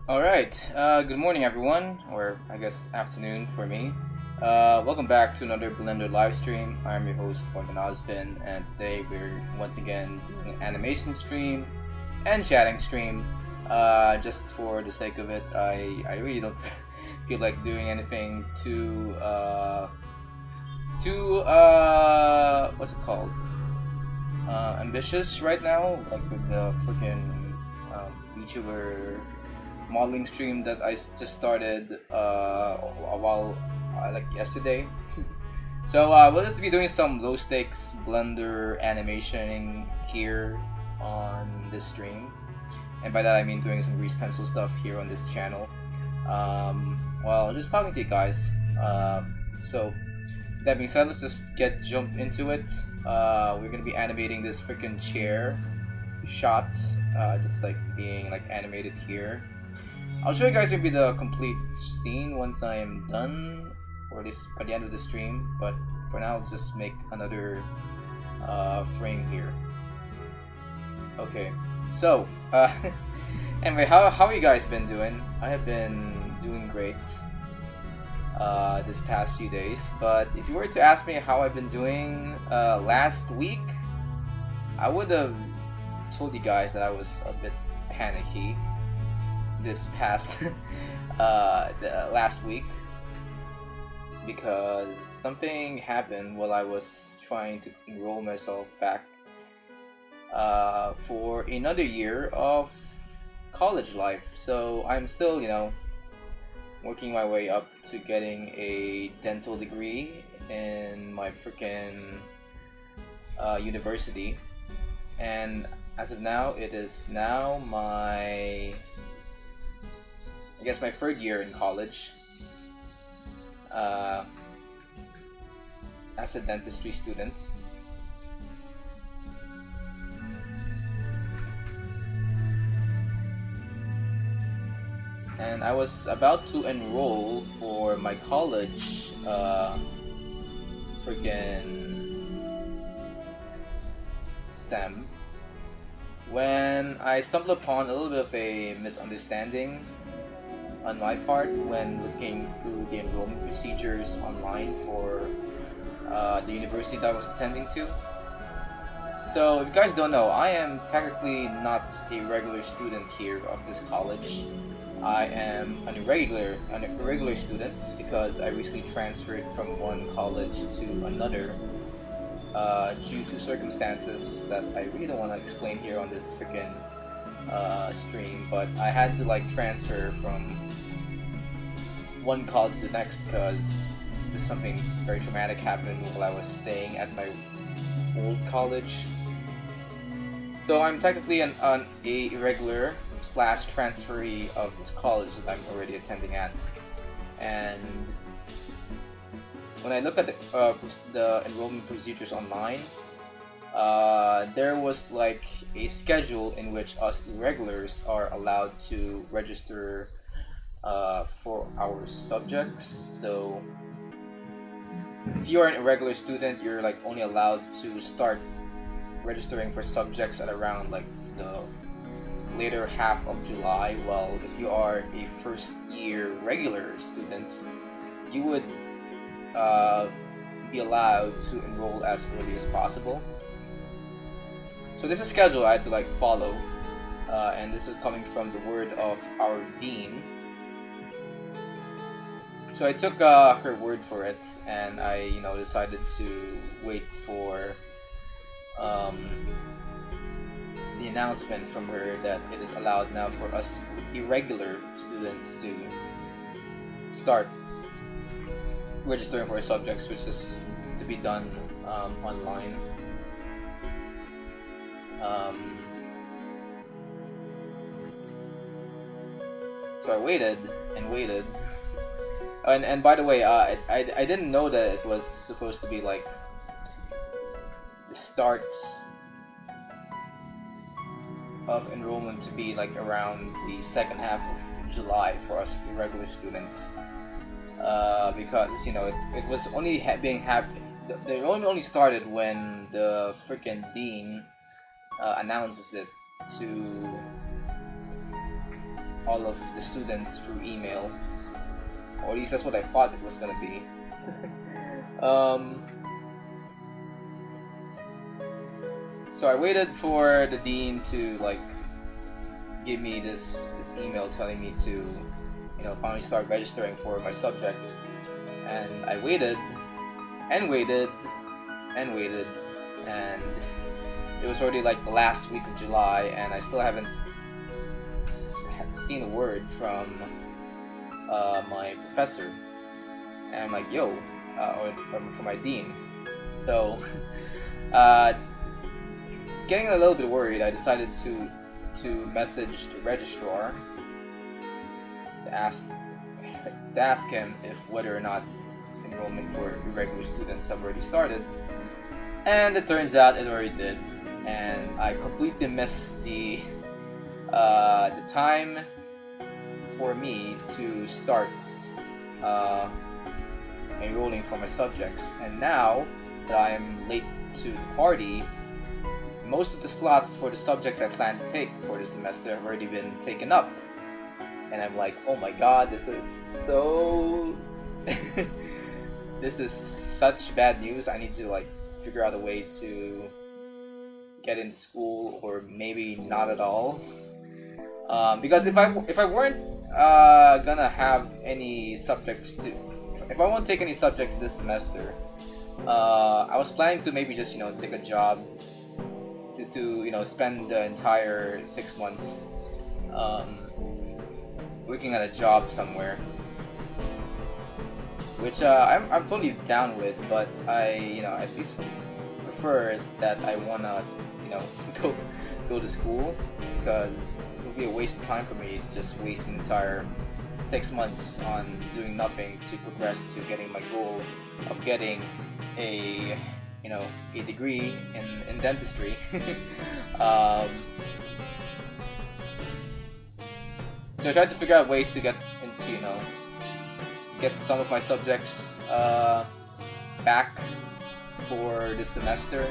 Alright, good morning everyone, or I guess afternoon for me. Welcome back to another Blender live stream. I'm your host, Ozpin, and today we're once again doing an animation stream and chatting stream. Just for the sake of it, I really don't feel like doing anything too what's it called? Ambitious right now, like with the freaking VTuber modeling stream that I just started a while like yesterday. So we'll just be doing some low stakes Blender animation here on this stream, and by that I mean doing some grease pencil stuff here on this channel. Well, just talking to you guys. So that being said, let's just jump into it. We're gonna be animating this freaking chair shot, just like being like animated here. I'll show you guys maybe the complete scene once I am done, or at least by the end of the stream, but for now let's just make another frame here. Okay, so anyway, how you guys been doing? I have been doing great this past few days, but if you were to ask me how I've been doing last week, I would have told you guys that I was a bit panicky this past last week, because something happened while I was trying to enroll myself back for another year of college life. So I'm still, working my way up to getting a dental degree in my freaking university, and as of now it is now my third year in college as a dentistry student. And I was about to enroll for my college friggin' SEM when I stumbled upon a little bit of a misunderstanding on my part when looking through the enrollment procedures online for the university that I was attending to. So if you guys don't know, I am technically not a regular student here of this college. I am an irregular student because I recently transferred from one college to another due to circumstances that I really don't want to explain here on this freaking stream, but I had to transfer from one college to the next because something very traumatic happened while I was staying at my old college. So I'm technically a irregular / transferee of this college that I'm already attending at, and when I look at the enrollment procedures online, there was like a schedule in which us irregulars are allowed to register for our subjects. So if you are an irregular student, you're only allowed to start registering for subjects at around the later half of July, while if you are a first year regular student, you would be allowed to enroll as early as possible. So this is a schedule I had to follow, and this is coming from the word of our dean. So I took her word for it, and I decided to wait for the announcement from her that it is allowed now for us irregular students to start registering for our subjects, which is to be done online. So I waited and waited, and by the way, I didn't know that it was supposed to be the start of enrollment to be around the second half of July for us irregular students, because it was only being happened. The enrollment only started when the freaking dean announces it to all of the students through email, or at least that's what I thought it was gonna be. So I waited for the dean to like give me this email telling me to, you know, finally start registering for my subject, and I waited and waited and waited, and it was already like the last week of July, and I still haven't seen a word from my professor, and I'm like, yo, or from my dean. So getting a little bit worried, I decided to message the registrar to ask him if whether or not enrollment for irregular students have already started, and it turns out it already did, and I completely missed the time for me to start enrolling for my subjects. And now that I'm late to the party, most of the slots for the subjects I plan to take for this semester have already been taken up, and I'm like, oh my god, this is so this is such bad news. I need to like figure out a way to get into school, or maybe not at all, because if I weren't gonna have any subjects if I won't take any subjects this semester, I was planning to maybe just, you know, take a job to you know, spend the entire 6 months working at a job somewhere, which I'm totally down with, but I, you know, at least prefer that I wanna, you know, go to school, because it would be a waste of time for me to just waste an entire 6 months on doing nothing to progress to getting my goal of getting a, you know, a degree in dentistry. So I tried to figure out ways to get into, you know, to get some of my subjects back for this semester,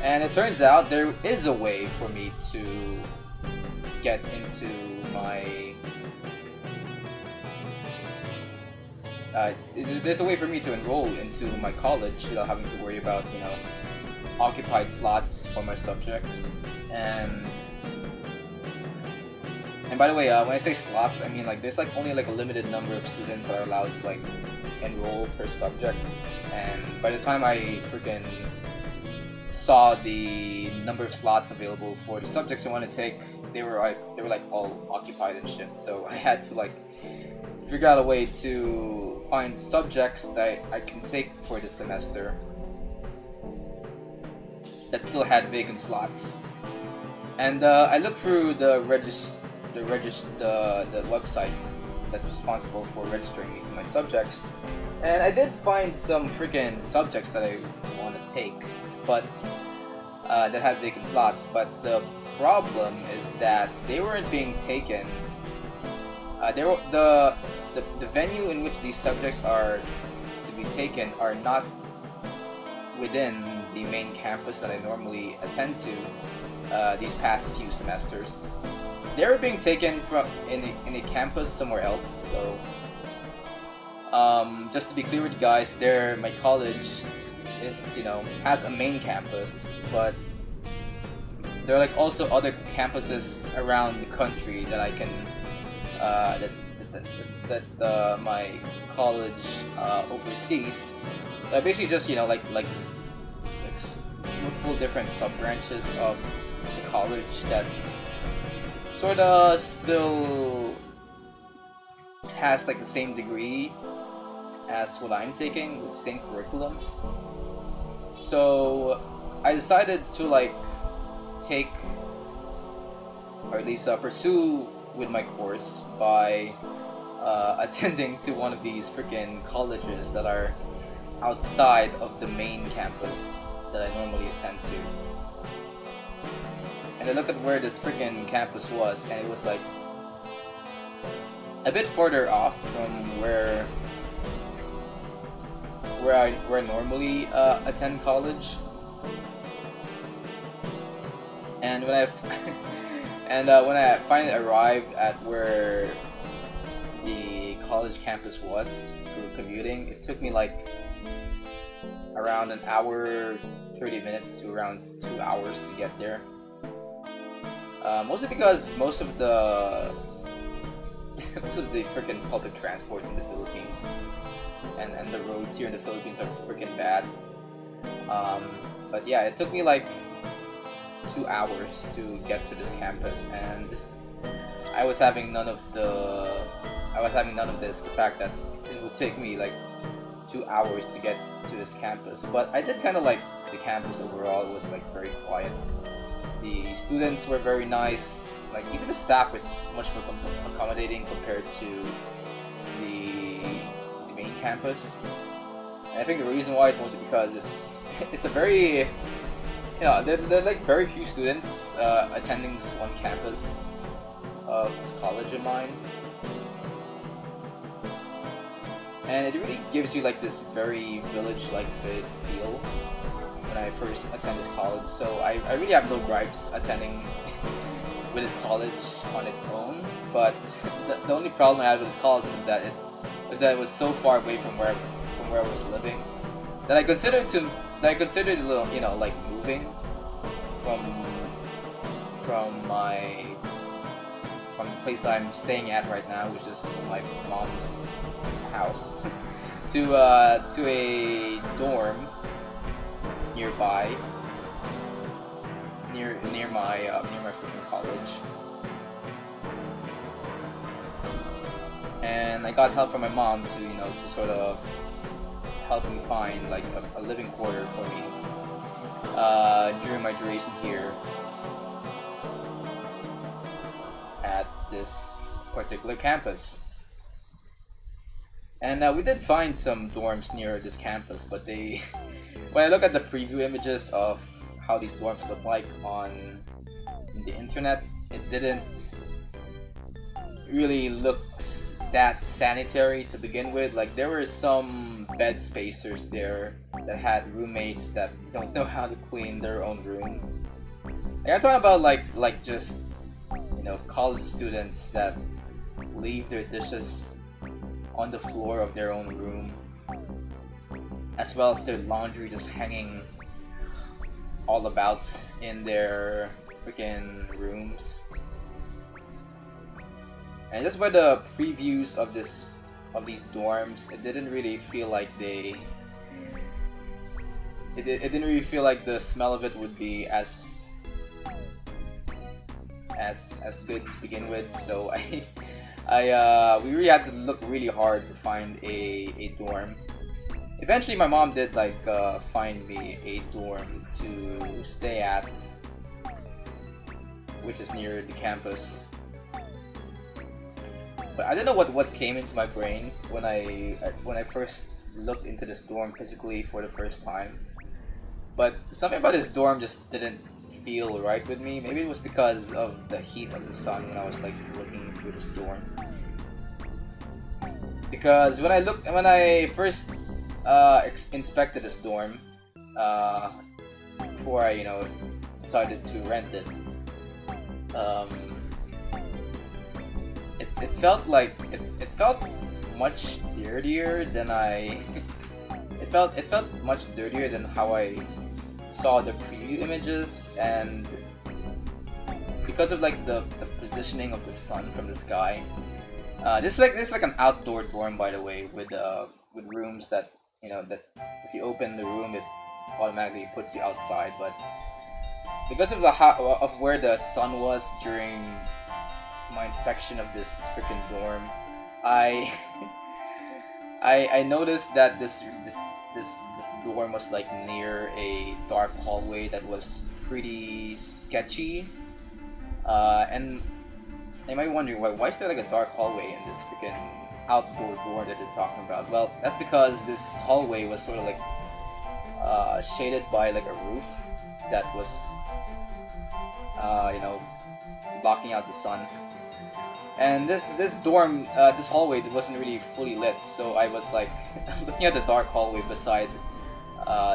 and it turns out there is a way for me to get into my there's a way for me to enroll into my college without having to worry about, you know, occupied slots for my subjects. And by the way, when I say slots, I mean like there's like only like a limited number of students that are allowed to like enroll per subject, and by the time I freaking saw the number of slots available for the subjects I want to take, they were like all occupied and shit. So I had to like figure out a way to find subjects that I can take for this semester that still had vacant slots. And I looked through the website that's responsible for registering me to my subjects, and I did find some freaking subjects that I want to take, but that had vacant slots. But the problem is that they weren't being taken. The venue in which these subjects are to be taken are not within the main campus that I normally attend to these past few semesters. They were being taken from in a campus somewhere else. So just to be clear with you guys, my college is, you know, has a main campus, but there are like also other campuses around the country that I can that my college oversees. Basically just, you know, like multiple different sub-branches of the college that sorta still has like the same degree as what I'm taking with the same curriculum. So I decided to like take, or at least pursue with my course by attending to one of these freaking colleges that are outside of the main campus that I normally attend to. And I look at where this freaking campus was, and it was like a bit further off from where I normally attend college. And when And when I finally arrived at where the college campus was through commuting, it took me like around an hour 30 minutes to around 2 hours to get there. Mostly because most of the freaking public transport in the Philippines and the roads here in the Philippines are freaking bad. But yeah, it took me like 2 hours to get to this campus, and I was having none of this, the fact that it would take me like 2 hours to get to this campus. But I did kind of like the campus overall. It was like very quiet. The students were very nice. Like even the staff was much more accommodating compared to the main campus. And I think the reason why is mostly because it's a very, there are like very few students attending this one campus of this college of mine. And it really gives you like this very village-like feel when I first attend this college. So I really have no gripes attending with this college on its own. But the only problem I had with this college was that it was so far away from where I was living that I considered a little, like moving from the place that I'm staying at right now, which is my mom's house, to a dorm nearby, near my freaking college. And I got help from my mom to sort of help me find like a living quarter for me during my duration here at this particular campus. And we did find some dorms near this campus, but when I look at the preview images of how these dorms look like on the internet, it didn't really look that sanitary to begin with. Like there were some bed spacers there that had roommates that don't know how to clean their own room. Like I'm talking about like just college students that leave their dishes on the floor of their own room, as well as their laundry just hanging all about in their freaking rooms. And just by the previews of these dorms, it didn't really feel like it didn't really feel like the smell of it would be as good to begin with. So we really had to look really hard to find a dorm. Eventually my mom did find me a dorm to stay at, which is near the campus. But I don't know what came into my brain when I first looked into this dorm physically for the first time. But something about this dorm just didn't feel right with me. Maybe it was because of the heat of the sun when I was looking through this dorm. Because when I first inspected this dorm before I decided to rent it, it felt much dirtier than it felt much dirtier than how I saw the preview images. And because of the positioning of the sun from the sky, this is like an outdoor dorm, by the way, with rooms that that if you open the room it automatically puts you outside. But because of of where the sun was during my inspection of this freaking dorm, I noticed that this dorm was near a dark hallway that was pretty sketchy. And you might be wondering why is there a dark hallway in this freaking outdoor dorm that they're talking about? Well, that's because this hallway was sort of shaded by a roof that was blocking out the sun. And this dorm, this hallway wasn't really fully lit, so I was looking at the dark hallway beside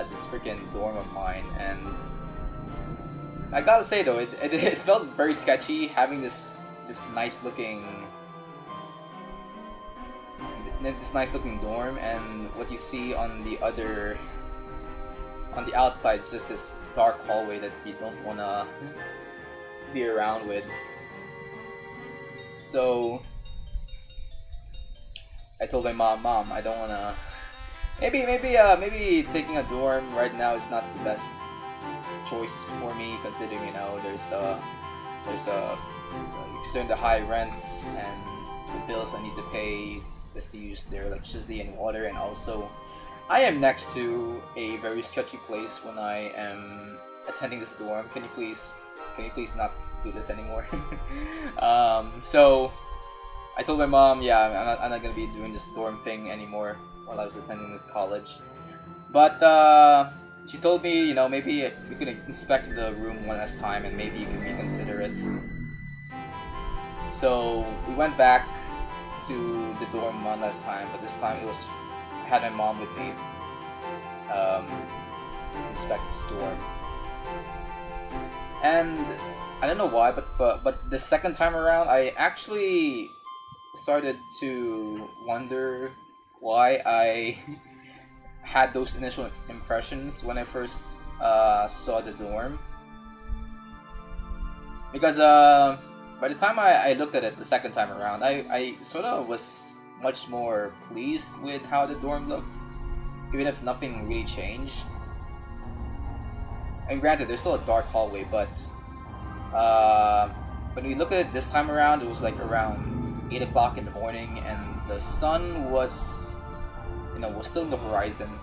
this freaking dorm of mine, and I gotta say though, it felt very sketchy having this nice looking dorm, and what you see on the outside is just this dark hallway that you don't wanna be around with. So I told my mom, I don't wanna. Maybe taking a dorm right now is not the best choice for me, considering there's considering the high rents and the bills I need to pay just to use their electricity and water, and also I am next to a very sketchy place when I am attending this dorm. Can you please not do this anymore? So I told my mom, yeah, I'm not gonna be doing this dorm thing anymore while I was attending this college. But she told me, maybe we could inspect the room one last time and maybe you can reconsider it. So we went back to the dorm one last time, but this time I had my mom with me inspect this dorm. And I don't know why, but the second time around, I actually started to wonder why I had those initial impressions when I first saw the dorm. Because by the time I looked at it the second time around, I sort of was much more pleased with how the dorm looked, even if nothing really changed. And granted, there's still a dark hallway, but when we look at it this time around, it was like around 8 o'clock in the morning, and the sun was still in the horizon,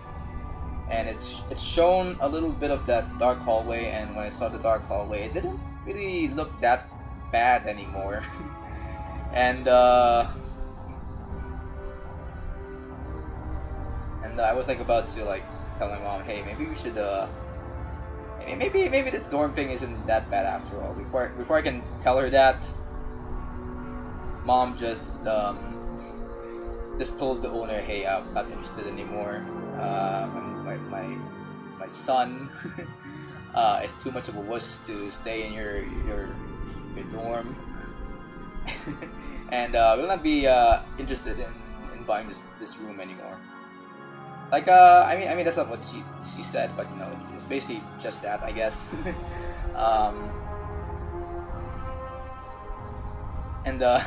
and it's shown a little bit of that dark hallway. And when I saw the dark hallway, it didn't really look that bad anymore. and I was about to tell my mom, hey, maybe we should maybe this dorm thing isn't that bad after all. Before I can tell her that, mom just told the owner, hey, I'm not interested anymore. My son is too much of a wuss to stay in your dorm, and will not be interested in buying this room anymore. I mean that's not what she said, but it's basically just that, I guess. And I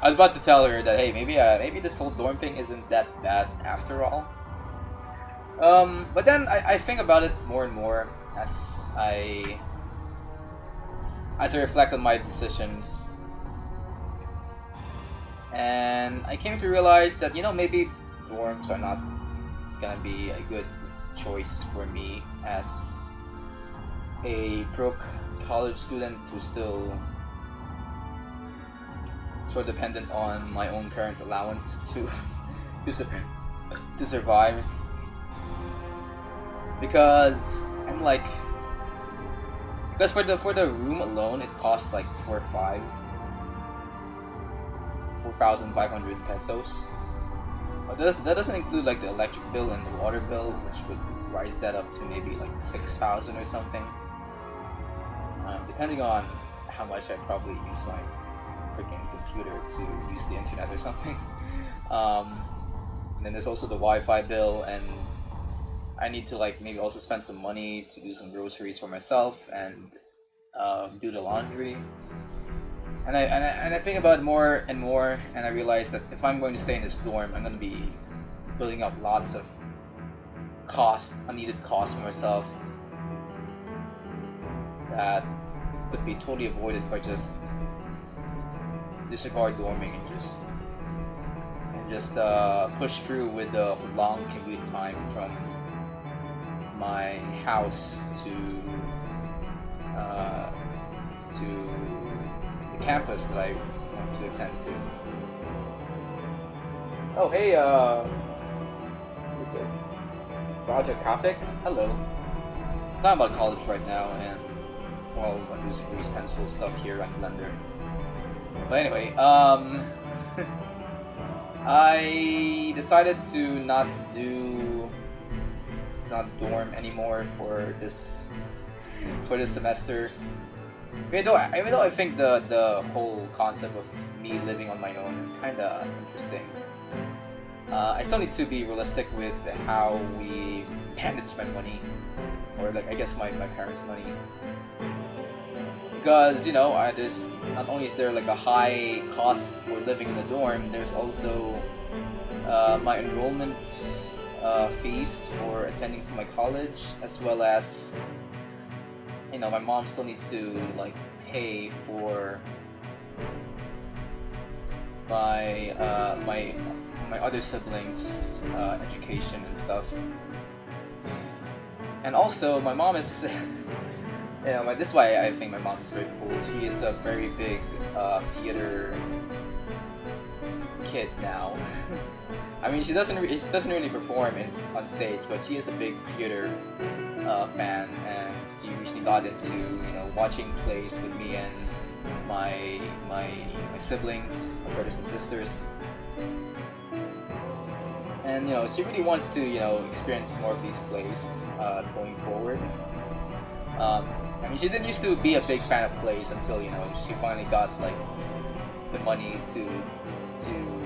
was about to tell her that, hey, maybe this whole dorm thing isn't that bad after all. But then I think about it more and more as I reflect on my decisions, and I came to realize that maybe dorms are not gonna be a good choice for me as a broke college student who's still sort of dependent on my own parents' allowance to survive. Because for the room alone, it costs 4,500 pesos. That doesn't include the electric bill and the water bill, which would rise that up to maybe 6,000 or something. Depending on how much I probably use my freaking computer to use the internet or something. And then there's also the Wi-Fi bill, and I need to maybe also spend some money to do some groceries for myself and do the laundry. And I think about it more and more, and I realize that if I'm going to stay in this dorm, I'm going to be building up lots of unneeded costs for myself that could be totally avoided if I just disregard dorming and just push through with the long commute time from my house to the campus that I want to attend to. Oh, hey, who's this? Roger Kopic? Hello. I'm talking about college right now, and well, I'm doing some grease pencil stuff here on Blender. But anyway, I decided to not dorm anymore for this for this semester. Even though I think the whole concept of me living on my own is kind of interesting. I still need to be realistic with how we manage my money, or like I guess my parents' money. Because there's not only is there like a high cost for living in the dorm, there's also my enrollment fees for attending to my college, as well as my mom still needs to like pay for my my other siblings' education and stuff. And also, my mom is this is why I think my mom is very cool. She is a very big theater kid now. I mean, she doesn't really perform on stage, but she is a big theater fan, and she recently got into watching plays with me and my siblings, my brothers and sisters. And she really wants to experience more of these plays going forward. I mean, she didn't used to be a big fan of plays until she finally got like the money to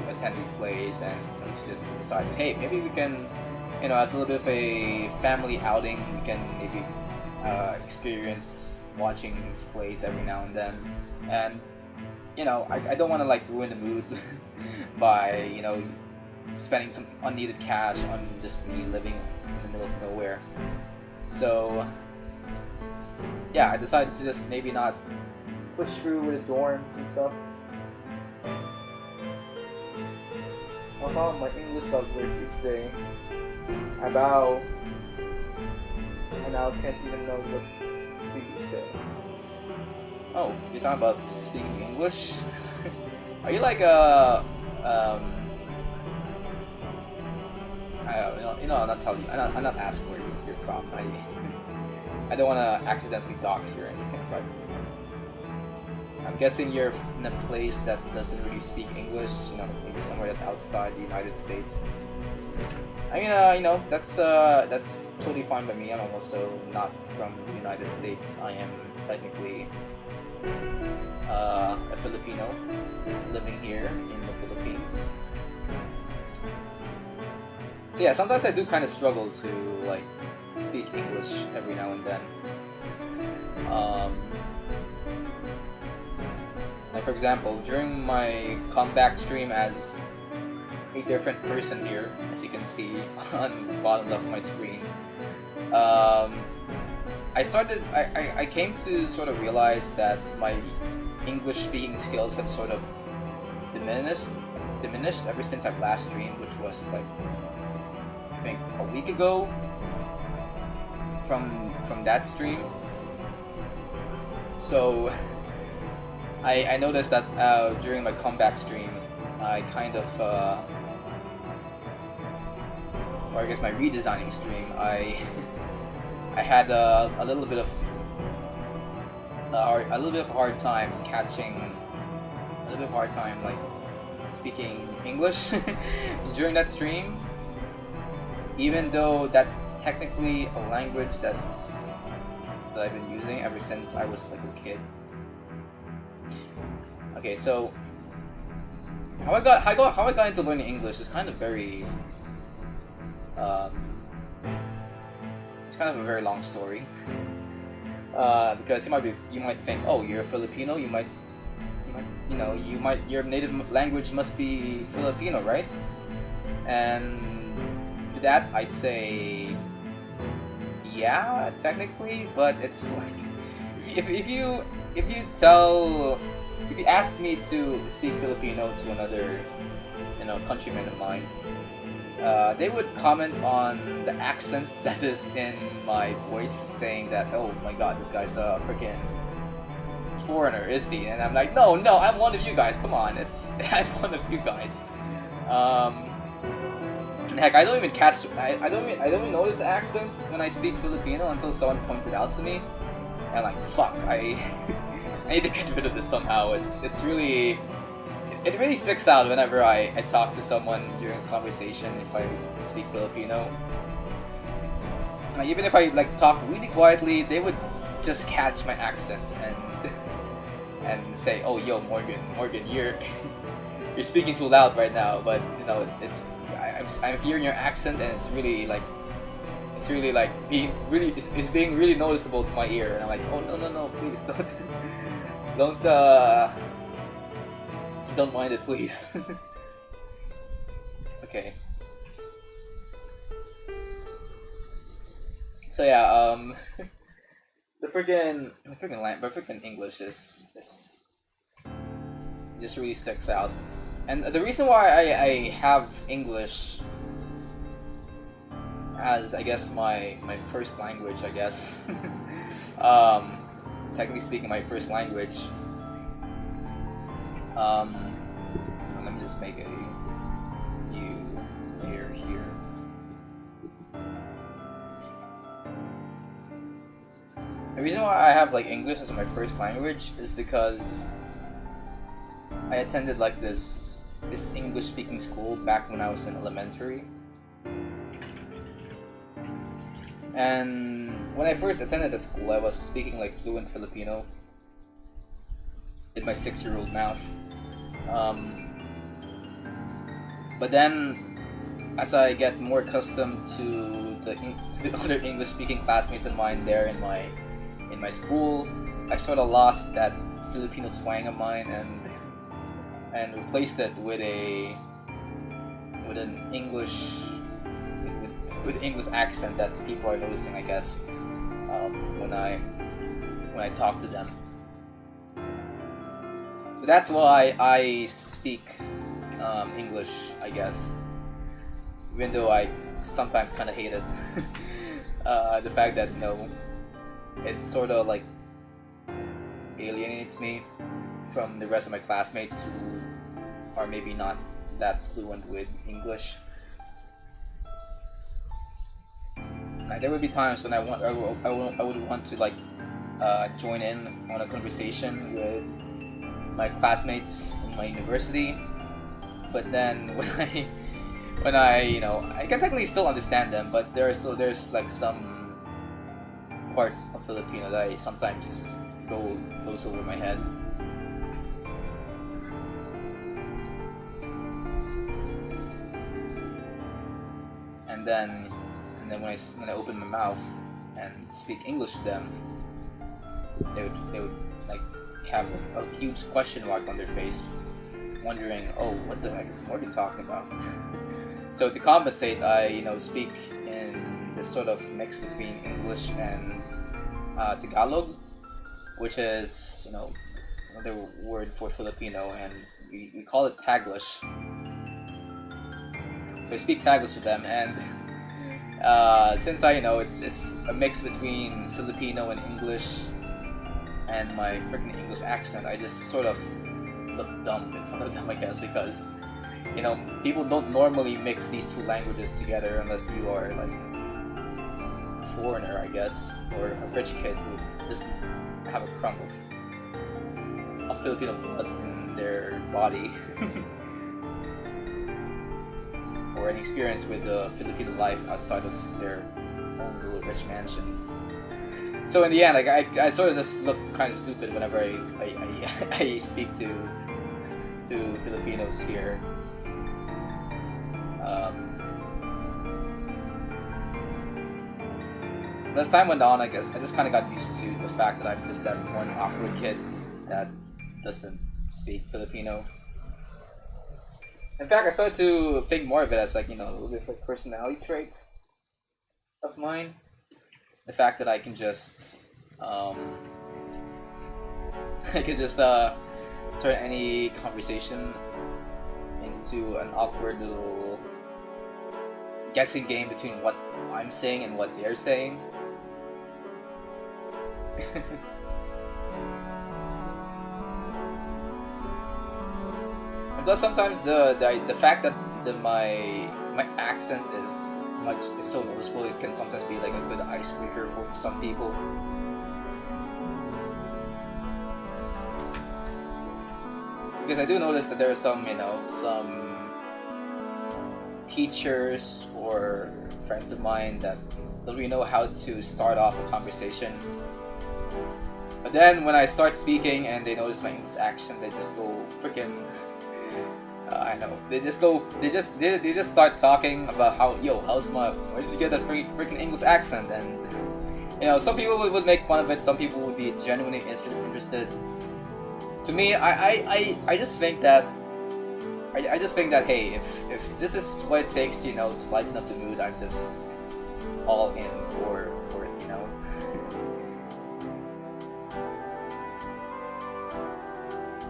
attend these plays, and she just decided, hey, maybe we can, as a little bit of a family outing, we can maybe experience watching these plays every now and then. And I don't want to like ruin the mood by spending some unneeded cash on just me living in the middle of nowhere. So yeah, I decided to just maybe not push through with the dorms and stuff. How my English got worse each day. I bow, and now can't even know what do you say. Oh, you're talking about speaking English? Are you like I'm not telling you. I'm not asking where you're from. I don't want to accidentally dox you or anything, but I'm guessing you're in a place that doesn't really speak English. Maybe somewhere that's outside the United States. I mean, that's totally fine by me. I'm also not from the United States. I am technically a Filipino living here in the Philippines. So yeah, sometimes I do kind of struggle to like speak English every now and then. Like for example, during my comeback stream as a different person here, as you can see on the bottom left of my screen, I came to sort of realize that my English speaking skills have sort of diminished ever since I've last streamed, which was like I think a week ago from that stream. So I noticed that during my comeback stream, I kind of or I guess my redesigning stream, I had a little bit of a hard time like speaking English during that stream, even though that's technically a language that I've been using ever since I was like a kid. Okay, so how I got into learning English is kind of very it's kind of a very long story. Because you might think, oh, you're a Filipino, your native language must be Filipino, right? And to that I say, yeah, technically, but it's like if you ask me to speak Filipino to another countryman of mine, they would comment on the accent that is in my voice, saying that, oh my god, this guy's a freaking foreigner, is he? And I'm like, no, I'm one of you guys, come on, I'm one of you guys. And heck, I don't even notice the accent when I speak Filipino until someone points it out to me. And like, fuck, I need to get rid of this somehow. It really sticks out whenever I talk to someone during a conversation if I speak Filipino. Even if I like talk really quietly, they would just catch my accent and say, "Oh, yo, Morgan, you're you're speaking too loud right now." But you know, I'm hearing your accent, and it's really like it's being really noticeable to my ear, and I'm like, "Oh, no, please don't don't mind it, please." Okay. So yeah, the freaking English is just really sticks out, and the reason why I have English as, I guess, my first language, I guess, technically speaking, my first language. Let me just make a new layer here. The reason why I have like English as my first language is because I attended like this English speaking school back when I was in elementary. And when I first attended the school, I was speaking like fluent Filipino in my 6-year-old mouth. But then, as I get more accustomed to the other English-speaking classmates of mine there in my school, I sort of lost that Filipino twang of mine and replaced it with an English with English accent that people are noticing, I guess, when I talk to them. But that's why I speak English, I guess, even though I sometimes kind of hate it. The fact that, you know, it sort of like alienates me from the rest of my classmates who are maybe not that fluent with English. Like, there would be times when I would want to like join in on a conversation with my classmates in my university, but then when I you know, I can technically still understand them, but there's like some parts of Filipino that I sometimes goes over my head. And then when I open my mouth and speak English to them, they would like have a huge question mark on their face, wondering, "Oh, what the heck is Morgan talking about?" So to compensate, I, you know, speak in this sort of mix between English and Tagalog, which is, you know, another word for Filipino, and we call it Taglish. So I speak Taglish with them, and since I, you know, it's a mix between Filipino and English, and my freaking English accent, I just sort of look dumb in front of them, I guess, because, you know, people don't normally mix these two languages together unless you are like a foreigner, I guess, or a rich kid who doesn't have a crumb of Filipino blood in their body. Or an experience with the Filipino life outside of their own little rich mansions. So in the end, like I sort of just look kind of stupid whenever I speak to Filipinos here. But as time went on, I guess I just kind of got used to the fact that I'm just that one awkward kid that doesn't speak Filipino. In fact, I started to think more of it as, like, you know, a little bit of a personality trait of mine. The fact that I can just turn any conversation into an awkward little guessing game between what I'm saying and what they're saying. Plus, sometimes the fact that my accent is so noticeable, it can sometimes be like a good icebreaker for some people. Because I do notice that there are some, you know, some teachers or friends of mine that don't really know how to start off a conversation But then when I start speaking and they notice my English accent, they just go freaking. I know. They just start talking about how's my, where did you get that freaking English accent? And some people would make fun of it. Some people would be genuinely interested. To me, I just think that. I just think that, hey, if this is what it takes to to lighten up the mood, I'm just all in for it,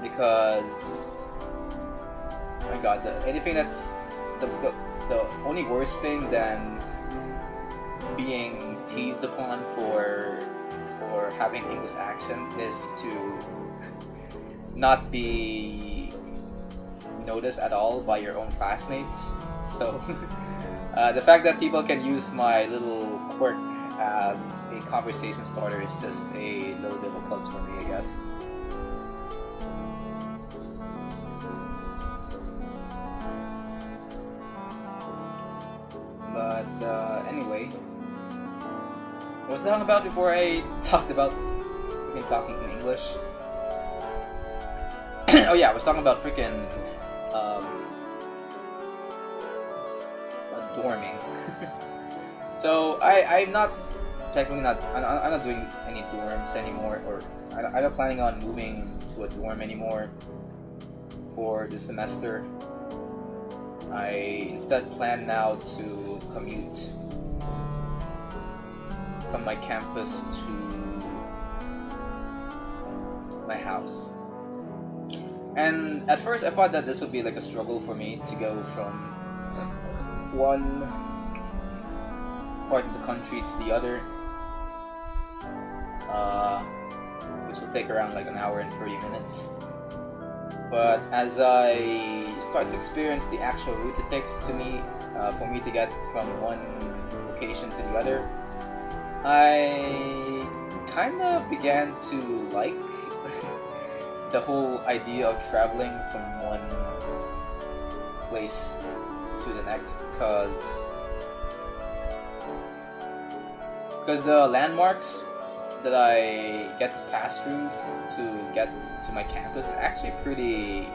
because oh my god, anything that's the only worse thing than being teased upon for having English accent is to not be noticed at all by your own classmates. So the fact that people can use my little quirk as a conversation starter is just a little bit of a plus for me, I guess. But anyway, what was I talking about before I talked about talking in English? Oh yeah, I was talking about freaking dorming. So I'm not technically not I'm not doing any dorms anymore, or I'm not planning on moving to a dorm anymore for this semester. I instead plan now to commute from my campus to my house. And at first I thought that this would be like a struggle for me to go from one part of the country to the other, which will take around like an hour and 30 minutes. But as I start to experience the actual route it takes to me, for me to get from one location to the other, I kind of began to like the whole idea of traveling from one place to the next, because the landmarks that I get to pass through to get to my campus is actually pretty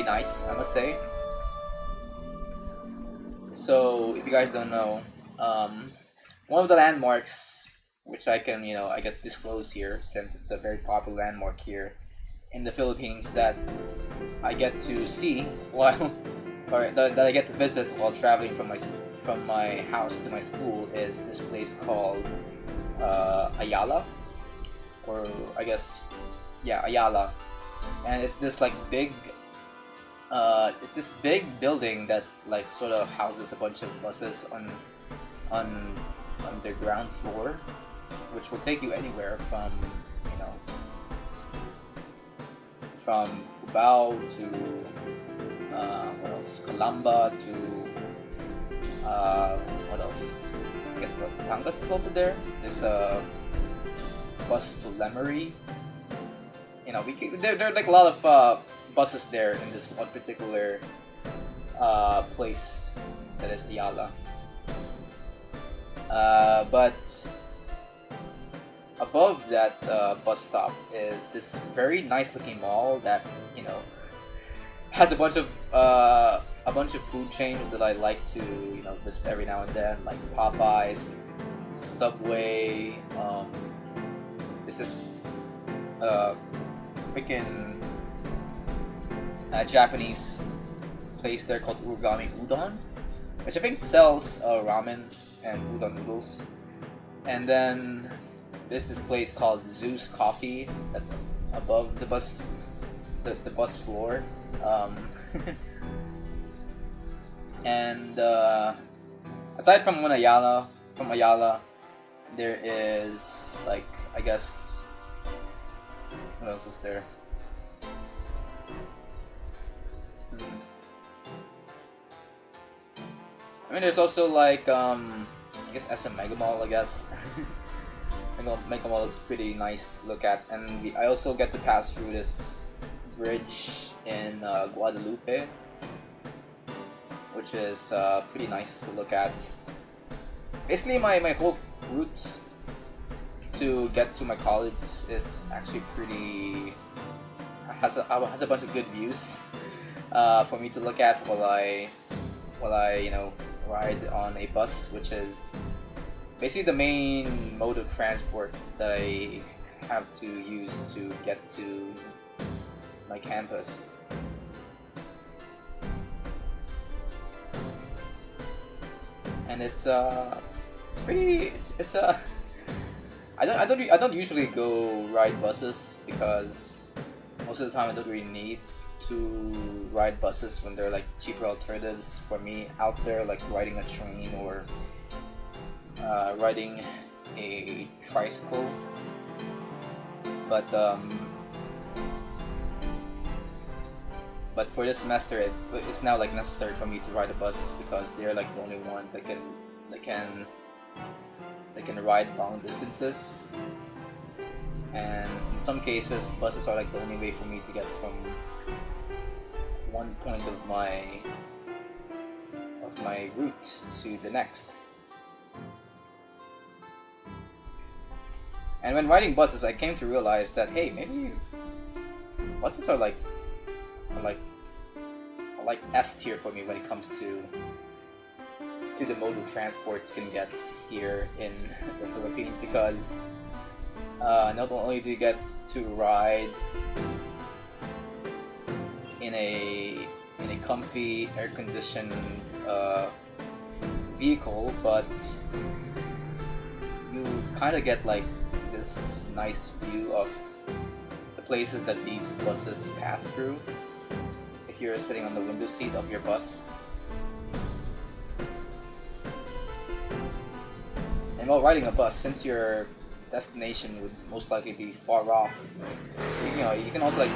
nice, I must say. So if you guys don't know, one of the landmarks, which I can I guess disclose here, since it's a very popular landmark here in the Philippines, that I get to see while or that I get to visit while traveling from my house to my school, is this place called Ayala, or I guess Ayala. And it's this like big it's this big building that like sort of houses a bunch of buses on their ground floor, which will take you anywhere from from Cubao to what else? Calamba to what else? I guess Batangas is also there. There's a bus to Lemery. There are like a lot of buses there in this one particular place that is Ayala. But above that bus stop is this very nice looking mall that has a bunch of food chains that I like to visit every now and then, like Popeyes, Subway. There's this freaking Japanese place there called Urugami Udon, which I think sells ramen and udon noodles. And then there's this place called Zeus Coffee that's above the bus floor. And aside from Ayala, there is like, I guess, what else is there? I mean, there's also like I guess SM Mega Mall, I guess. Mega Mall is pretty nice to look at, and I also get to pass through this bridge in Guadalupe, which is pretty nice to look at. Basically, my whole route to get to my college is actually pretty has a bunch of good views for me to look at while I ride on a bus, which is basically the main mode of transport that I have to use to get to my campus. And it's pretty I don't usually go ride buses because most of the time I don't really need to ride buses when there are like cheaper alternatives for me out there, like riding a train or riding a tricycle. But for this semester, it's now like necessary for me to ride a bus because they're like the only ones that can ride long distances. And in some cases, buses are like the only way for me to get from one point of my route to the next. And when riding buses, I came to realize that hey, maybe buses are like S tier for me when it comes to the mode of transport you can get here in the Philippines, because not only do you get to ride in a comfy air-conditioned vehicle, but you kind of get like this nice view of the places that these buses pass through if you're sitting on the window seat of your bus. And while riding a bus, since your destination would most likely be far off, you can also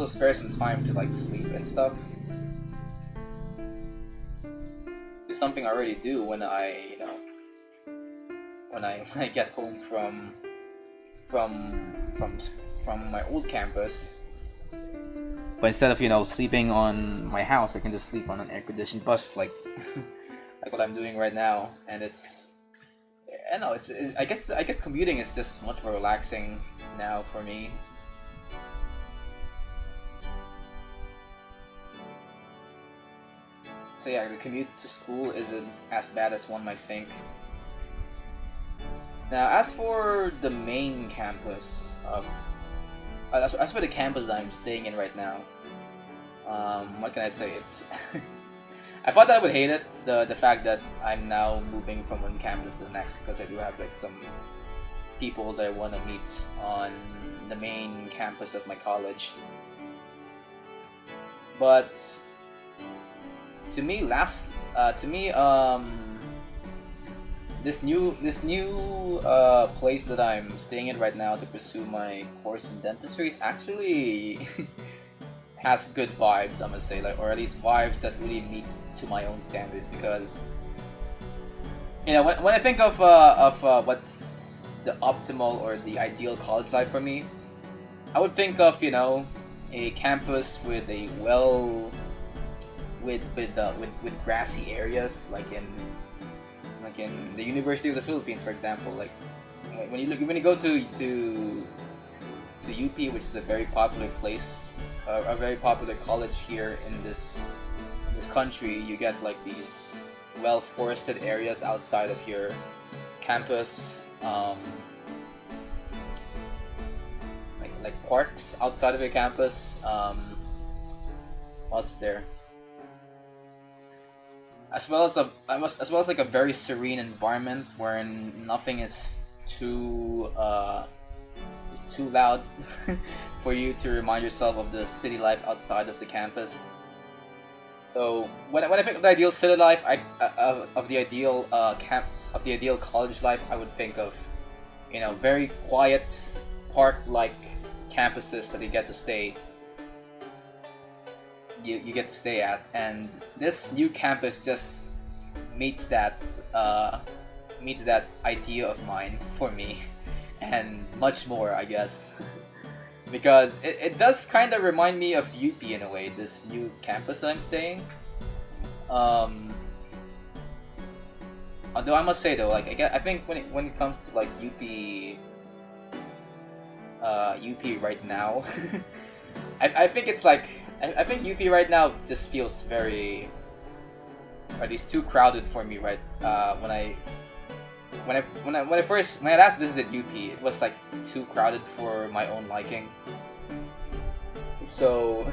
spare some time to like sleep and stuff. It's something I already do when I get home from my old campus. But instead of sleeping on my house, I can just sleep on an air-conditioned bus like like what I'm doing right now. And I guess commuting is just much more relaxing now for me. So yeah, the commute to school isn't as bad as one might think. Now, as for the main campus as for the campus that I'm staying in right now, what can I say? It's I thought that I would hate it, the fact that I'm now moving from one campus to the next, because I do have like some people that I want to meet on the main campus of my college. But to me, this new place that I'm staying in right now to pursue my course in dentistry is actually has good vibes, I must say, or at least vibes that really meet to my own standards. Because when I think of what's the optimal or the ideal college life for me, I would think of a campus with a with grassy areas, like in the University of the Philippines, for example. Like when you go to UP, which is a very popular place, a very popular college here in this country, you get like these well forested areas outside of your campus, like parks outside of your campus. What else is there? As well as like a very serene environment wherein nothing is too loud for you to remind yourself of the city life outside of the campus. So when I think of the ideal city life, of the ideal college life, I would think of very quiet park-like campuses that you get to stay at, and this new campus just meets that idea of mine for me, and much more, I guess. Because it does kind of remind me of UP in a way, this new campus that I'm staying. Although I must say though, like I think when it comes to like UP right now, I think it's like I think UP right now just feels very, or at least too crowded for me. Right, when I last visited UP, it was like too crowded for my own liking. So,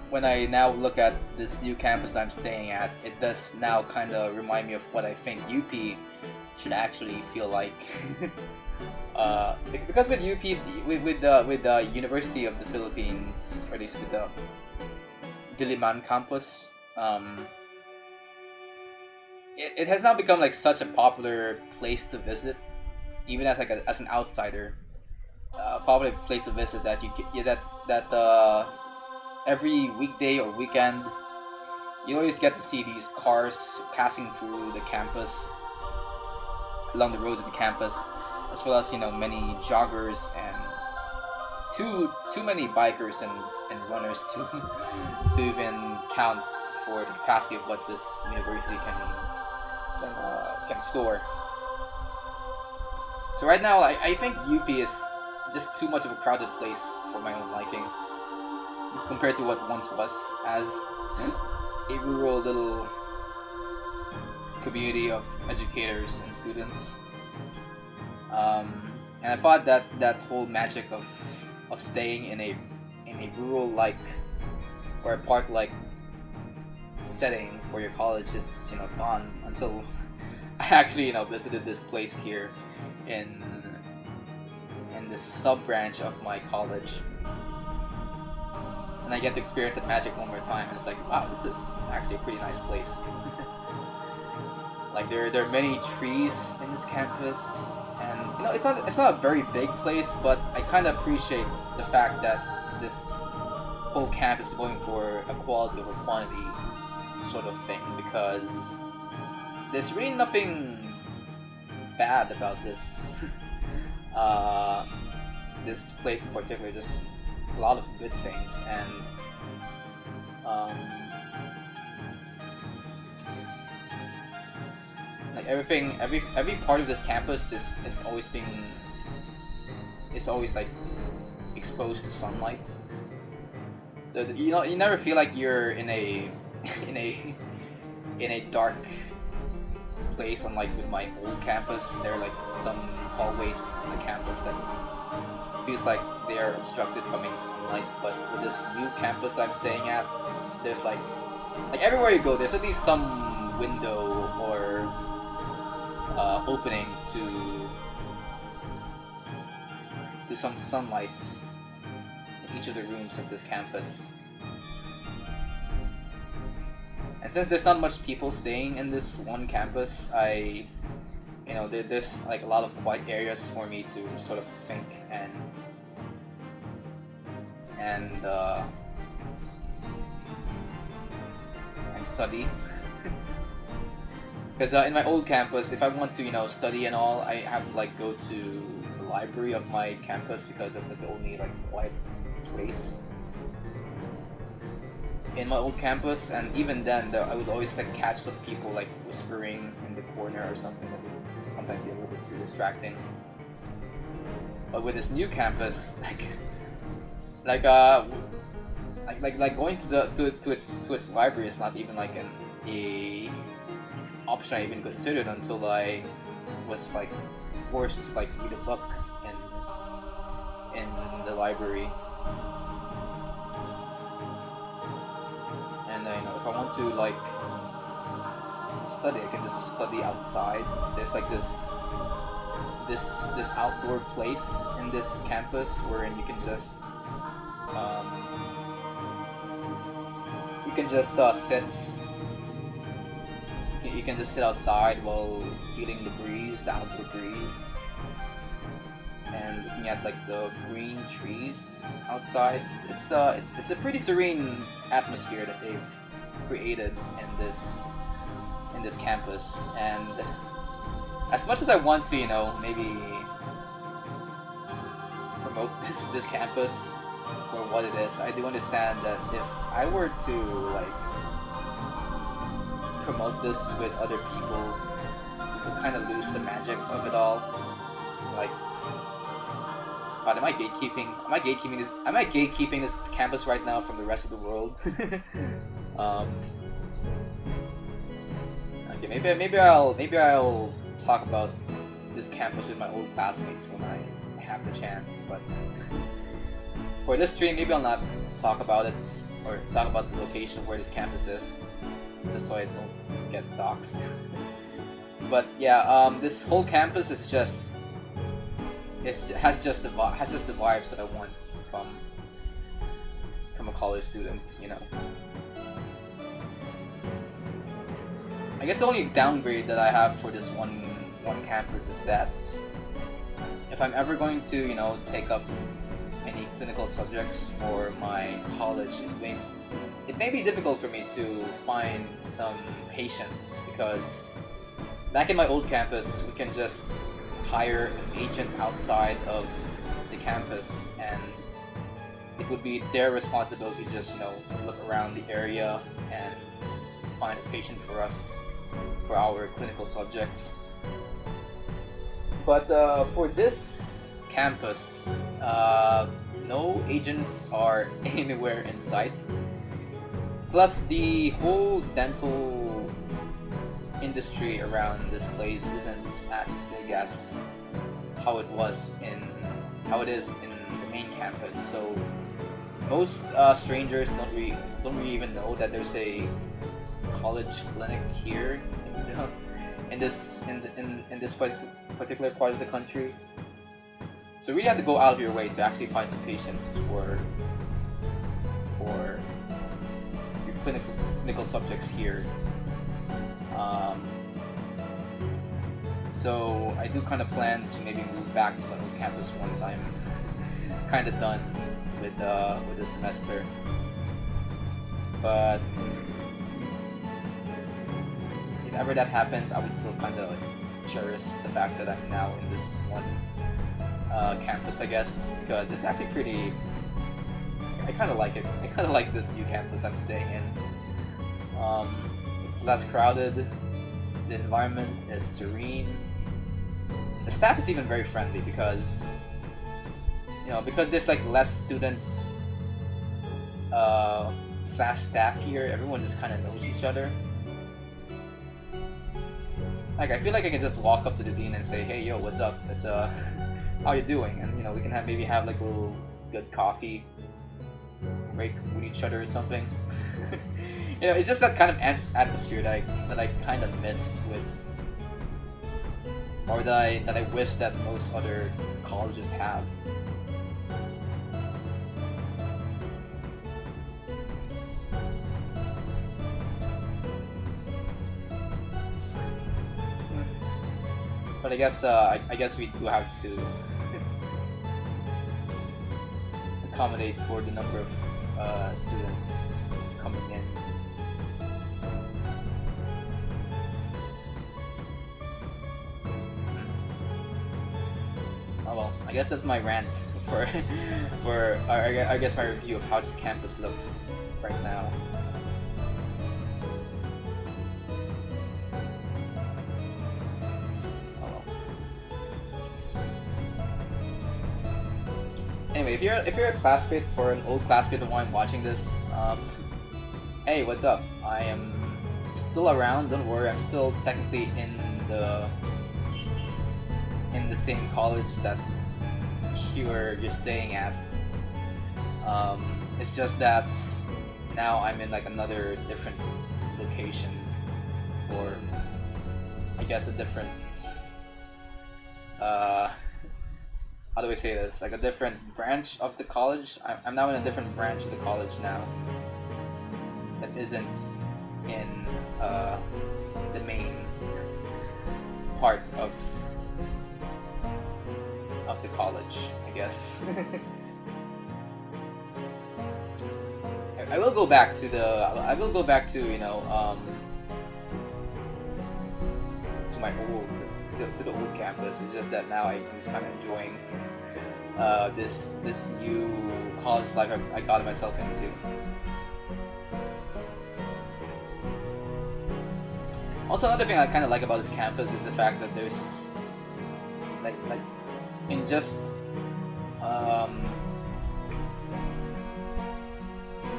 when I now look at this new campus that I'm staying at, it does now kind of remind me of what I think UP should actually feel like. Because with UP, with the University of the Philippines, or at least with the Diliman campus, it has now become like such a popular place to visit, even as like as an outsider. Popular place to visit that you get, that every weekday or weekend you always get to see these cars passing through the campus, along the roads of the campus, as well as many joggers and too many bikers and runners to to even count for the capacity of what this university can store. So right now, I think UP is just too much of a crowded place for my own liking, compared to what once was as a rural little community of educators and students. And I thought that whole magic of staying in a rural like or a park like setting for your college is gone until I actually visited this place here in this sub branch of my college, and I get to experience that magic one more time, and it's like, wow, this is actually a pretty nice place. Like there are many trees in this campus, and it's not a very big place, but I kind of appreciate the fact that this whole campus is going for a quality over quantity sort of thing, because there's really nothing bad about this this place in particular, just a lot of good things. And like every part of this campus is always like exposed to sunlight, so that, you never feel like you're in a in a dark place. Unlike with my old campus, there are like some hallways in the campus that feels like they are obstructed from any sunlight. But with this new campus that I'm staying at, there's like everywhere you go, there's at least some window or opening to some sunlight in each of the rooms of this campus. And since there's not much people staying in this one campus, there's like a lot of quiet areas for me to sort of think and study. Because in my old campus, if I want to study and all, I have to like go to the library of my campus, because that's like the only like quiet place in my old campus. And even then, I would always like catch some people like whispering in the corner or something that would sometimes be a little bit too distracting. But with this new campus, like going to its library is not even like a option I even considered until I was like forced to like read a book in the library. And if I want to like study, I can just study outside. There's like this outdoor place in this campus wherein you can just sit. You can just sit outside while feeling the breeze, the outdoor breeze, and looking at like the green trees outside. It's a pretty serene atmosphere that they've created in this campus. And as much as I want to maybe promote this campus for what it is, I do understand that if I were to like promote this with other people, we kind of lose the magic of it all. Like, God, am I gatekeeping? Am I gatekeeping this campus right now from the rest of the world? Okay, maybe I'll talk about this campus with my old classmates when I have the chance. But for this stream, maybe I'll not talk about it or talk about the location of where this campus is, just so I don't get doxxed. But yeah, this whole campus is just has just the vibes that I want from a college student, you know. I guess the only downgrade that I have for this one campus is that if I'm ever going to, you know, take up any clinical subjects for my college, it may be difficult for me to find some patients, because back in my old campus we can just hire an agent outside of the campus, and it would be their responsibility to just, you know, look around the area and find a patient for us for our clinical subjects. But for this campus, no agents are anywhere in sight. Plus, the whole dental industry around this place isn't as big as how it is in the main campus. So most strangers don't really even know that there's a college clinic here in this particular part of the country. So you really have to go out of your way to actually find some patients for your clinical subjects here. So I do kind of plan to maybe move back to my old campus once I'm kind of done with the semester. But if ever that happens, I would still kind of cherish the fact that I'm now in this one campus, I guess, because it's actually pretty. I kind of like it. I kind of like this new campus I'm staying in. It's less crowded. The environment is serene. The staff is even very friendly because, you know, because there's like less students slash staff here. Everyone just kind of knows each other. Like, I feel like I can just walk up to the dean and say, "Hey, yo, what's up? It's how you doing?" And, you know, we can maybe have like a little good coffee break with each other or something. You know, it's just that kind of atmosphere that I kind of miss with, or that I wish that most other colleges have. But I guess we do have to accommodate for the number of students coming in. Oh well, I guess that's my rant for I guess my review of how this campus looks right now. Anyway, if you're a classmate or an old classmate of mine watching this, hey, what's up? I am still around. Don't worry, I'm still technically in the same college that you're staying at. It's just that now I'm in like another different location, or I guess a different how do I say this? Like a different branch of the college. I'm now in a different branch of the college now that isn't in the main part of the college, I guess. I will go back to you know to my old to the old campus. It's just that now I'm just kind of enjoying this new college life I got myself into. Also, another thing I kind of like about this campus is the fact that there's like in just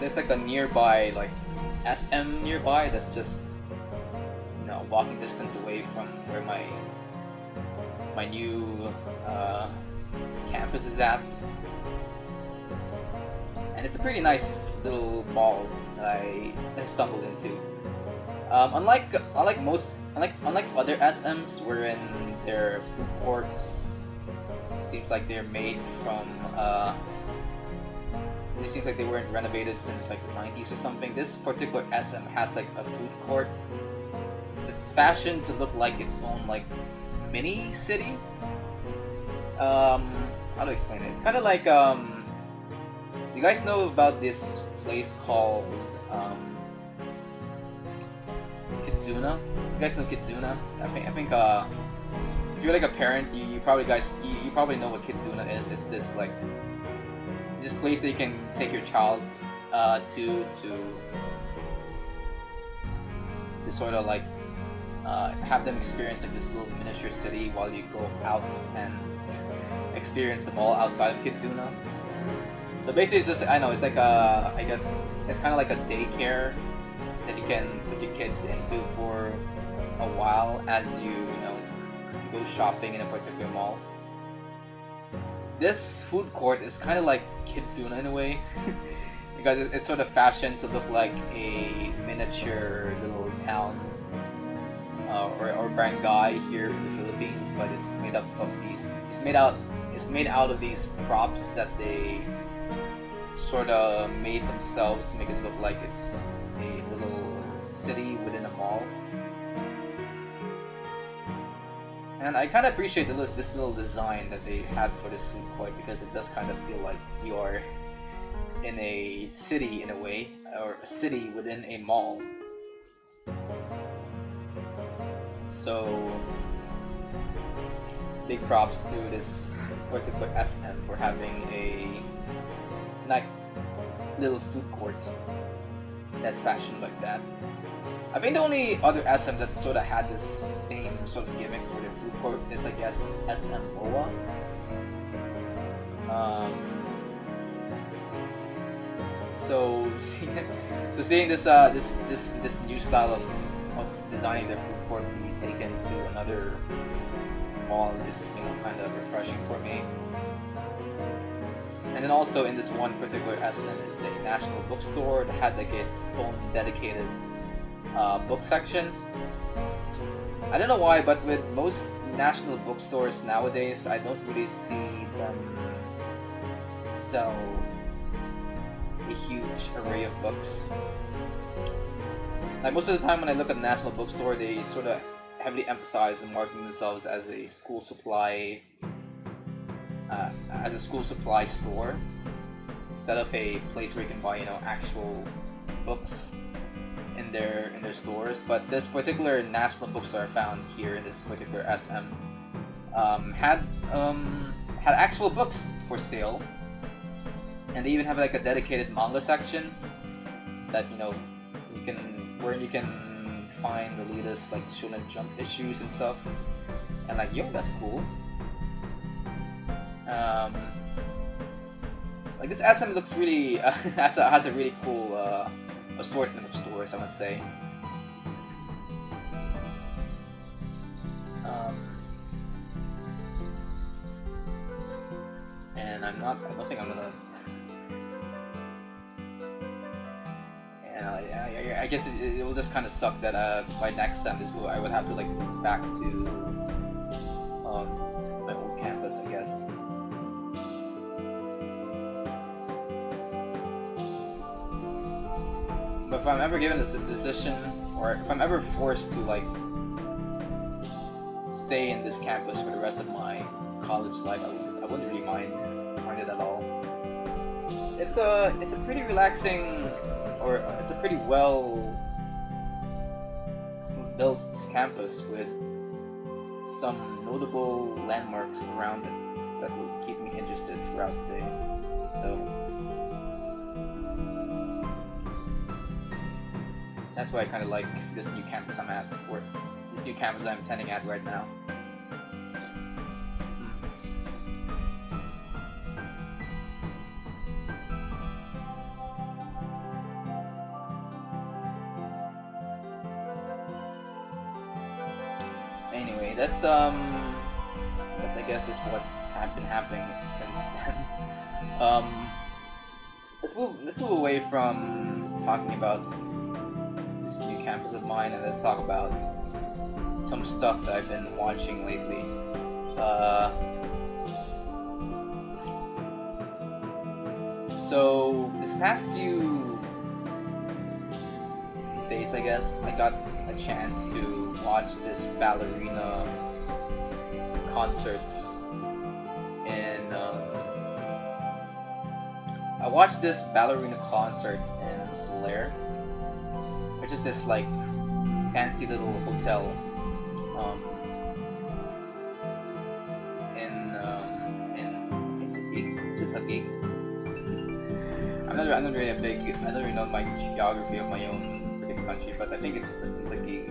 there's like a nearby like SM nearby that's just, you know, walking distance away from where my new campus is at, and it's a pretty nice little mall that I stumbled into. Unlike other SMs wherein their food courts seems like they're made from it seems like they weren't renovated since like the 90s or something. This particular SM has like a food court that's fashioned to look like its own like mini city. How to explain it? It's kind of like you guys know about this place called Kitsuna? You guys know Kitsuna? I think if you're like a parent, you probably know what Kitsuna is. It's this like this place that you can take your child to sort of like have them experience like this little miniature city while you go out and experience the mall outside of Kitsuna. So basically, it's just, I know, it's like I guess it's kind of like a daycare that you can put your kids into for a while as you know go shopping in a particular mall. This food court is kind of like Kitsuna in a way because it's sort of fashioned to look like a miniature little town or barangay here in the Philippines, but it's made up of these. It's made out of these props that they sort of made themselves to make it look like it's a little city within a mall. And I kind of appreciate this little design that they had for this food court because it does kind of feel like you're in a city in a way, or a city within a mall. So big props to this particular SM for having a nice little food court that's fashioned like that. I think the only other SM that sort of had this same sort of gimmick for their food court is, I guess, SM MOA. So seeing this new style of designing their food court be taken to another mall is, you know, kind of refreshing for me. And then also in this one particular SM is a national bookstore that had like its own dedicated book section. I don't know why, but with most national bookstores nowadays, I don't really see them sell a huge array of books. Like most of the time when I look at a national bookstore, they sort of heavily emphasize and marketing themselves as a school supply store instead of a place where you can buy, you know, actual books in their stores. But this particular national bookstore I found here in this particular SM had actual books for sale, and they even have like a dedicated manga section that, you know, you can find the latest like Shonen Jump issues and stuff, and like, yo, that's cool. Like this SM looks really has a really cool assortment of stores, I must say. And I don't think I'm gonna. And I guess it will just kind of suck that by next sem I would have to like move back to my old campus, I guess. But if I'm ever given this decision, or if I'm ever forced to like stay in this campus for the rest of my college life, I wouldn't really mind it at all. It's a pretty relaxing, or it's a pretty well built campus with some notable landmarks around it that will keep me interested throughout the day. So that's why I kind of like this new campus I'm at, or this new campus I'm attending at right now. Anyway, that's I guess is what's been happening since then. Let's move away from talking about this new campus of mine, and let's talk about some stuff that I've been watching lately. So this past few days, I guess, I got a chance to watch this ballerina concerts in I watched this ballerina concert in Soler, which is this like fancy little hotel in Taguig. I'm not really I don't really know my geography of my own freaking country, but I think it's in Taguig.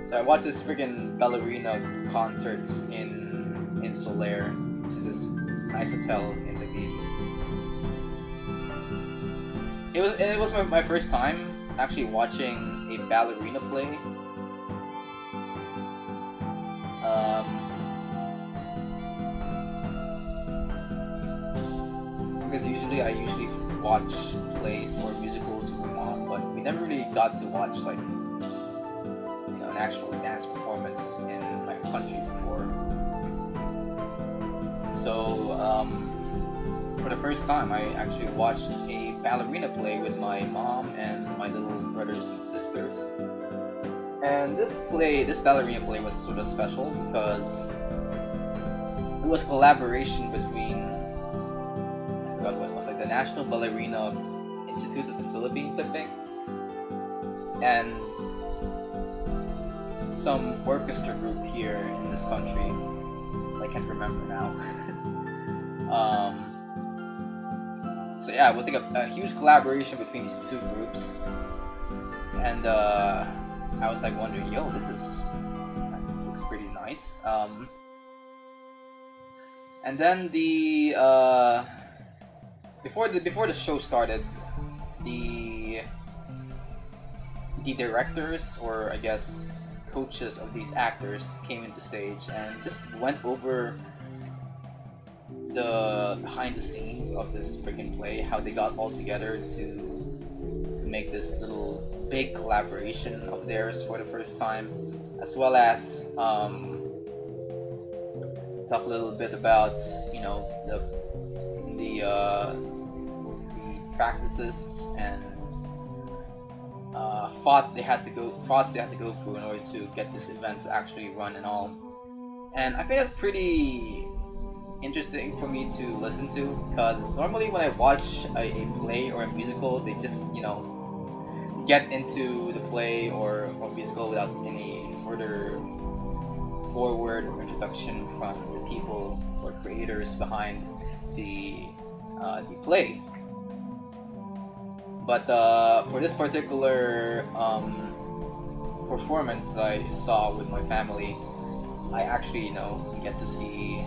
So I watched this freaking ballerina concert in Soler, which is this nice hotel in Taguig. It was my first time actually watching a ballerina play. Because I usually watch plays or musicals with my mom, but we never really got to watch like an actual dance performance in my country before. So for the first time, I actually watched a ballerina play with my mom and my little brothers and sisters. And this ballerina play was sort of special because it was a collaboration between, I forgot what it was, like the National Ballerina Institute of the Philippines, I think, and some orchestra group here in this country. I can't remember now. So yeah, it was like a huge collaboration between these two groups, and I was like wondering, yo, this looks pretty nice. And then before the show started, the directors, or I guess coaches of these actors, came into stage and just went over the behind the scenes of this freaking play, how they got all together to make this little big collaboration of theirs for the first time, as well as talk a little bit about the practices and thoughts they had to go through in order to get this event to actually run and all. And I think that's pretty interesting for me to listen to, because normally when I watch a play or a musical, they just get into the play or musical without any further forward or introduction from the people or creators behind the play. But for this particular performance that I saw with my family, I actually get to see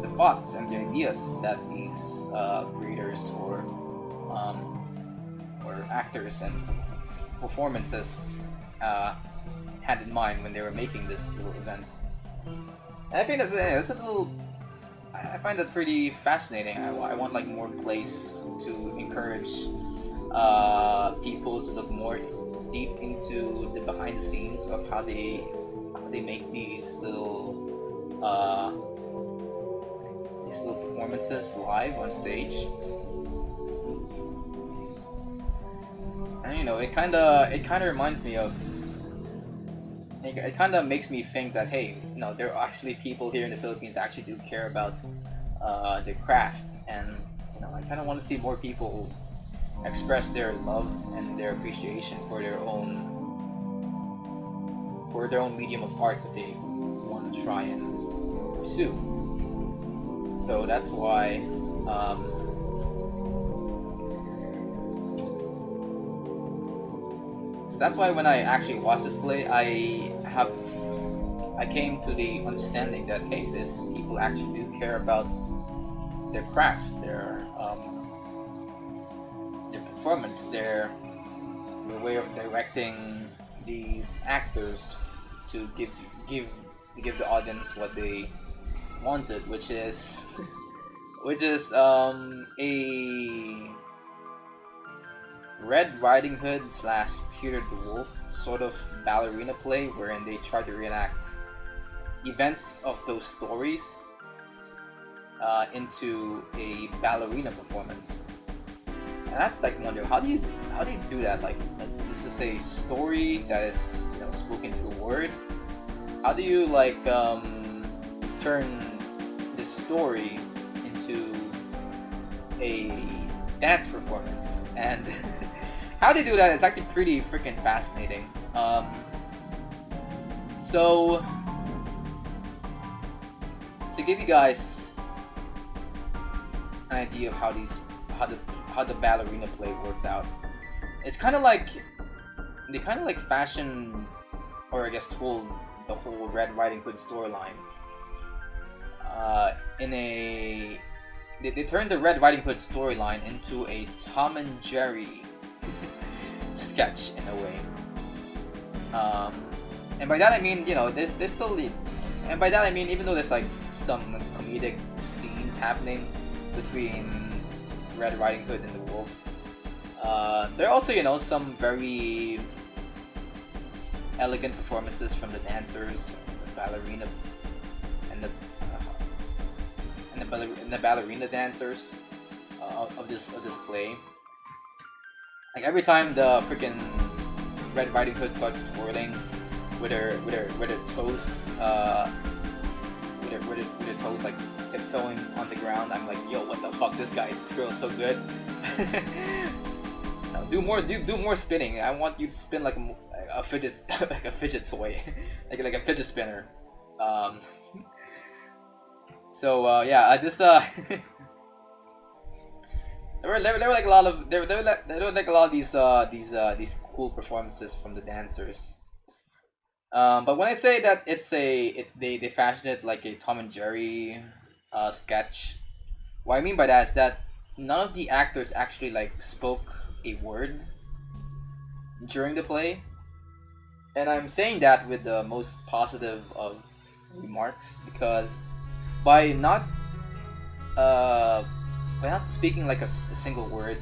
the thoughts and the ideas that these creators or actors and performances had in mind when they were making this little event. And I think that's a little. I find that pretty fascinating. I want like more plays to encourage people to look more deep into the behind the scenes of how they make these little performances live on stage. And it kind of reminds me of. It kind of makes me think that, hey, there are actually people here in the Philippines that actually do care about the craft, and I kind of want to see more people express their love and their appreciation for their own medium of art that they want to try and pursue. So that's why So that's why when I actually watched this play, I came to the understanding that hey, these people actually do care about their craft, their performance, their way of directing these actors to give the audience what they wanted, which is a Red Riding Hood slash Peter the Wolf sort of ballerina play wherein they try to reenact events of those stories into a ballerina performance. And I have to like wonder how do you do that? Like this is a story that is spoken through word. How do you like turn this story into a dance performance? And how they do that is actually pretty freaking fascinating. So to give you guys an idea of how the ballerina play worked out, it's kind of like they fashion, or I guess told the whole Red Riding Hood storyline they turned the Red Riding Hood storyline into a Tom and Jerry sketch in a way. And by that I mean, there's still and by that I mean even though there's like some comedic scenes happening between Red Riding Hood and the Wolf, there are also some very elegant performances from the dancers, the ballerina, and the ballerina dancers of this play. Like every time the freaking Red Riding Hood starts twirling with her toes, with her toes like tiptoeing on the ground, I'm like, yo, what the fuck? This girl is so good. Do more spinning. I want you to spin like a fidget like a fidget toy, like a fidget spinner. So yeah, I just there were like a lot of these cool performances from the dancers. But when I say that they fashioned it like a Tom and Jerry sketch, what I mean by that is that none of the actors actually like spoke a word during the play, and I'm saying that with the most positive of remarks, because by not speaking like a single word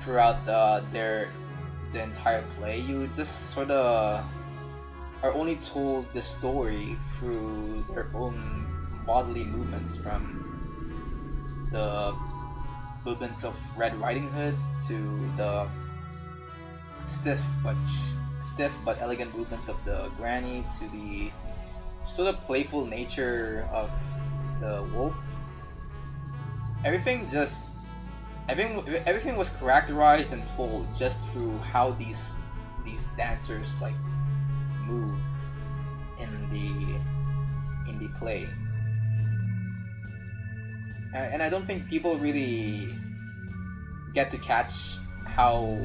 throughout the entire play, you just sort of are only told the story through their own bodily movements, from the movements of Red Riding Hood to the stiff but elegant movements of the granny, to the sort of playful nature of the wolf. Everything was characterized and told just through how these dancers like move in the play. And I don't think people really get to catch how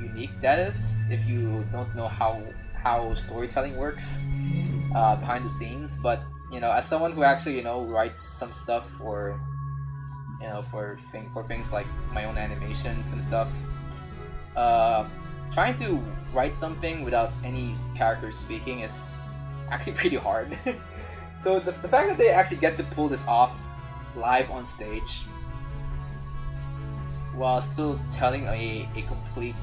unique that is if you don't know how storytelling works behind the scenes. But as someone who actually writes some stuff for things like my own animations and stuff, trying to write something without any characters speaking is actually pretty hard. So the fact that they actually get to pull this off live on stage while still telling a complete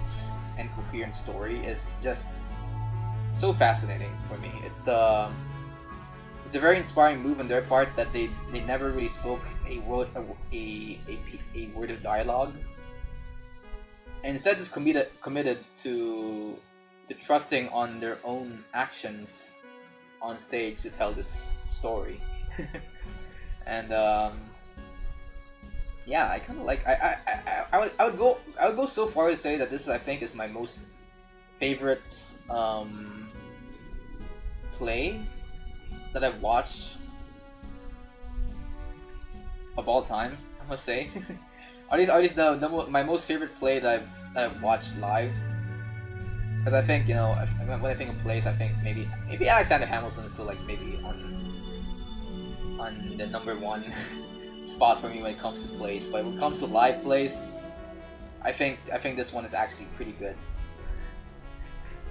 and coherent story is just so fascinating for me. It's a very inspiring move on their part that they never really spoke a word of dialogue, and instead just committed to trusting on their own actions on stage to tell this story. And yeah, I kind of like I would go so far to say that this I think is my most favorite play that I've watched of all time, I must say. At least my most favorite play that I've watched live. Because I think, you know, when I think of plays, I think maybe Alexander Hamilton is still like maybe on the number one spot for me when it comes to plays. But when it comes to live plays, I think this one is actually pretty good.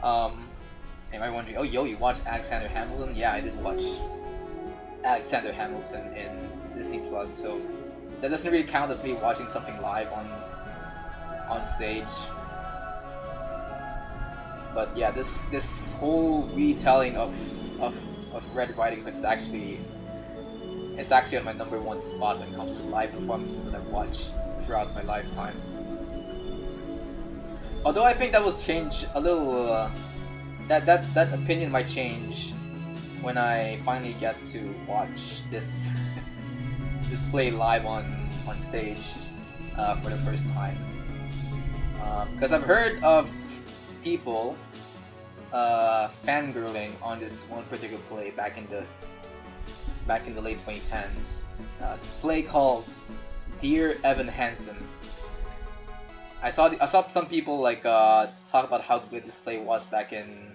Am I wondering? Oh, yo, you watched Alexander Hamilton? Yeah, I did watch Alexander Hamilton in Disney Plus. So that doesn't really count as me watching something live on stage. But yeah, this whole retelling of Red Riding Hood is actually on my number one spot when it comes to live performances that I've watched throughout my lifetime. Although I think that will change a little. That opinion might change when I finally get to watch this play live on stage for the first time. Because I've heard of people fangirling on this one particular play back in the late 2010s. This play called Dear Evan Hansen. I saw some people like talk about how good this play was back in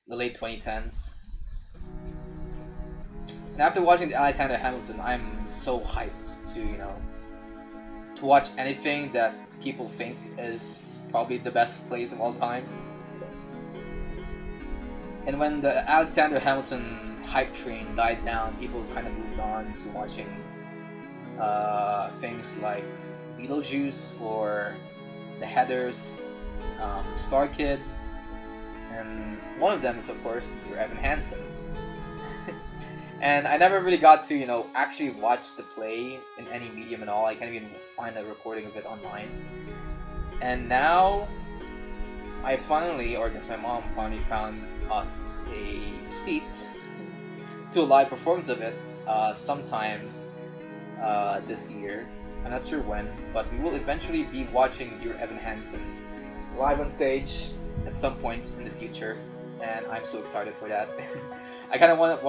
the late 2010s. And after watching the Alexander Hamilton, I'm so hyped to watch anything that people think is probably the best plays of all time. And when the Alexander Hamilton hype train died down, people kind of moved on to watching things like Beetlejuice or The Heathers, Star Kid, and one of them is of course Dear Evan Hansen. And I never really got to actually watch the play in any medium at all. I can't even find a recording of it online. And now I finally, or I guess my mom finally, found us a seat to a live performance of it sometime this year. I'm not sure when, but we will eventually be watching Dear Evan Hansen live on stage at some point in the future, and I'm so excited for that. I kind of want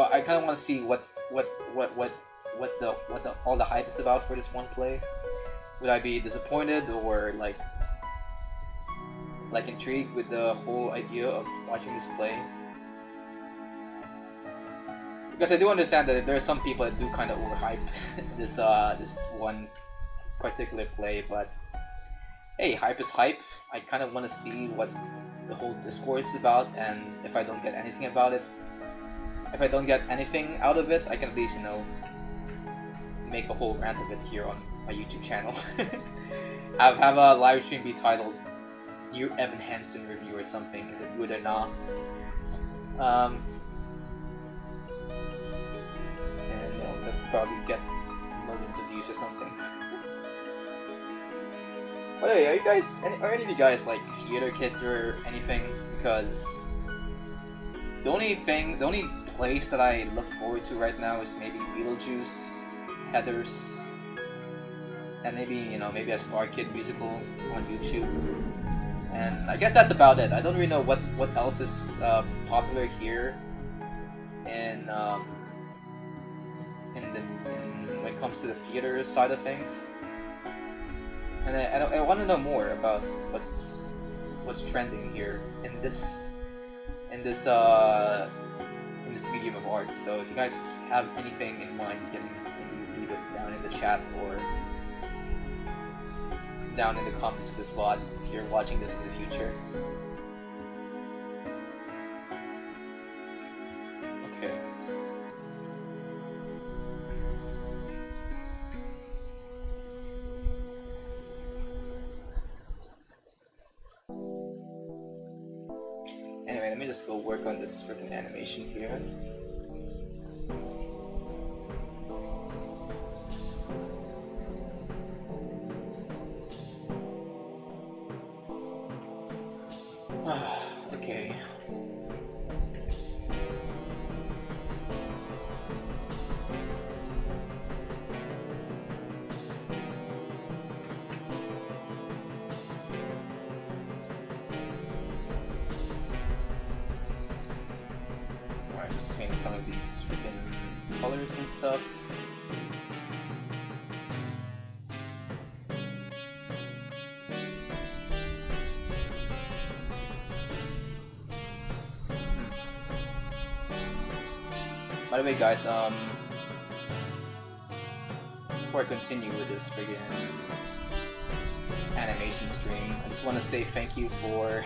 to see what all the hype is about for this one play. Would I be disappointed or like intrigued with the whole idea of watching this play? Because I do understand that there are some people that do kind of overhype this one particular play, but hey, hype is hype. I kind of want to see what the whole discourse is about, and if I don't get anything out of it, I can at least make a whole rant of it here on my YouTube channel. have a live stream be titled Dear Evan Hansen review or something. Is it good or not? And that'll probably get millions of views or something. But hey, are any of you guys like theater kids or anything? Because the only place that I look forward to right now is maybe Beetlejuice, Heathers, and maybe a Star Kid musical on YouTube. And I guess that's about it. I don't really know what else is popular here when it comes to the theater side of things. And I want to know more about what's trending here in this medium of art. So if you guys have anything in mind, you can leave it down in the chat or down in the comments of this VOD if you're watching this in the future. Okay. Anyway, let me just go work on this freaking animation here. Okay. Alright, just paint some of these freaking colors and stuff. By the way, guys, before I continue with this friggin' animation stream, I just want to say thank you for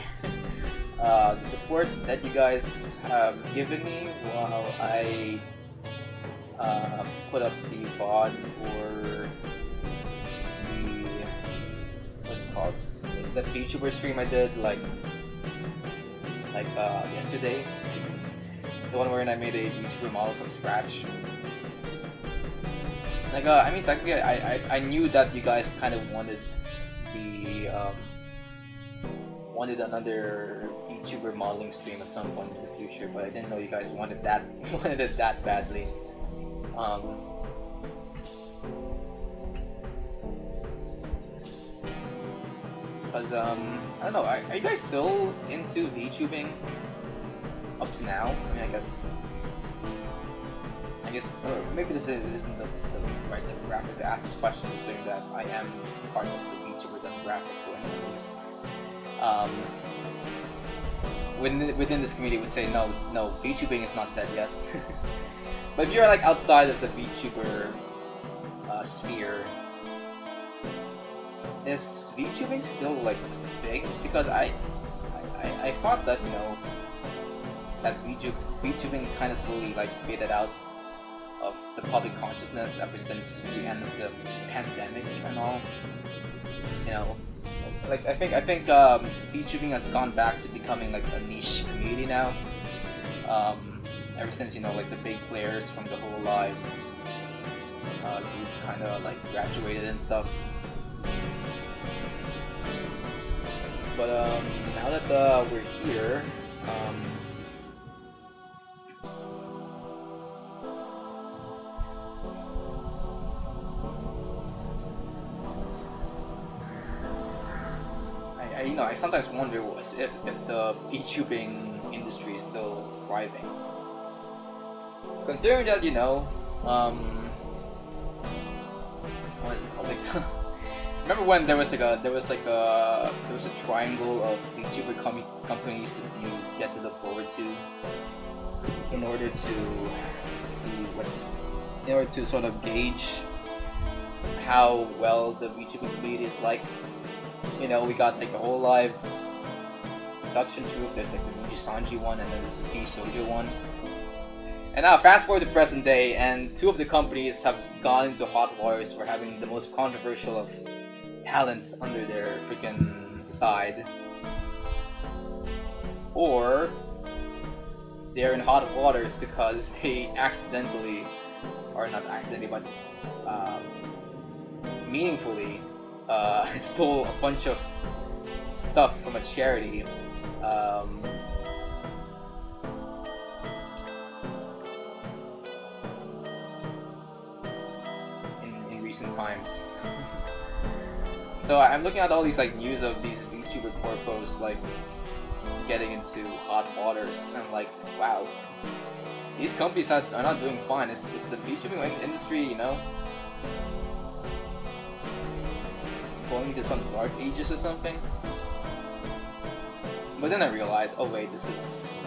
the support that you guys have given me while I put up the VOD for the what's it called? The VTuber stream I did like yesterday. The one wherein I made a VTuber model from scratch. Like I mean, technically, I knew that you guys kind of wanted the wanted another VTuber modeling stream at some point in the future, but I didn't know you guys wanted that wanted it that badly. Because I don't know, are you guys still into VTubing up to now? I mean, I guess, or maybe this isn't the right demographic to ask this question, considering that I am part of the VTuber demographic. So anyways, within this community would say no, VTubing is not dead yet. But if you're like outside of the VTuber sphere, is VTubing still like big? Because I thought that, you know, that VTubing kind of slowly like faded out of the public consciousness ever since the end of the pandemic and all. You know, like I think VTubing has gone back to becoming like a niche community now. Ever since, you know, like the big players from the whole live group kind of like graduated and stuff. But now that we're here, I sometimes wonder if the VTubing industry is still thriving. Considering that, you know, what is it called? Like, remember when there was a triangle of VTuber companies that you get to look forward to in order to sort of gauge how well the VTuber community is like. You know, we got like the whole live production troupe. There's like the Niji Sanji one, and then there's the V Shoujo one. And now, fast forward to present day, and two of the companies have gone into hot waters for having the most controversial of talents under their freaking side. Or they're in hot waters because they accidentally, or not accidentally, but meaningfully stole a bunch of stuff from a charity. In recent times. So I'm looking at all these like news of these VTuber corpos like getting into hot waters, and I'm like, wow, these companies are not doing fine. Is the VTubing industry, you know, going into some dark ages or something? But then I realized, oh wait, this is,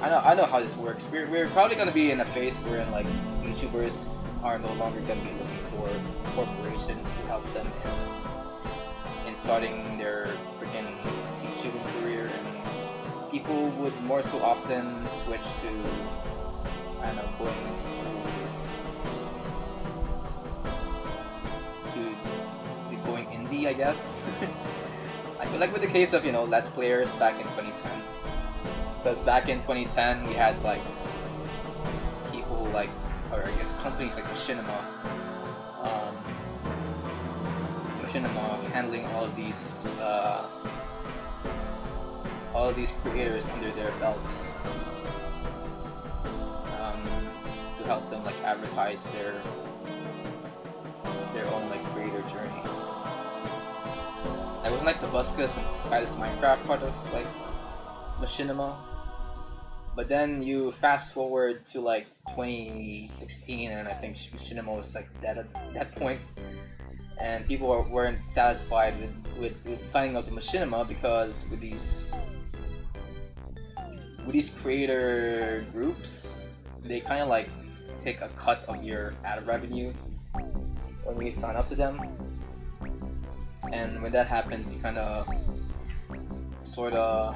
I know how this works. We're probably gonna be in a phase wherein like VTubers are no longer gonna be looking for corporations to help them in starting their freaking VTubing career, and people would more so often switch to, I don't know, going to going indie, I guess. I feel like with the case of, you know, Let's Players back in 2010, because back in 2010 we had like people like, or I guess companies like Machinima handling all of these creators under their belts, to help them like advertise their own like creator journey. It wasn't like the Buscus and Titus Minecraft part of like Machinima. But then you fast forward to like 2016, and I think Machinima was like dead at that point, and people weren't satisfied with signing up to Machinima, because with these creator groups, they kind of like take a cut of your ad revenue when you sign up to them, and when that happens, you kind of sort of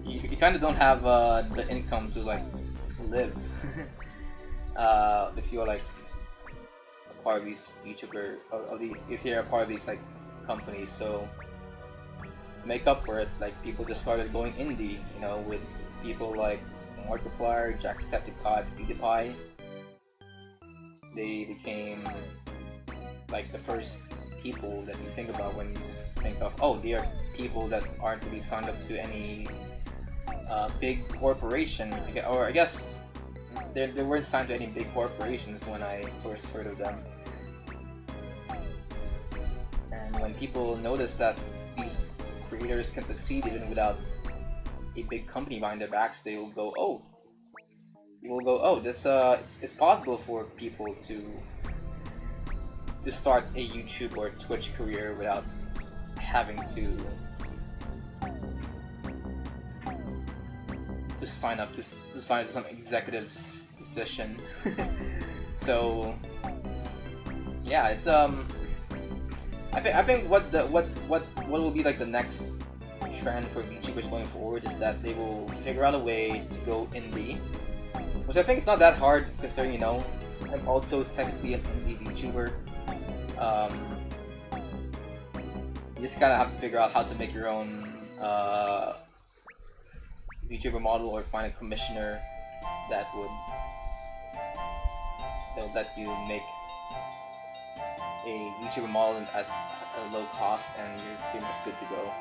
you kind of don't have the income to like live if you're like a part of these YouTuber if you're a part of these like companies. So to make up for it, like people just started going indie, you know, with people like Markiplier, Jacksepticeye, PewDiePie. They became like the first people that you think about when you think of, oh, they are people that aren't really signed up to any big corporation, or I guess they weren't signed to any big corporations when I first heard of them. And when people notice that these creators can succeed even without a big company behind their backs, they will go, oh, this it's possible for people to start a YouTube or Twitch career without having to sign up to some executive's decision. So yeah, it's I think what will be like the next trend for YouTubers going forward is that they will figure out a way to go indie, which I think is not that hard considering, you know, I'm also technically an indie VTuber. You just kind of have to figure out how to make your own VTuber model, or find a commissioner that would let you make a VTuber model at a low cost, and you're pretty much good to go.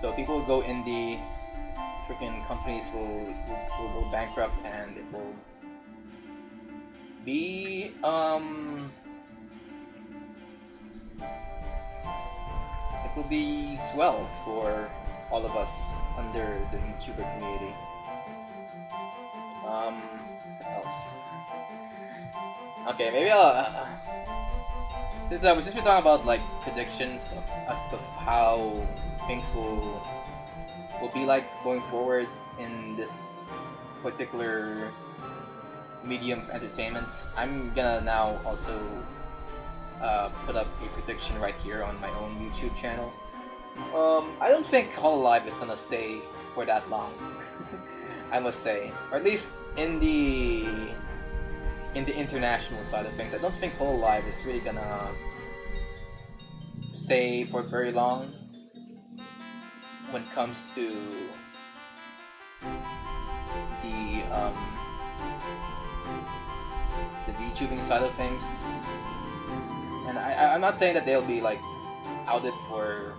So people will go indie, freaking companies will go bankrupt, and it will be swell for all of us under the YouTuber community. What else? Okay, maybe I'll since we're talking about like predictions as to how things will be like going forward in this particular medium of entertainment, I'm gonna now also put up a prediction right here on my own YouTube channel. I don't think Hololive is gonna stay for that long. I must say, or at least in the international side of things, I don't think Hololive is really gonna stay for very long when it comes to the VTubing side of things. And I'm not saying that they'll be like outed for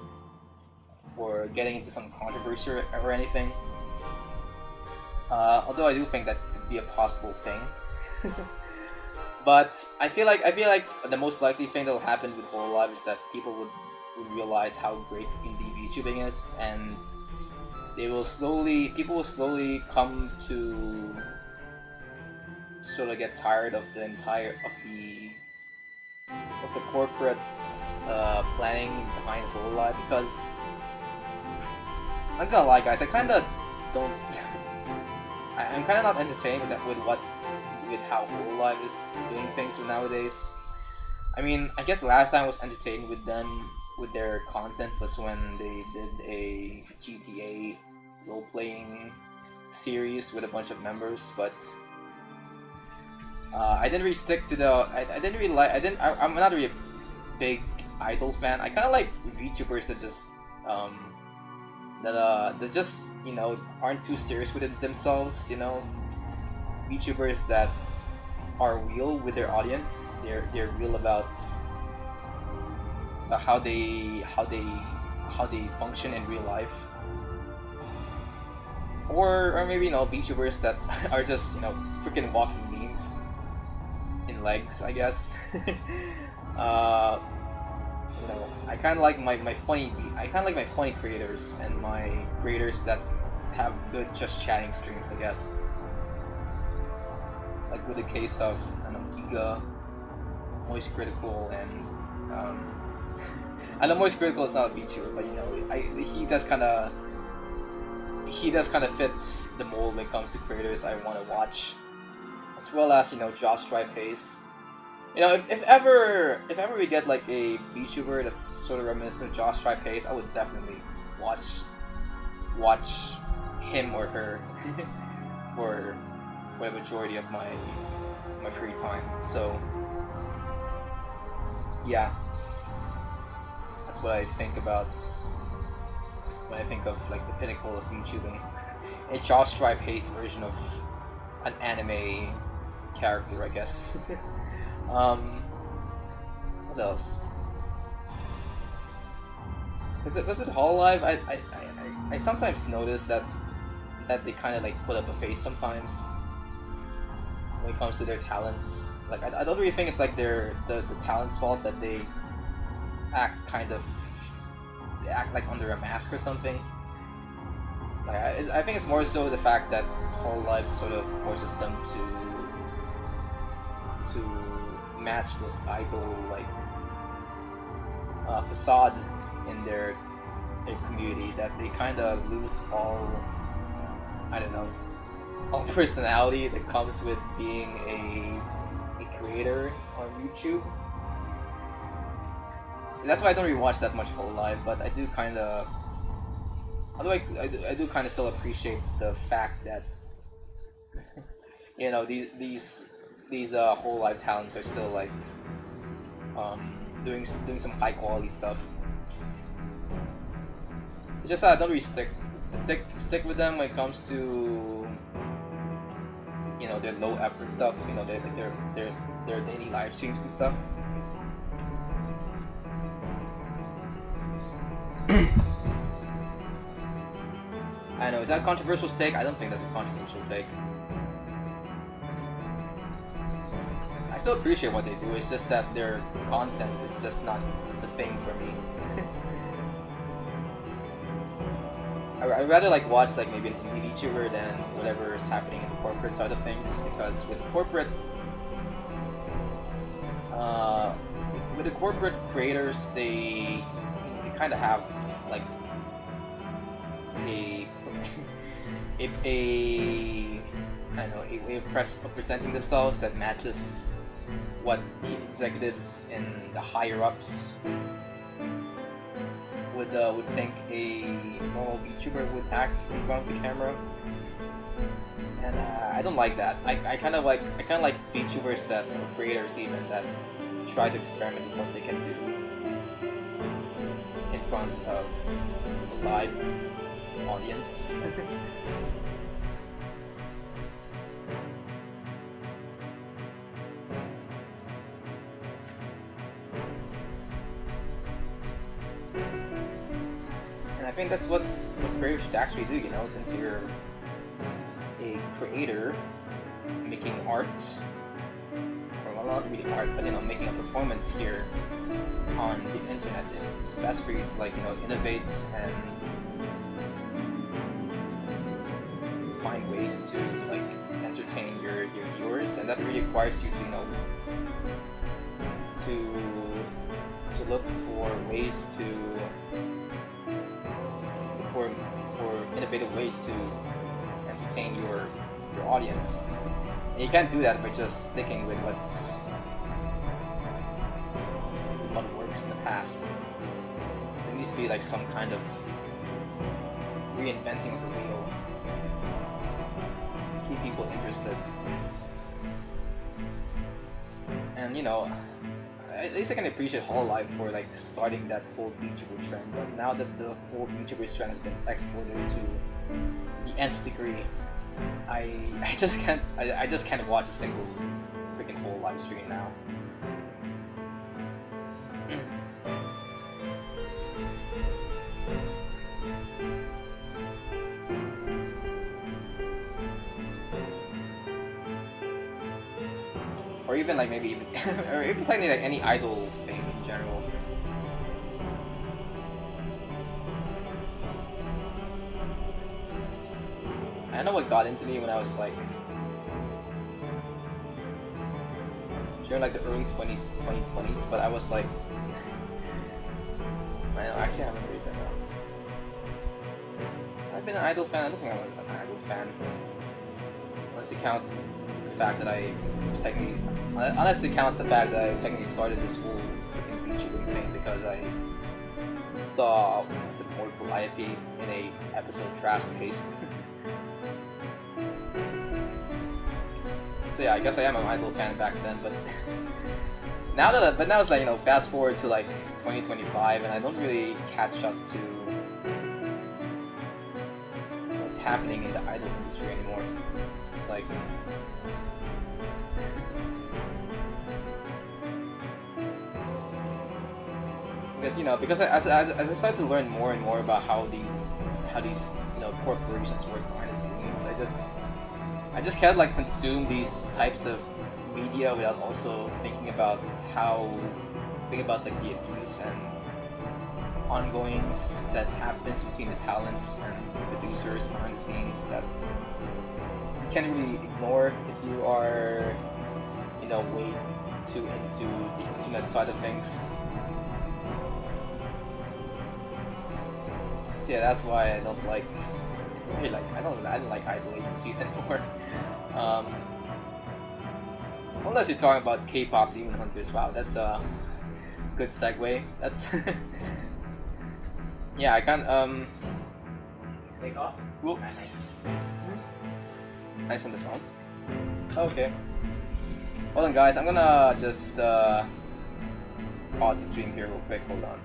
getting into some controversy or anything. Although I do think that could be a possible thing. But I feel like the most likely thing that will happen with Hololive is that people would realize how great indie VTubing is, and people will slowly come to sort of get tired of the corporate planning behind Hololive, because I'm not gonna lie, guys, I kind of don't. I'm kind of not entertained with how Hololive is doing things nowadays. I mean, I guess last time I was entertained with them with their content was when they did a GTA role-playing series with a bunch of members, but I didn't really stick to the. I'm not really a big idol fan. I kind of like VTubers that just that just, you know, aren't too serious with it themselves. You know, VTubers that are real with their audience. They're real about how they function in real life. Or maybe, you know, VTubers that are just, you know, freaking walking memes in legs, I guess. You know, I kind of like my funny creators, and my creators that have good just chatting streams, I guess. Like with the case of Giga, Moist Critical, and I know Moist Critical is not a VTuber, but you know, he does kind of fit the mold when it comes to creators I want to watch, as well as, you know, Josh Strife Hayes. You know, if ever we get like a VTuber that's sort of reminiscent of Josh Strife Hayes, I would definitely watch him or her for the majority of my free time. So yeah, that's what I think about when I think of like the pinnacle of YouTubing. A Josh Strife Hayes version of an anime character, I guess. What else? Was it Hololive? I sometimes notice that they kind of like put up a face sometimes when it comes to their talents. Like I don't really think it's like the talent's fault that they act like under a mask or something. Like I think it's more so the fact that Hololive sort of forces them to match this idol like facade in their community, that they kind of lose all, I don't know, all personality that comes with being a creator on YouTube. And that's why I don't really watch that much Hololive, but I do kind of, although I do kind of still appreciate the fact that you know these Hololive talents are still like doing some high quality stuff. It's just that I don't really stick with them when it comes to, you know, their low effort stuff. You know, their daily live streams and stuff. I know, is that a controversial take? I don't think that's a controversial take. I still appreciate what they do, it's just that their content is just not the thing for me. I'd rather like watch like maybe an indie VTuber than whatever is happening in the corporate side of things, because with corporate the corporate creators, they kind of have like a I don't know, a way of presenting themselves that matches what the executives and the higher ups would think a normal VTuber would act in front of the camera, and I don't like that. I kind of like VTubers that, or creators even, that try to experiment with what they can do in front of a live audience. I think that's what creators should actually do, you know, since you're a creator making art, or well, not really art, but you know, making a performance here on the internet. It's best for you to, like, you know, innovate and find ways to like entertain your viewers, and that really requires you to, you know, to look for ways to for innovative ways to entertain your audience. And you can't do that by just sticking with what works in the past. There needs to be like some kind of reinventing of the wheel to keep people interested. And you know, at least I can appreciate Hololive for like starting that whole VTuber trend, but now that the whole VTuber trend has been exported to the nth degree, I just can't watch a single freaking Hololive stream now. Or even like maybe or even technically like any idol thing in general. I don't know what got into me when I was like during like the early 2020s, but I was like actually I haven't really been. I've been an Idol fan. I don't think I'm an Idol fan, unless you count the fact that I was technically, unless you count the fact that I technically started this whole freaking VTubing thing because I saw what's it, more Calliope in a episode of Trash Taste. So yeah, I guess I am an Idol fan back then, but now it's like, you know, fast forward to like 2025, and I don't really catch up to what's happening in the idol industry anymore. It's like because, you know, because as I started to learn more and more about how these you know, corporations work behind the scenes, I just can't like consume these types of media without also thinking about like the abuse and ongoings that happens between the talents and producers behind the scenes that you can't really ignore if you are, you know, way too into the internet side of things. So yeah, that's why I don't like. Really like I don't like idol agencies anymore. Unless you're talking about K-pop Demon Hunters. Wow, that's a good segue. That's yeah. I can't Take off. Whoop. Nice. Nice on the phone. Okay. Hold on, guys. I'm gonna just pause the stream here real quick. Hold on.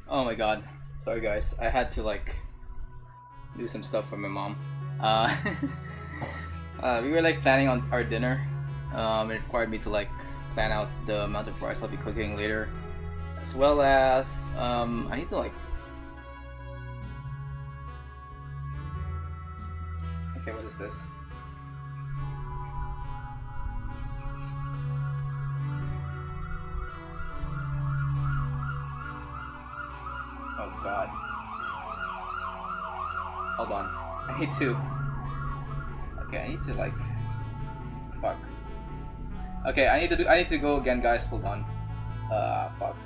Oh my god. Sorry guys. I had to like do some stuff for my mom. We were like planning on our dinner. It required me to like plan out the amount of rice I'll be cooking later, as well as I need to like. Okay, what is this? Oh god. Hold on. I need to. Okay, I need to like. Fuck. Okay, I need to go again, guys. Hold on. Fuck.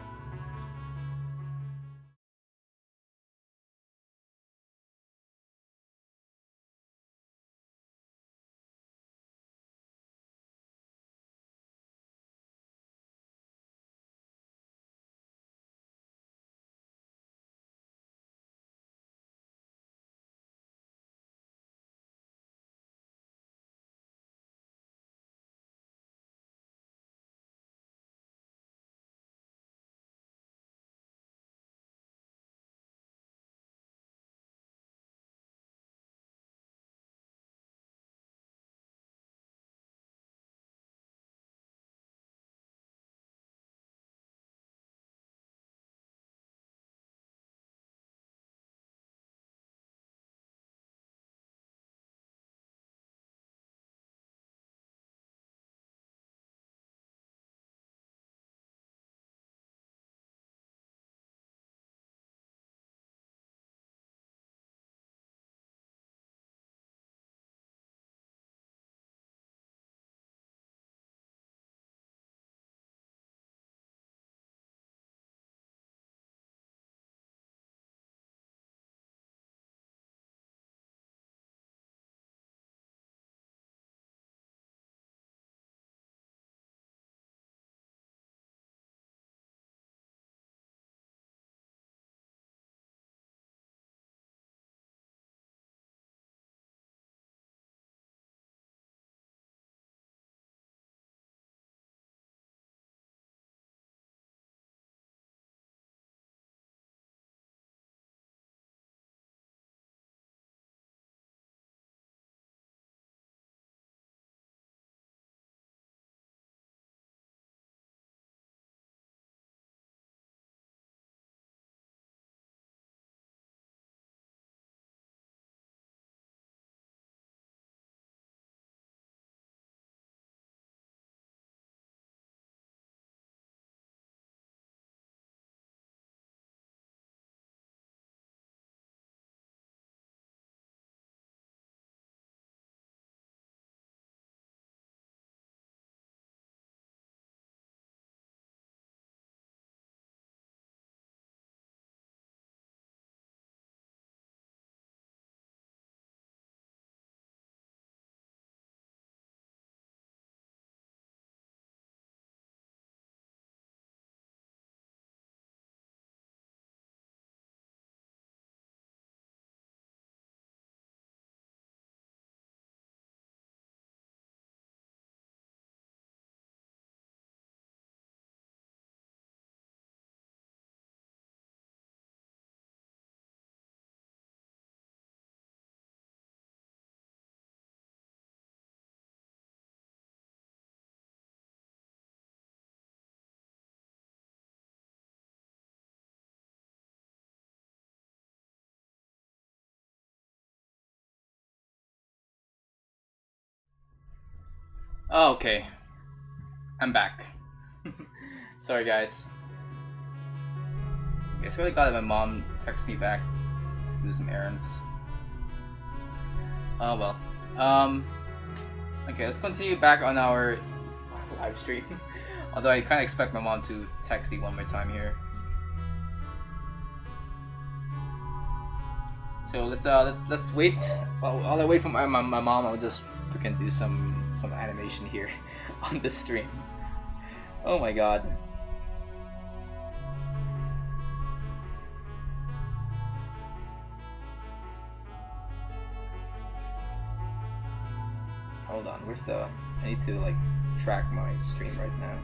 Oh, okay. I'm back. Sorry, guys. I swear to God that my mom texted me back to do some errands. Oh well. Okay, let's continue back on our live stream. Although I kind of expect my mom to text me one more time here. So let's wait. While I wait for my mom, I'll just freaking do some animation here on the stream. Oh my god. Hold on, where's the... I need to like track my stream right now.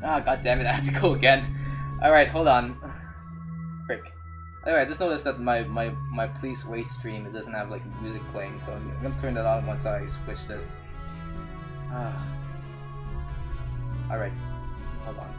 Ah, god damn it, I have to go again. Alright, hold on. Frick. Anyway, I just noticed that my Please Wait stream, it doesn't have like music playing, so I'm gonna turn that on once I switch this. Alright, hold on.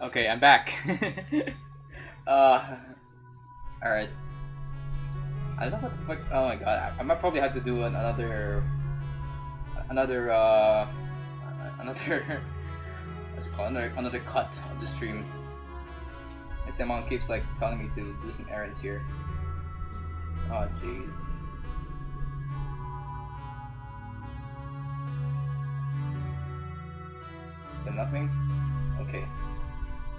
Okay, I'm back. Alright. I don't know what the fuck. Oh my god, I might probably have to do another. Another. What's it called? Another cut of the stream. This mom keeps like telling me to do some errands here. Oh jeez. Is there nothing? Okay.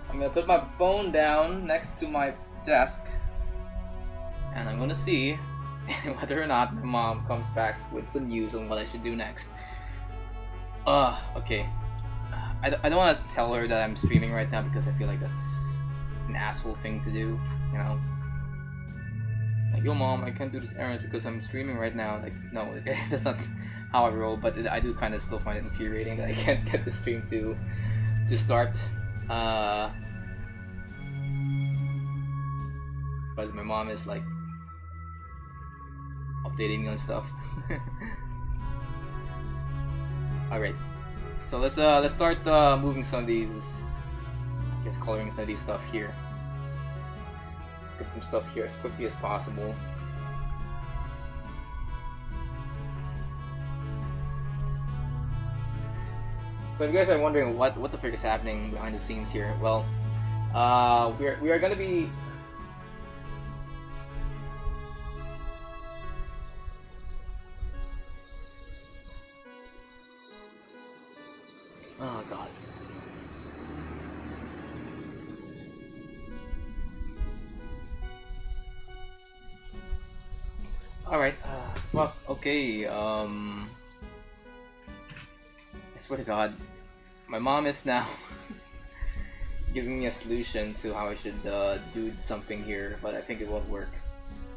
I'm gonna put my phone down next to my desk, and I'm gonna see whether or not my mom comes back with some news on what I should do next. Okay. I don't want to tell her that I'm streaming right now because I feel like that's an asshole thing to do, you know? Like, yo mom, I can't do this errands because I'm streaming right now. Like, no, that's not how I roll, but I do kind of still find it infuriating that I can't get the stream to start. Because my mom is like updating me on stuff. Alright, so let's start moving some of these, I guess coloring some of these stuff here. Let's get some stuff here as quickly as possible. So if you guys are wondering what the frick is happening behind the scenes here, well, we are gonna be. Oh god. Alright, well, okay, I swear to god, my mom is now giving me a solution to how I should do something here, but I think it won't work.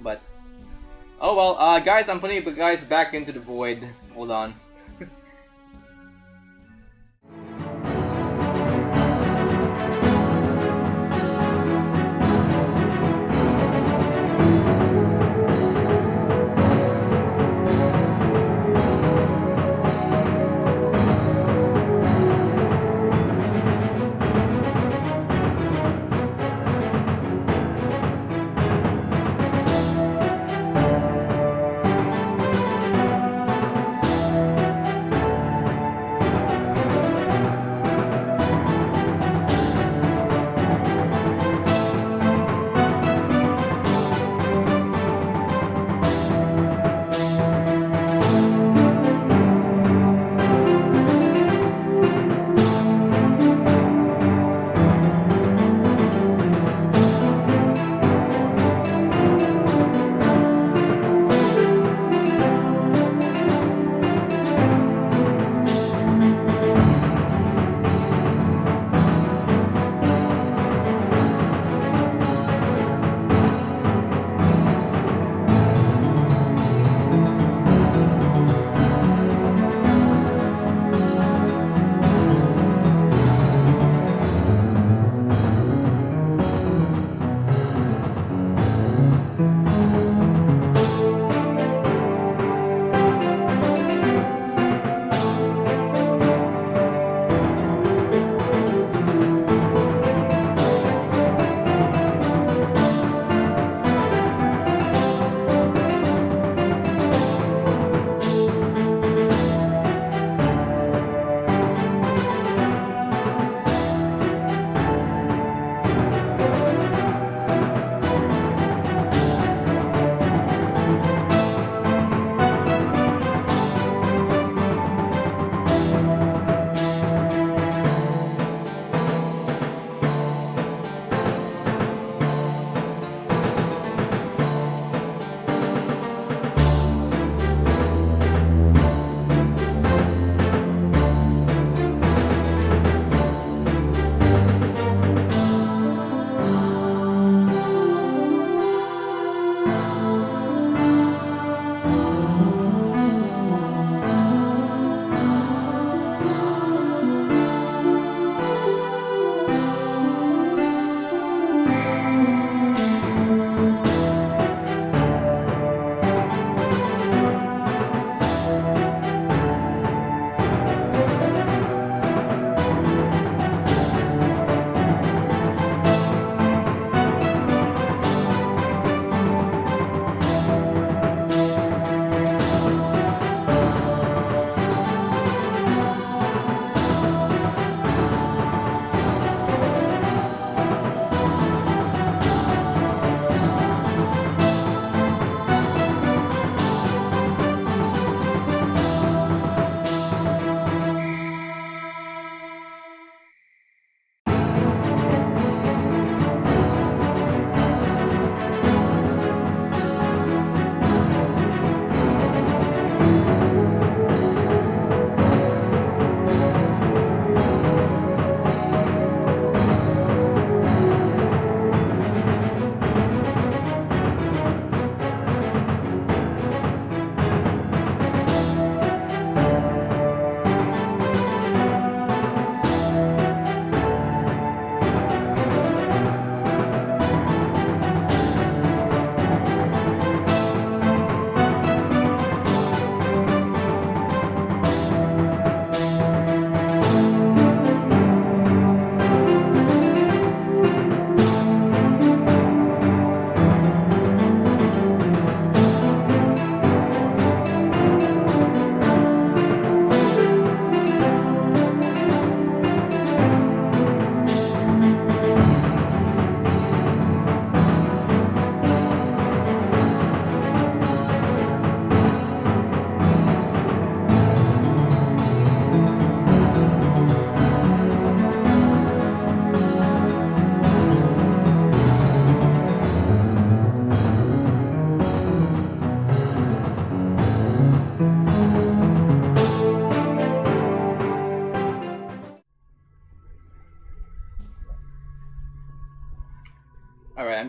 But, oh well, guys, I'm putting you guys back into the void. Hold on.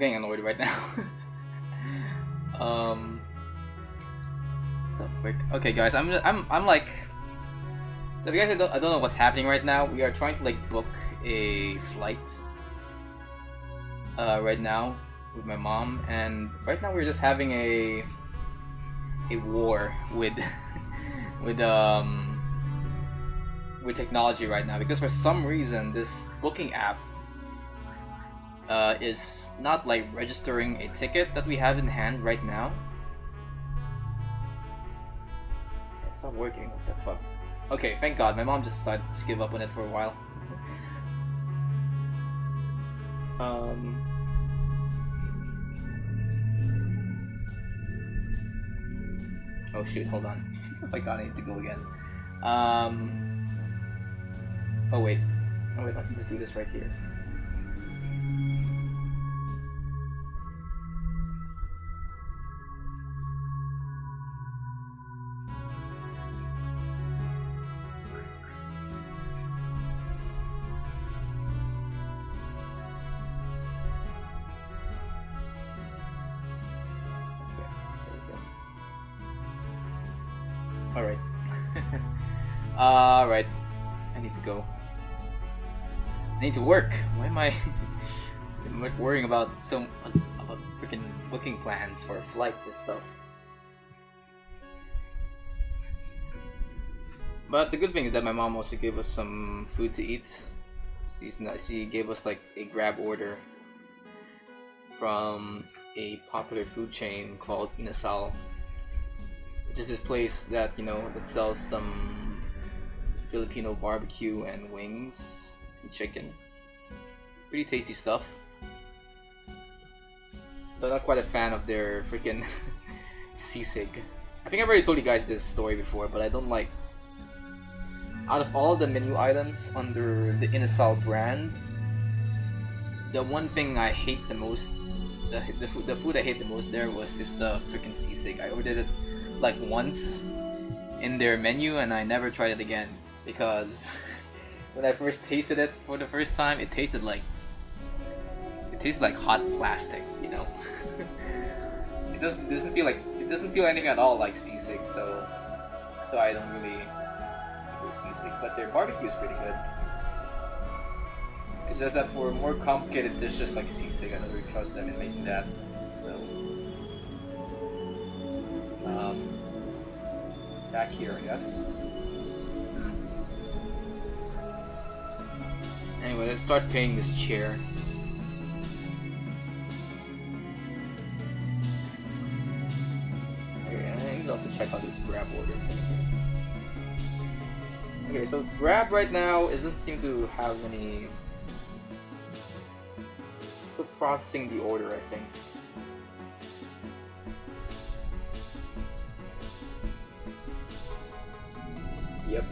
getting annoyed right now. The frick. Okay, guys, I'm like. So if you guys I don't know what's happening right now. We are trying to like book a flight. Right now with my mom, and right now we're just having a war with with technology right now, because for some reason this booking app is not like registering a ticket that we have in hand right now. It's not working. What the fuck? Okay, thank God. My mom just decided to give up on it for a while. Oh shoot, hold on. Oh my God, I need to go again. Oh wait, I can just do this right here. Alright. Alright. I need to go. I need to work. Why am I I'm like worrying about about freaking booking plans for flights and stuff? But the good thing is that my mom also gave us some food to eat. She gave us like a grab order from a popular food chain called Inasal, which is this place that, you know, that sells some Filipino barbecue and wings and chicken. Pretty tasty stuff. But I'm not quite a fan of their freaking sisig. I think I've already told you guys this story before, but I don't like. Out of all the menu items under the Inasal brand, the one thing I hate the most, the food I hate the most there is the freaking sisig. I ordered it like once in their menu and I never tried it again, because when I first tasted it for the first time, it tasted like hot plastic, you know. It doesn't feel anything at all like sisig, so I don't really go sisig. But their barbecue is pretty good. It's just that for more complicated dishes like sisig, I don't really trust them in making that. So back here, I guess. Anyway, let's start paying this chair. Okay, and I need to also check out this Grab order thing. Okay, so Grab right now doesn't seem to have any. Still processing the order, I think. Yep.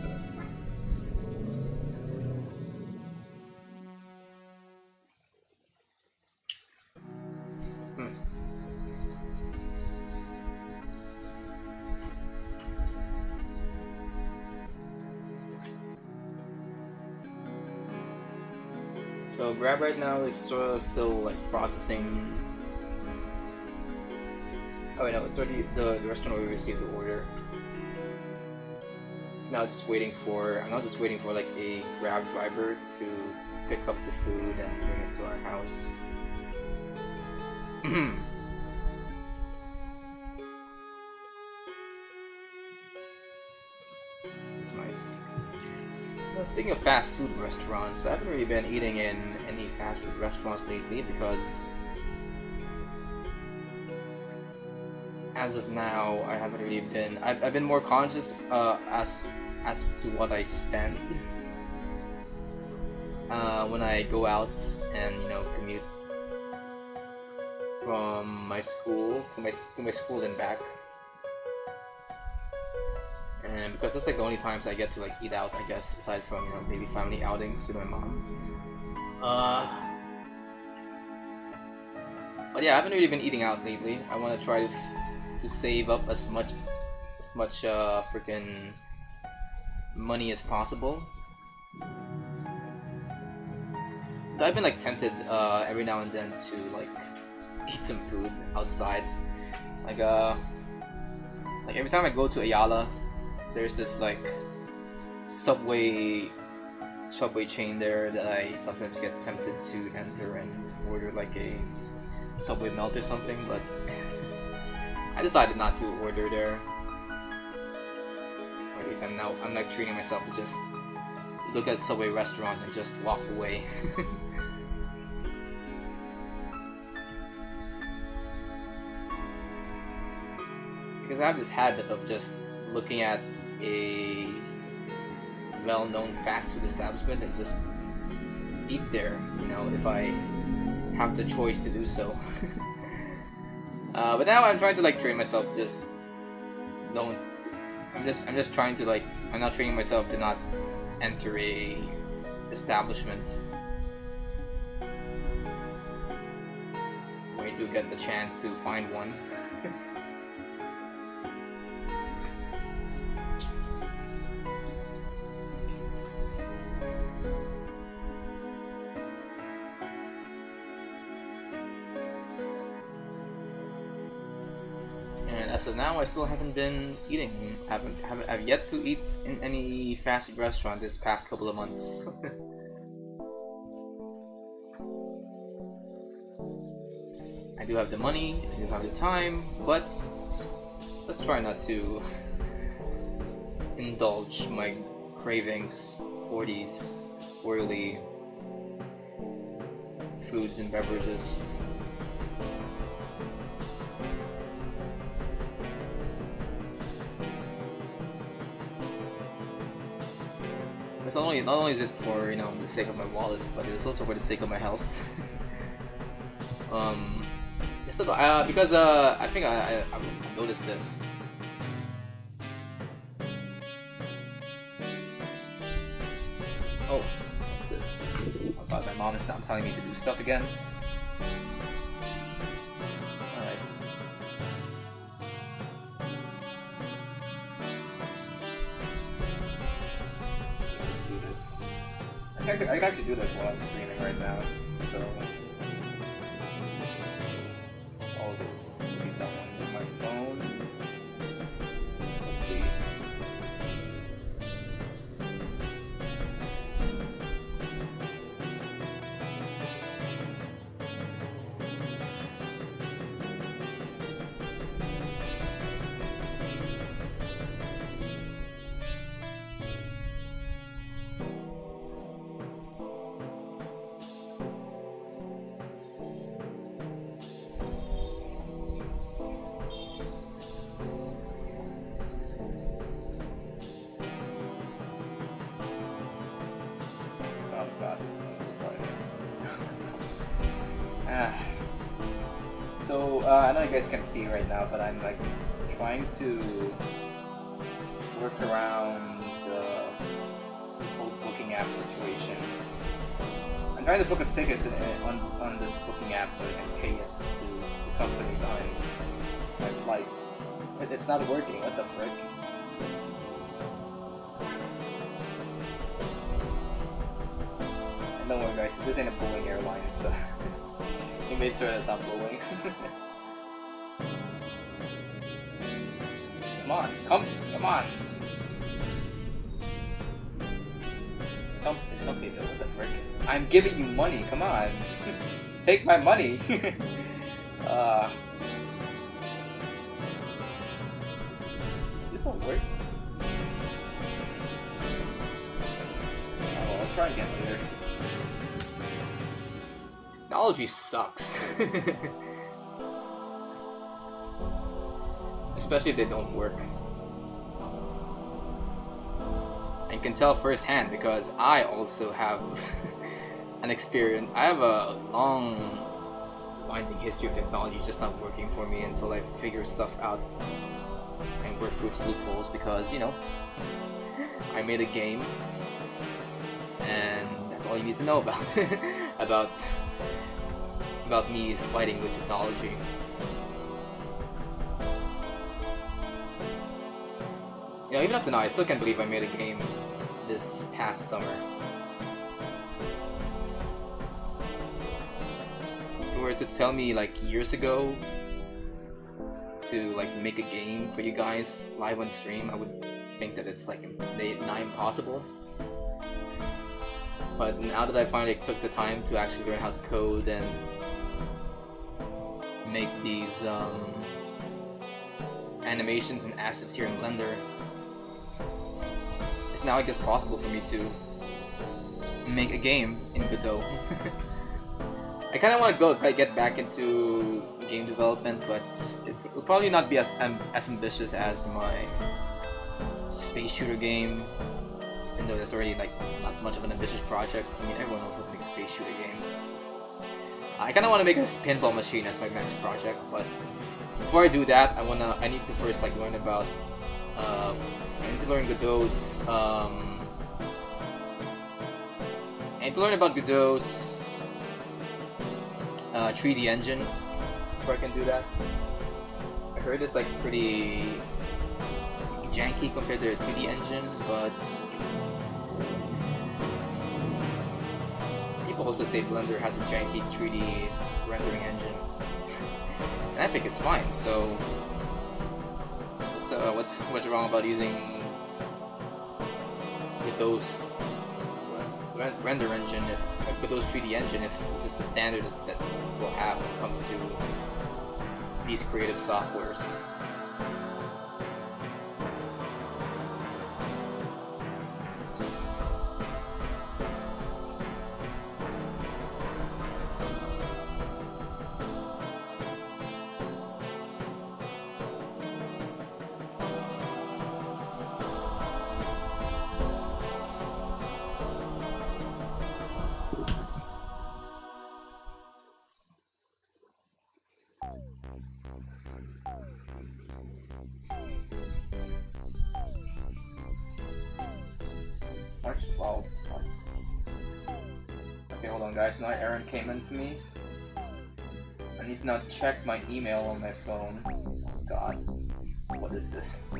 So Grab right now is sort of still like processing. Oh wait, no, it's already the restaurant already received the order. It's now just waiting for. I'm now just waiting for like a Grab driver to pick up the food and bring it to our house. It's nice. Well, speaking of fast food restaurants, I haven't really been eating in any fast food restaurants lately because, as of now, I haven't really been. I've been more conscious as to what I spend when I go out and, you know, commute from my school to my school and back. And because that's like the only times I get to like eat out, I guess, aside from, you know, maybe family outings with my mom. But yeah, I haven't really been eating out lately. I want to try to save up as much freaking money as possible. But I've been like tempted every now and then to like eat some food outside. Like every time I go to Ayala, there's this like subway chain there that I sometimes get tempted to enter and order like a Subway melt or something, but I decided not to order there. Or at least I'm like treating myself to just look at a Subway restaurant and just walk away. Because I have this habit of just looking at a well-known fast food establishment and just eat there, you know, if I have the choice to do so. But now I'm trying to like train myself just don't. I'm just trying to like. I'm not training myself to not enter a establishment when you do get the chance to find one. So now I still haven't been eating. I've yet to eat in any fast food restaurant this past couple of months. I do have the money, I do have the time, but let's try not to indulge my cravings for these oily foods and beverages. Not only is it for, you know, the sake of my wallet, but it's also for the sake of my health. So because I think I noticed this. Oh, what's this? I thought my mom is now telling me to do stuff again. Alright. I can actually do this while I'm streaming right now, so all this will be done on my phone. Let's see. I know you guys can see right now, but I'm like trying to work around this whole booking app situation. I'm trying to book a ticket on this booking app so I can pay it to the company behind my flight. It's not working. What the frick? Don't worry, guys. This ain't a Boeing airline. It's we made sure that it's not Boeing. Come on. It's company though, what the frick? I'm giving you money, come on. Take my money. This don't work. Oh, I'll try again later. Technology sucks. Especially if they don't work. I can tell firsthand because I also have an experience. I have a long winding history of technology just not working for me until I figure stuff out and work through its loopholes because, you know, I made a game and that's all you need to know about about me fighting with technology. You know, even up to now, I still can't believe I made a game this past summer you were to tell me like years ago to like make a game for you guys live on stream, I would think that it's like nigh impossible. But now that I finally took the time to actually learn how to code and make these animations and assets here in Blender, it's now I guess possible for me to make a game in Godot. I kind of want to get back into game development, but it'll probably not be as ambitious as my space shooter game, even though that's already like not much of an ambitious project. I mean, everyone knows how to make a space shooter game. I kind of want to make a pinball machine as my next project, but before I do that, I need to first like learn about I need to learn Godot's I need to learn about Godot's 3D engine before I can do that. I heard it's like pretty janky compared to a 2D engine, but people also say Blender has a janky 3D rendering engine, and I think it's fine. So what's wrong about using Godot's render engine, if like Godot's 3D engine, if this is the standard that we'll have when it comes to these creative softwares? March 12th. Okay, hold on guys, now Aaron came into me. I need to now check my email on my phone. Oh god. What is this?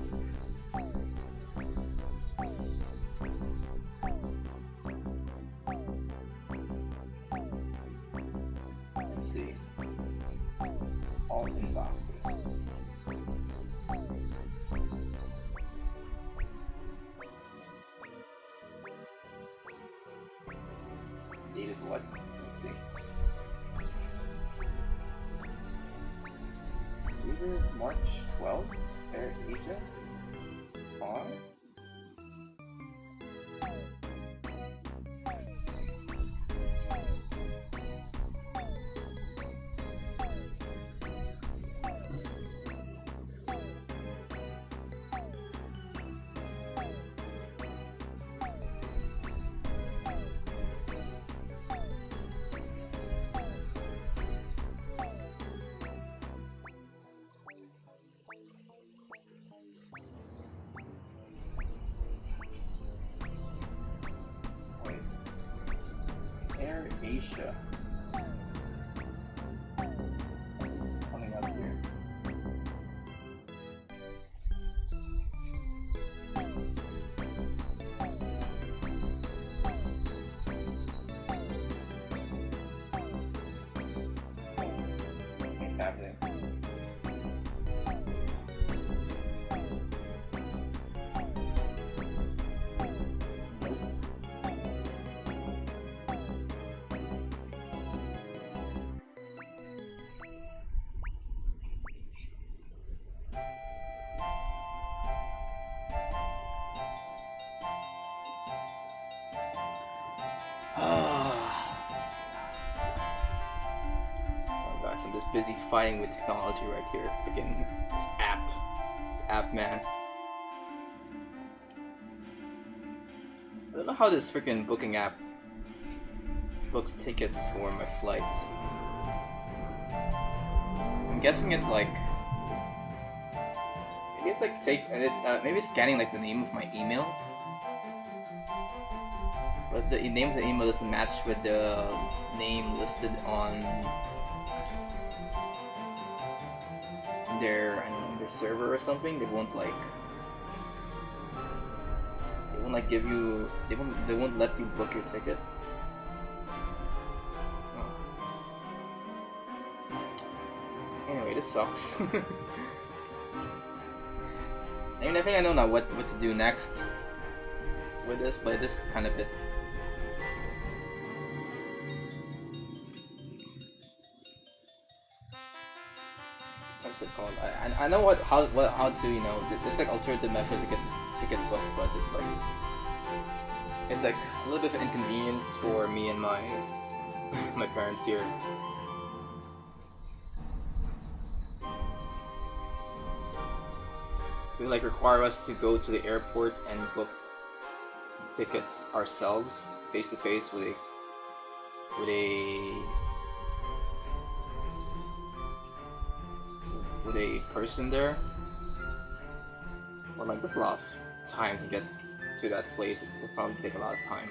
Let's see. All inboxes. Dated what? Let's see. Dated March 12th? Air Asia? On? Air Asia. What's coming up here? What's happening? Oh guys, I'm just busy fighting with technology right here. Freaking this app, man. I don't know how this freaking booking app books tickets for my flight. I'm guessing it's like maybe it's like maybe it's scanning like the name of my email. But the name of the email doesn't match with the name listed on their server or something. They won't give you, they won't let you book your ticket. Oh. Okay, this sucks. I mean, I think I know now what to do next with this, but this kind of bit. What's it called? I know how to, you know, there's like alternative methods to get this ticket booked, but it's like a little bit of inconvenience for me and my my parents here. They like require us to go to the airport and book the ticket ourselves, face to face with a person there. Or like, there's a lot of time to get to that place. It will probably take a lot of time.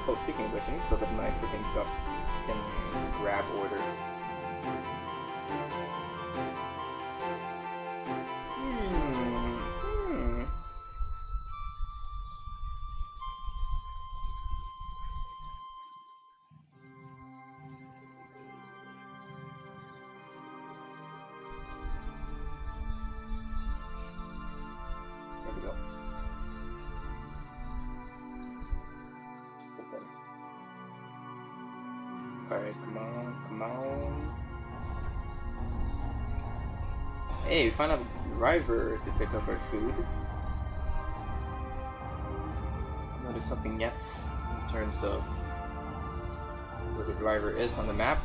Oh, speaking of which, I need to look at my freaking cup and grab order. There we go. Open. Alright, come on, come on. Hey, we found a driver to pick up our food. No, there's nothing yet in terms of where the driver is on the map.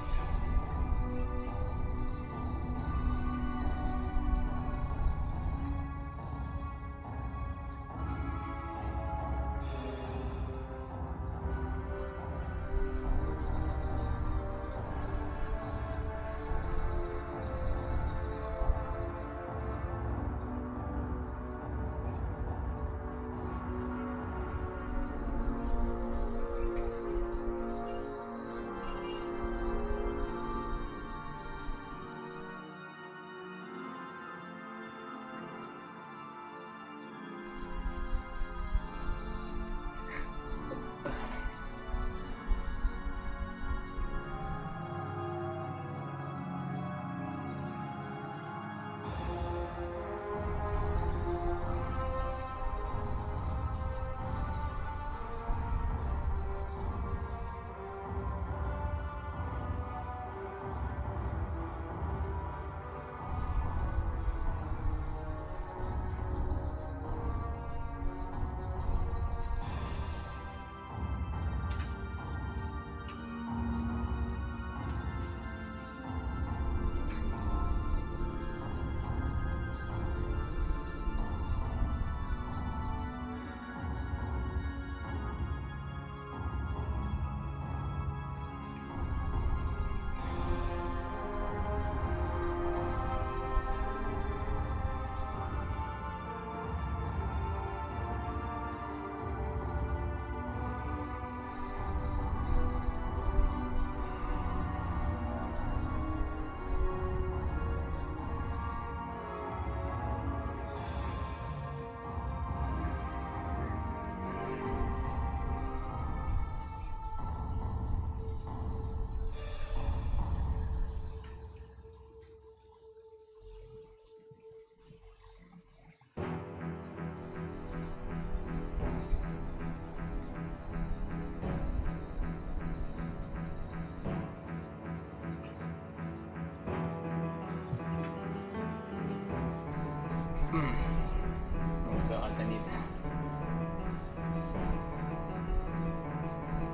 Oh god, I need...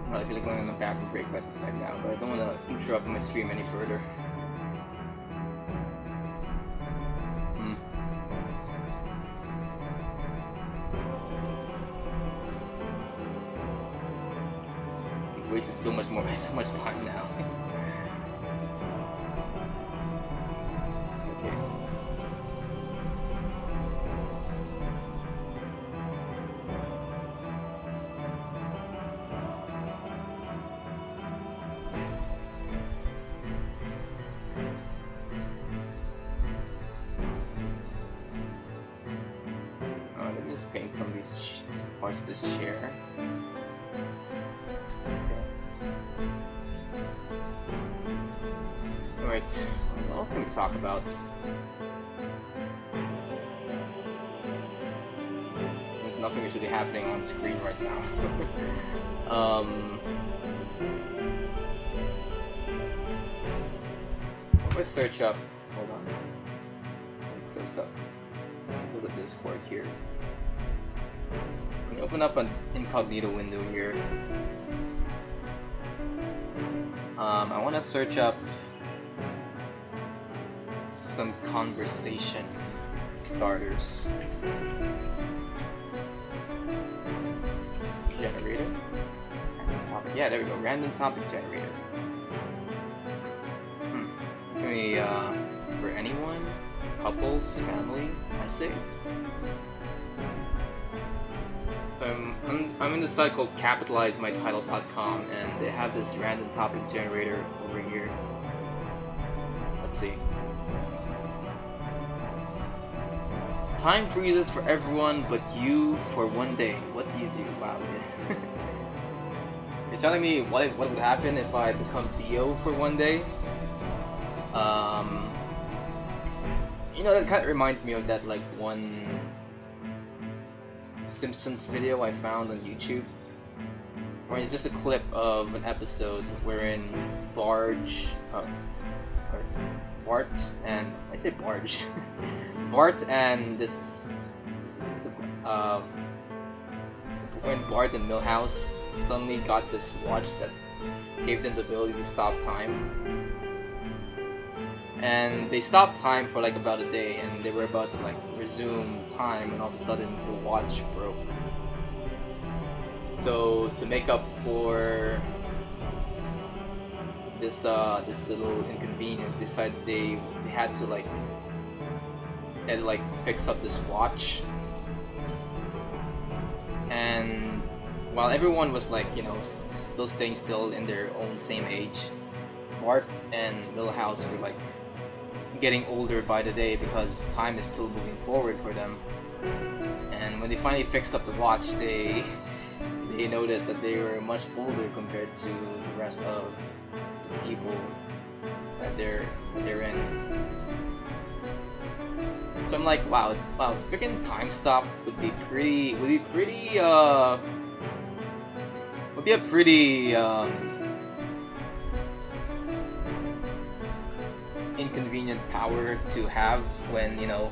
Well, I feel like going on a bathroom break right now, but I don't want to interrupt my stream any further. I've wasted so much time now. Paint some of these parts of this chair. Okay. Alright, what else can we talk about? Since nothing is really happening on screen right now. Let's search up. Hold on. Close up Discord here. Let me open up an incognito window here. I want to search up some conversation starters. Generator? Random topic. Yeah, there we go. Random topic generator. Maybe, for anyone? Couples? Family? Essays? So I'm in the site called capitalizemytitle.com, and they have this random topic generator over here. Let's see. Time freezes for everyone but you for one day. What do you do? Wow, this. You're telling me what would happen if I become Dio for one day? You know, that kind of reminds me of that like one Simpsons video I found on YouTube, where it's just a clip of an episode wherein Bart and I say Barge, Bart and when Bart and Milhouse suddenly got this watch that gave them the ability to stop time. And they stopped time for like about a day, and they were about to like resume time, and all of a sudden the watch broke. So to make up for this little inconvenience, they decided they had to fix up this watch. And while everyone was like, you know, still staying still in their own same age, Bart and Milhouse were like getting older by the day because time is still moving forward for them. And when they finally fixed up the watch, they noticed that they were much older compared to the rest of the people that they're in. So I'm like, wow, freaking time stop would be a pretty inconvenient power to have when, you know,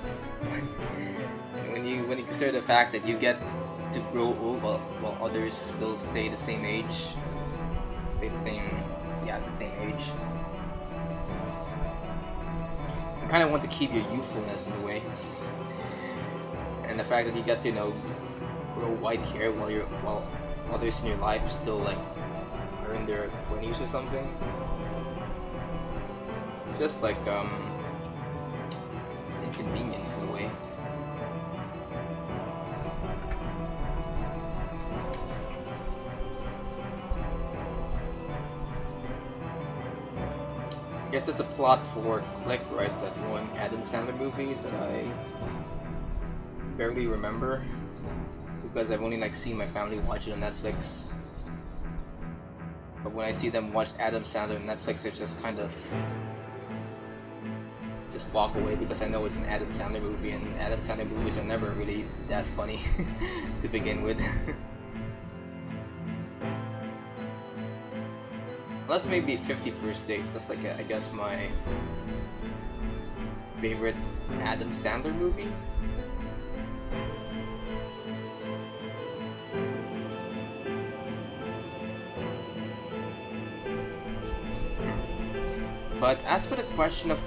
when you consider the fact that you get to grow old while others still stay the same age. The same age. You kind of want to keep your youthfulness in a way. And the fact that you get to, you know, grow white hair while others in your life still like are in their 20s or something. It's just like inconvenience in a way. I guess that's a plot for Click, right? That one Adam Sandler movie that I barely remember because I've only like seen my family watch it on Netflix. But when I see them watch Adam Sandler on Netflix, it's just kind of just walk away because I know it's an Adam Sandler movie, and Adam Sandler movies are never really that funny to begin with. Unless maybe 50 First Dates, that's like I guess my favorite Adam Sandler movie. But as for the question of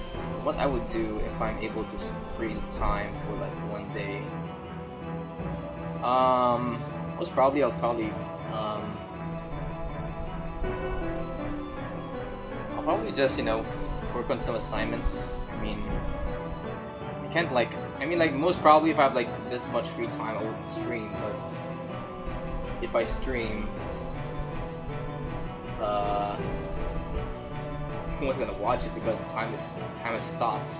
what I would do if I'm able to freeze time for like one day, I'll probably just, you know, work on some assignments. I mean, you can't like, most probably if I have like this much free time, I would stream, but if I stream, no one's gonna watch it because time has stopped.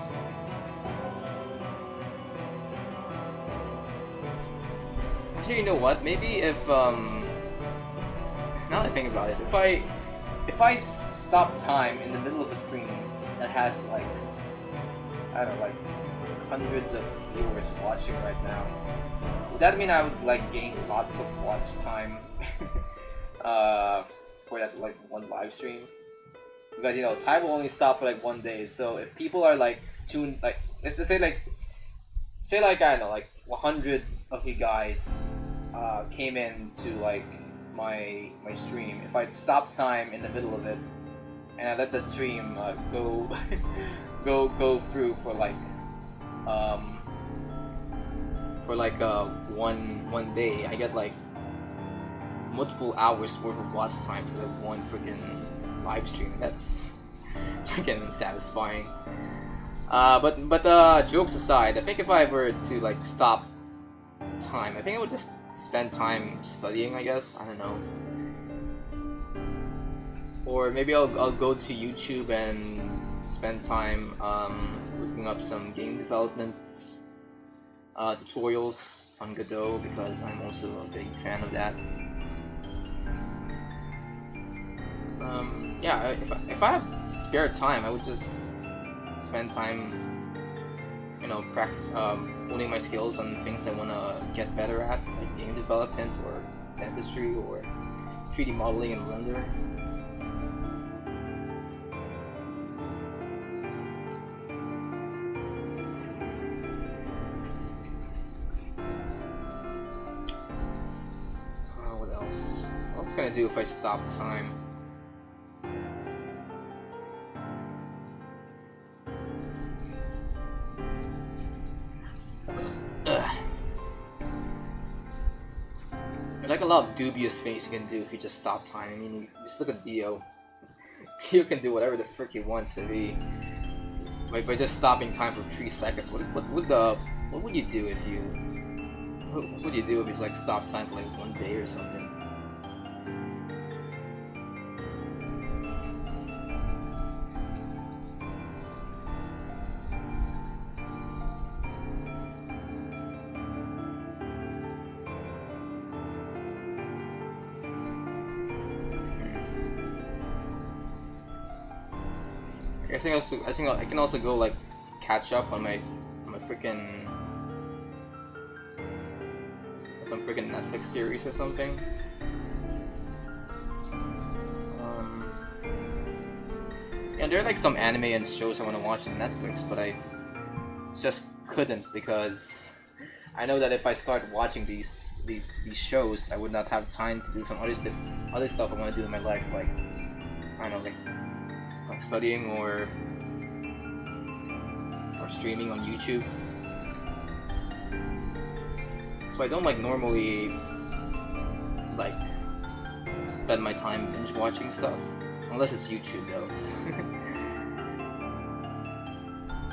Actually, you know what? Maybe if now that I think about it, if I stop time in the middle of a stream that has like, I don't know, like hundreds of viewers watching right now, would that mean I would like gain lots of watch time for that like one live stream? Because you know time will only stop for like 1 day. So if people are like tuned, like let's just say like I don't know, like 100 of you guys came in to like my stream. If I'd stop time in the middle of it and I let that stream go go through for like one day, I get like multiple hours worth of watch time for like one freaking live stream. That's freaking satisfying. But jokes aside, I think if I were to like stop time, I think I would just spend time studying, I guess. I don't know. Or maybe I'll go to YouTube and spend time looking up some game development tutorials on Godot, because I'm also a big fan of that. Yeah, if I have spare time, I would just spend time, you know, practice honing my skills on things I want to get better at, like game development or dentistry or 3D modeling in Blender. What else? What can I do if I stop time? Like a lot of dubious things you can do if you just stop time. I mean, you just look at Dio. Dio can do whatever the frick he wants if he, like, by just stopping time for 3 seconds. What would you do if you? What would you do if he's like stop time for like 1 day or something? I think I can also go like catch up on my freaking some freaking Netflix series or something. Yeah, there are like some anime and shows I want to watch on Netflix, but I just couldn't, because I know that if I start watching these shows, I would not have time to do some other stuff I want to do in my life, like I don't know, like studying or streaming on YouTube. So I don't like normally like spend my time binge watching stuff, unless it's YouTube though.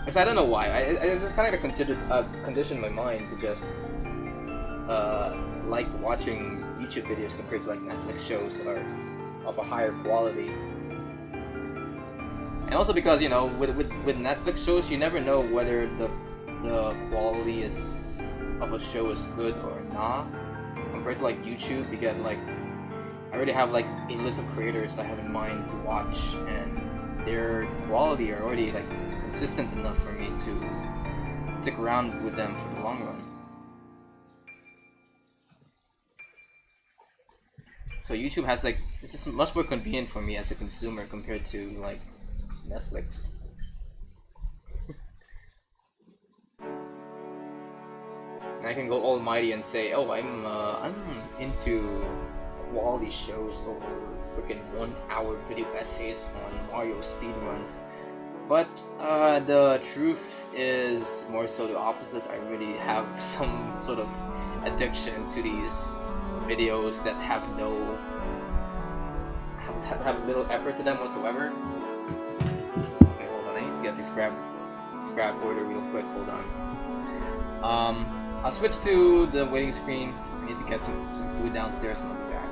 Because I don't know why. I just kind of conditioned my mind to just like watching YouTube videos compared to like Netflix shows that are of a higher quality. And also because, you know, with Netflix shows, you never know whether the quality of a show is good or not. Compared to like YouTube, you get like, I already have like a list of creators that I have in mind to watch, and their quality are already like consistent enough for me to stick around with them for the long run. So YouTube has like, this is much more convenient for me as a consumer compared to like Netflix. And I can go almighty and say, oh, I'm into quality shows over freaking 1 hour video essays on Mario speedruns. But the truth is more so the opposite. I really have some sort of addiction to these videos that have have little effort to them whatsoever. Okay, hold on. I need to get this grab order real quick. Hold on. I'll switch to the waiting screen. I need to get some food downstairs and I'll be back.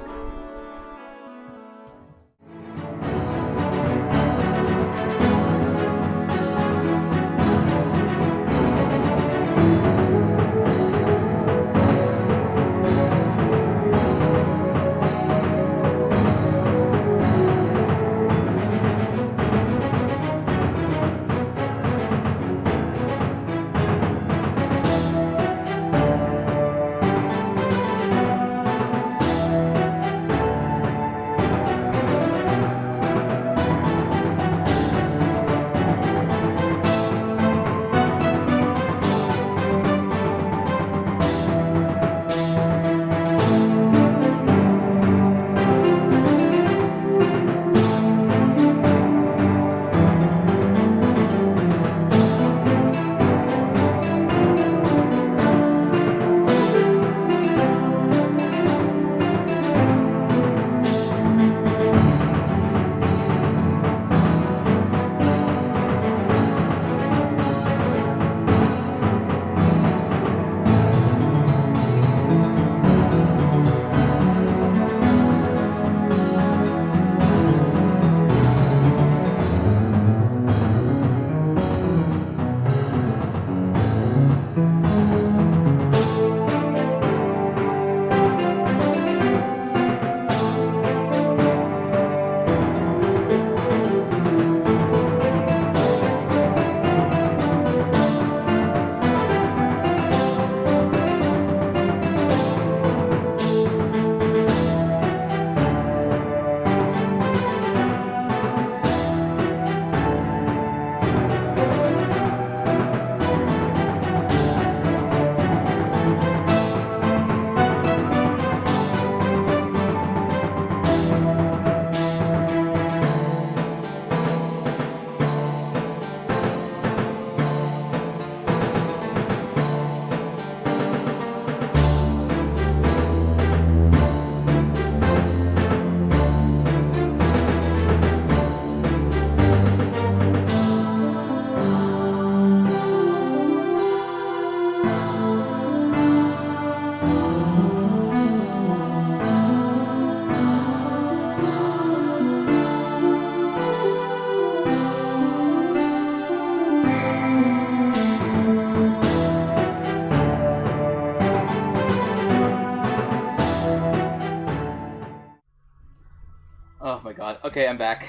Okay, I'm back.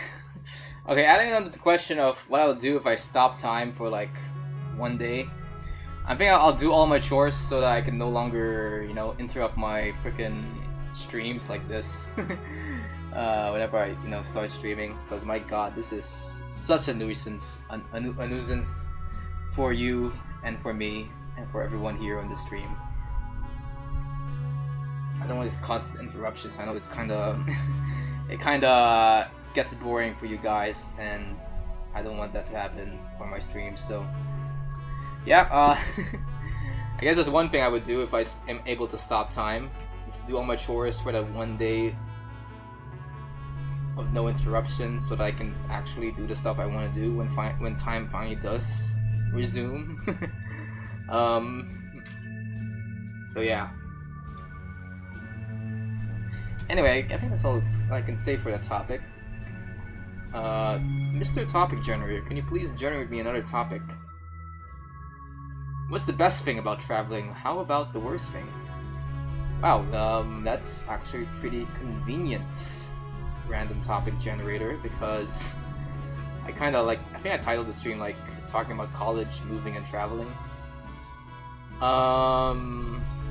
Okay, adding on to the question of what I'll do if I stop time for like one day. I think I'll do all my chores so that I can no longer, you know, interrupt my freaking streams like this. Whenever I, you know, start streaming, because my God, this is such a nuisance, a nuisance for you and for me and for everyone here on the stream. I don't want these constant interruptions. I know it's kind of, it kind of gets boring for you guys, and I don't want that to happen for my streams. So, yeah, I guess that's one thing I would do if I am able to stop time. Is do all my chores for that one day of no interruptions, so that I can actually do the stuff I want to do when time finally does resume. So yeah. Anyway, I think that's all I can say for that topic. Mr. Topic Generator, can you please generate me another topic? What's the best thing about traveling? How about the worst thing? Wow, that's actually pretty convenient, random topic generator, because I kind of like, I think I titled the stream like talking about college, moving, and traveling.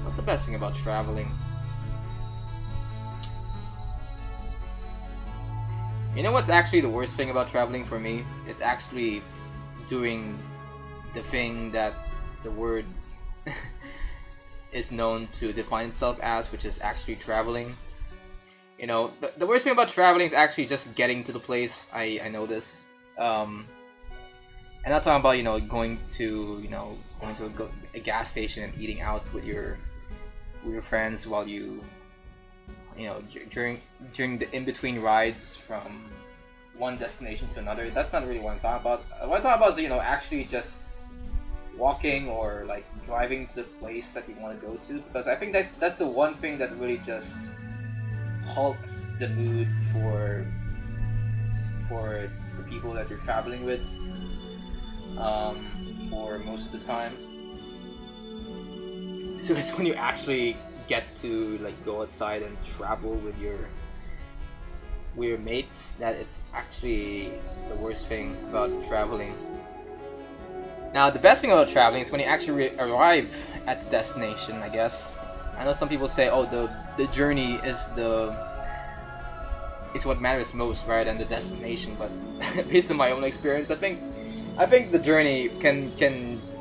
What's the best thing about traveling? You know what's actually the worst thing about traveling for me? It's actually doing the thing that the word is known to define itself as, which is actually traveling. You know, the worst thing about traveling is actually just getting to the place. I know this. And not talking about, you know, going to a gas station and eating out with your friends while you know, during the in-between rides from one destination to another. That's not really what I'm talking about. What I'm talking about is, you know, actually just walking or like driving to the place that you want to go to, because I think that's the one thing that really just halts the mood for the people that you're traveling with for most of the time. So it's when you actually get to like go outside and travel with your mates that it's actually the worst thing about traveling. Now, the best thing about traveling is when you actually arrive at the destination, I guess. I know some people say, oh, the journey is what matters most, right, and the destination, but based on my own experience, I think the journey can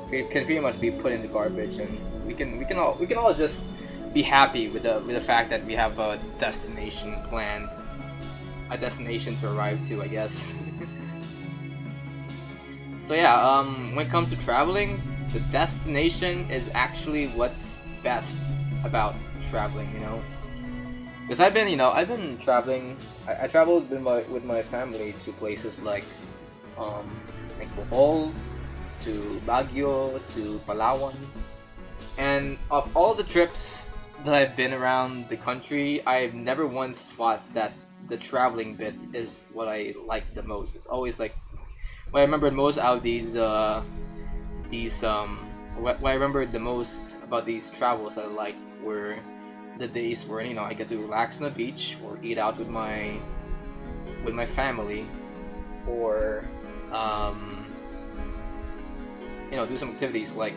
pretty much be put in the garbage, and we can all just be happy with the fact that we have a destination planned, a destination to arrive to, I guess. So yeah, when it comes to traveling, the destination is actually what's best about traveling, you know. Because I've been traveling. I traveled with my family to places like Bohol, to Baguio, to Palawan, and of all the trips that I've been around the country, I've never once thought that the traveling bit is what I like the most. It's always like what I remember most out of what I remember the most about these travels that I liked were the days where, you know, I get to relax on the beach or eat out with my family, or you know, do some activities like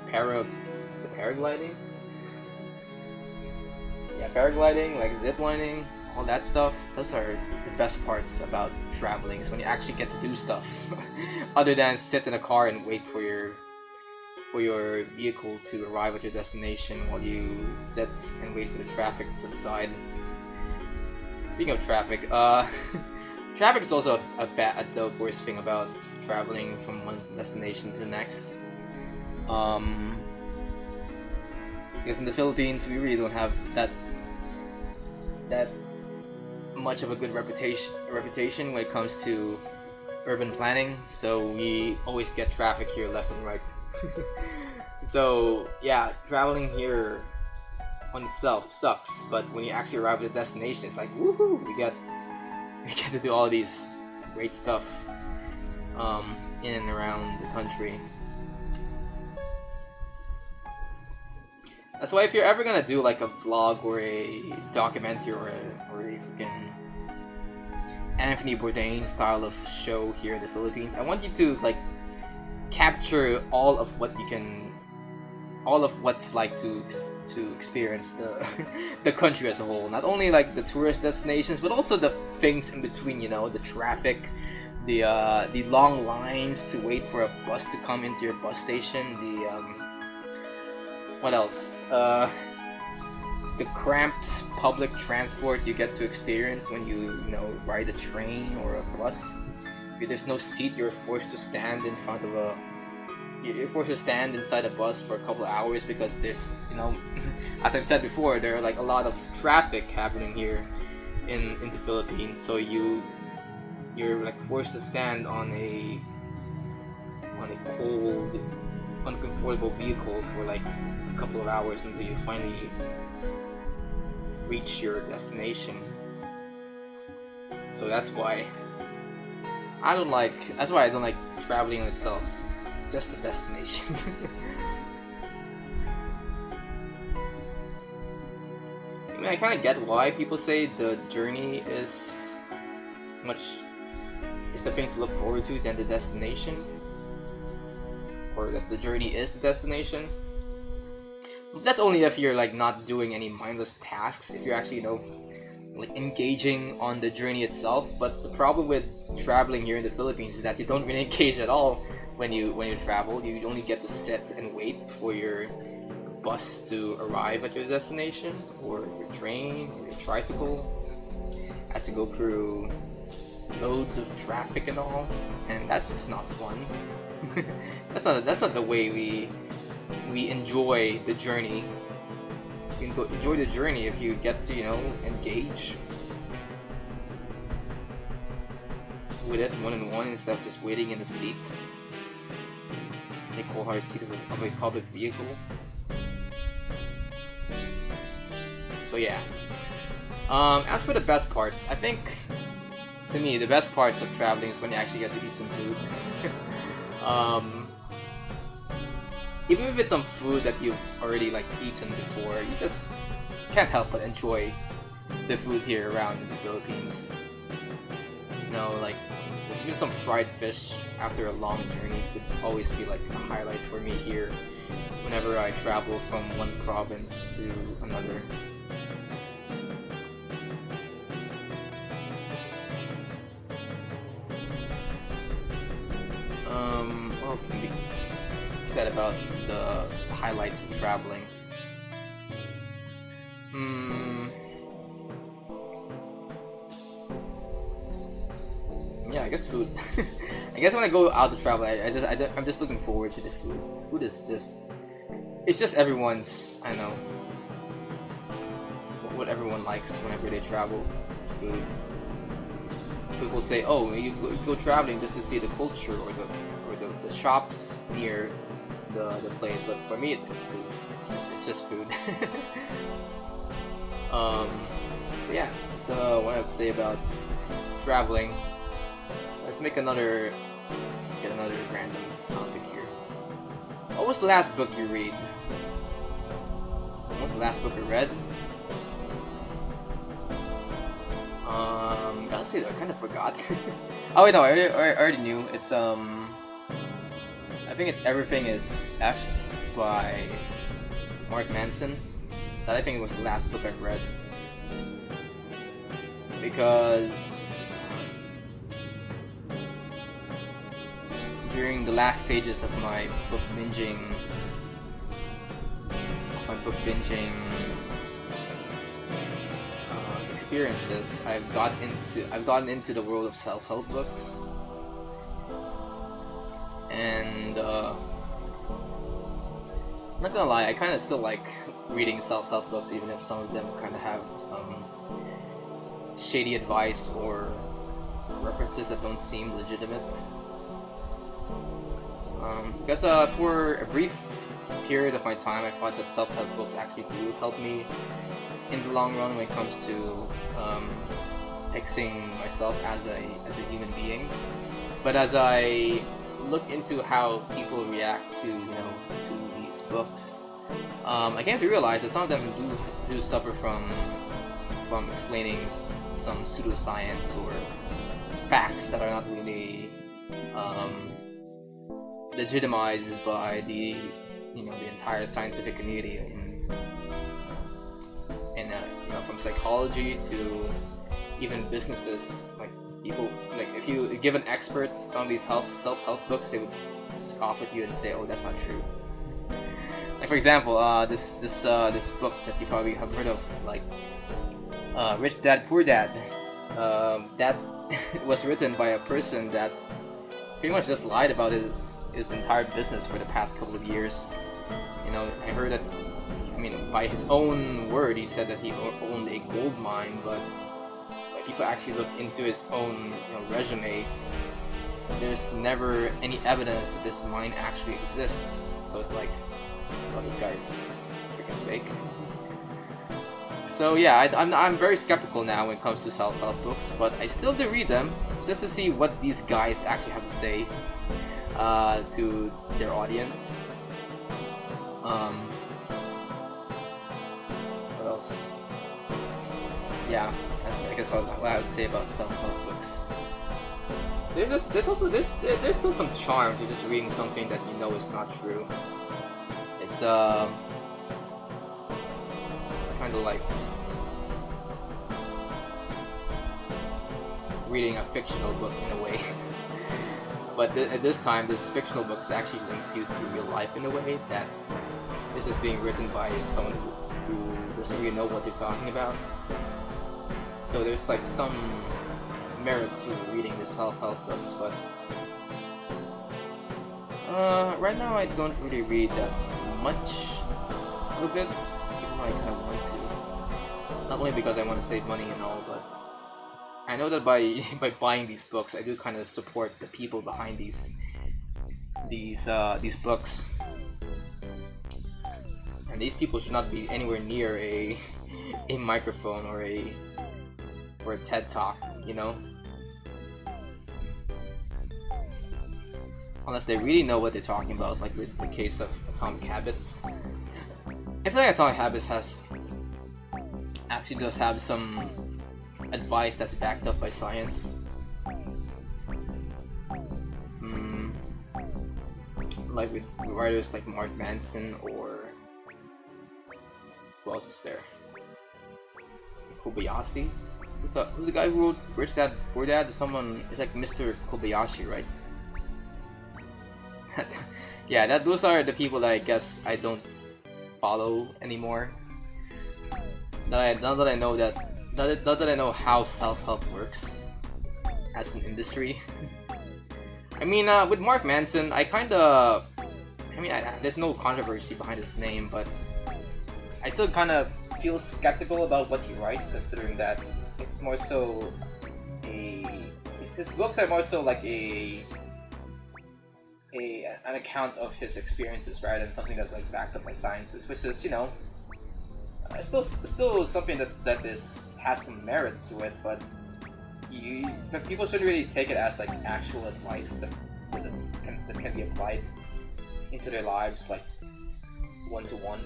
paragliding. Yeah, paragliding, like ziplining, all that stuff. Those are the best parts about traveling, is when you actually get to do stuff other than sit in a car and wait for your vehicle to arrive at your destination while you sit and wait for the traffic to subside. Speaking of traffic, traffic is also the worst thing about traveling from one destination to the next. Because in the Philippines, we really don't have that much of a good reputation when it comes to urban planning, so we always get traffic here left and right. So yeah, traveling here on itself sucks, but when you actually arrive at the destination, it's like woohoo! We get to do all these great stuff in and around the country. That's why if you're ever gonna do like a vlog or a documentary or a freaking Anthony Bourdain style of show here in the Philippines. I want you to like capture all of what you can, all of what's like to experience the the country as a whole. Not only like the tourist destinations, but also the things in between. You know, the traffic, the long lines to wait for a bus to come into your bus station. The what else? The cramped public transport you get to experience when you ride a train or a bus. If there's no seat, you're forced to stand in front of a. You're forced to stand inside a bus for a couple of hours because there's, as I've said before, there are like a lot of traffic happening here in the Philippines. So you're like forced to stand on a cold, uncomfortable vehicle for like a couple of hours until you finally reach your destination. So that's why I don't like traveling in itself, just the destination. I mean, I kind of get why people say the journey is the thing to look forward to than the destination, or that the journey is the destination. That's only if you're like not doing any mindless tasks, if you're actually like engaging on the journey itself. But the problem with traveling here in the Philippines is that you don't really engage at all when you travel. You only get to sit and wait for your bus to arrive at your destination, or your train, or your tricycle, as you go through loads of traffic and all, and that's just not fun. that's not the way we enjoy the journey. You can enjoy the journey if you get to engage with it one-on-one instead of just waiting in the seat, a cold-hard seat of a public vehicle. So yeah. As for the best parts, I think to me the best parts of traveling is when you actually get to eat some food. Even if it's some food that you've already like eaten before, you just can't help but enjoy the food here around in the Philippines. Like even some fried fish after a long journey would always be like a highlight for me here whenever I travel from one province to another. What else can be said about the highlights of traveling? Yeah, I guess food. I guess when I go out to travel, I'm just looking forward to the food. Food is just everyone's, I know, what everyone likes whenever they travel. It's food. People say, oh, you go traveling just to see the culture or the shops near the place, but for me it's food. It's just food. So yeah, so what I would say about traveling. Let's get another random topic here. What was the last book you read? What was the last book I read? Gotta say that I kind of forgot. Oh wait, no, I already knew. It's I think it's Everything is Effed by Mark Manson. That I think it was the last book I've read. Because during the last stages of my book binging experiences, I've gotten into the world of self-help books, and I'm not gonna lie, I kind of still like reading self-help books, even if some of them kind of have some shady advice or references that don't seem legitimate. Because for a brief period of my time, I thought that self-help books actually do help me in the long run when it comes to fixing myself as a human being. But as I look into how people react to these books, I came to realize that some of them do suffer from explaining some pseudoscience or facts that are not really legitimized by the the entire scientific community from psychology to even businesses. Like people, like if you give an expert some of these self-help books, they would scoff at you and say, "Oh, that's not true." Like for example, this book that you probably have heard of, like Rich Dad Poor Dad. That was written by a person that pretty much just lied about his entire business for the past couple of years. I heard that. I mean, by his own word, he said that he owned a gold mine, but when people actually look into his own resume, there's never any evidence that this mine actually exists. So it's like, oh, this guy's freaking fake. So yeah, I'm very skeptical now when it comes to self-help books, but I still do read them just to see what these guys actually have to say to their audience. What else? Yeah, that's I guess what I would say about self-help books. There's still some charm to just reading something that you know is not true. It's kind of like reading a fictional book in a way. But at this time, this fictional book is actually linked to real life in a way that this is being written by someone who doesn't really know what they're talking about. So there's like some merit to reading the self-help books, but right now I don't really read that much of it, even though I kind of want to. Not only because I want to save money and all, but I know that by buying these books, I do kind of support the people behind these books, and these people should not be anywhere near a microphone or a TED Talk, unless they really know what they're talking about, like with the case of Atomic Habits. I feel like Atomic Habits does have some advice that's backed up by science. Like with writers like Mark Manson, or who else is there? Kobayashi? Who's the guy who wrote Rich Dad Poor Dad? It's like Mr. Kobayashi, right? Yeah, those are the people that I guess I don't follow anymore. Now that I know that. Not that I know how self-help works as an industry. I mean, with Mark Manson, there's no controversy behind his name, but I still kind of feel skeptical about what he writes, considering that it's more so his books are more so like an account of his experiences rather than something that's like backed up by sciences, which is still something that has some merit to it, but people shouldn't really take it as like actual advice that can be applied into their lives, like one-to-one.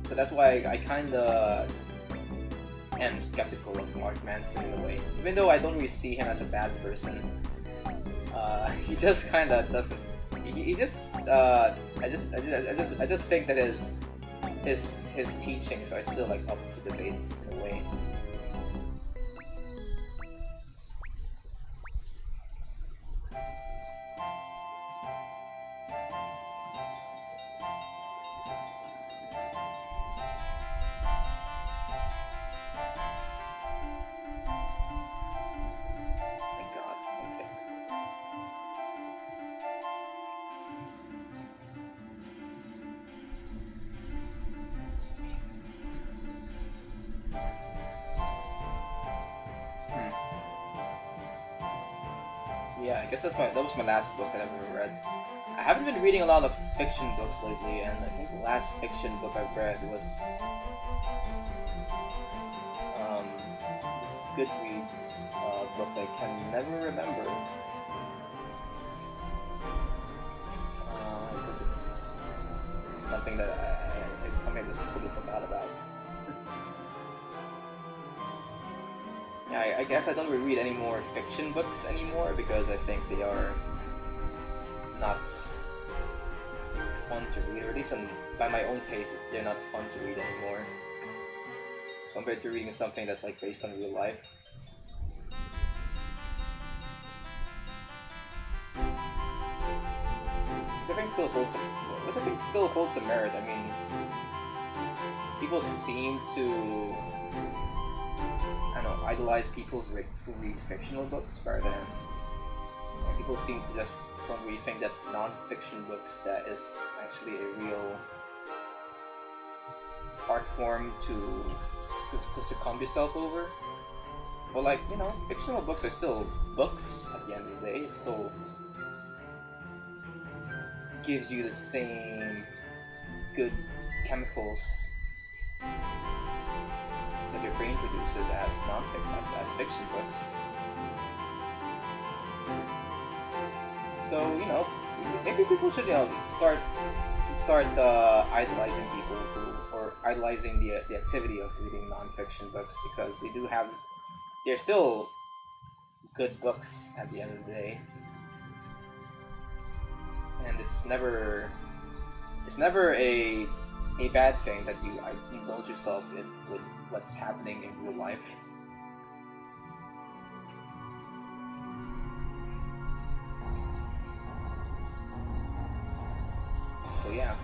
So that's why I kinda am skeptical of Mark Manson in a way, even though I don't really see him as a bad person. He just kinda doesn't. I just think that his teachings are still like up to debate in a way. Thank God. Okay. Yeah, I guess that was my last book that I've ever read. I haven't been reading a lot of fiction books lately, and I think the last fiction book I read was this Goodreads book I can never remember, because it's something that I just totally forgot about. I guess I don't really read any more fiction books anymore because I think they are not fun to read, or at least by my own taste, they're not fun to read anymore compared to reading something that's like based on real life. Which I think still holds some merit. I mean, people seem to, I don't know, idolize people who read fictional books rather than, people seem to just don't really think that non-fiction books that is actually a real art form to succumb yourself over. But like, you know, fictional books are still books at the end of the day. It still gives you the same good chemicals that your brain produces as non-fiction, as fiction books. So, you know, maybe people should, you know, start idolizing people or idolizing the activity of reading non-fiction books, because they're still good books at the end of the day, and it's never a bad thing that you indulge yourself in with what's happening in real life. So yeah.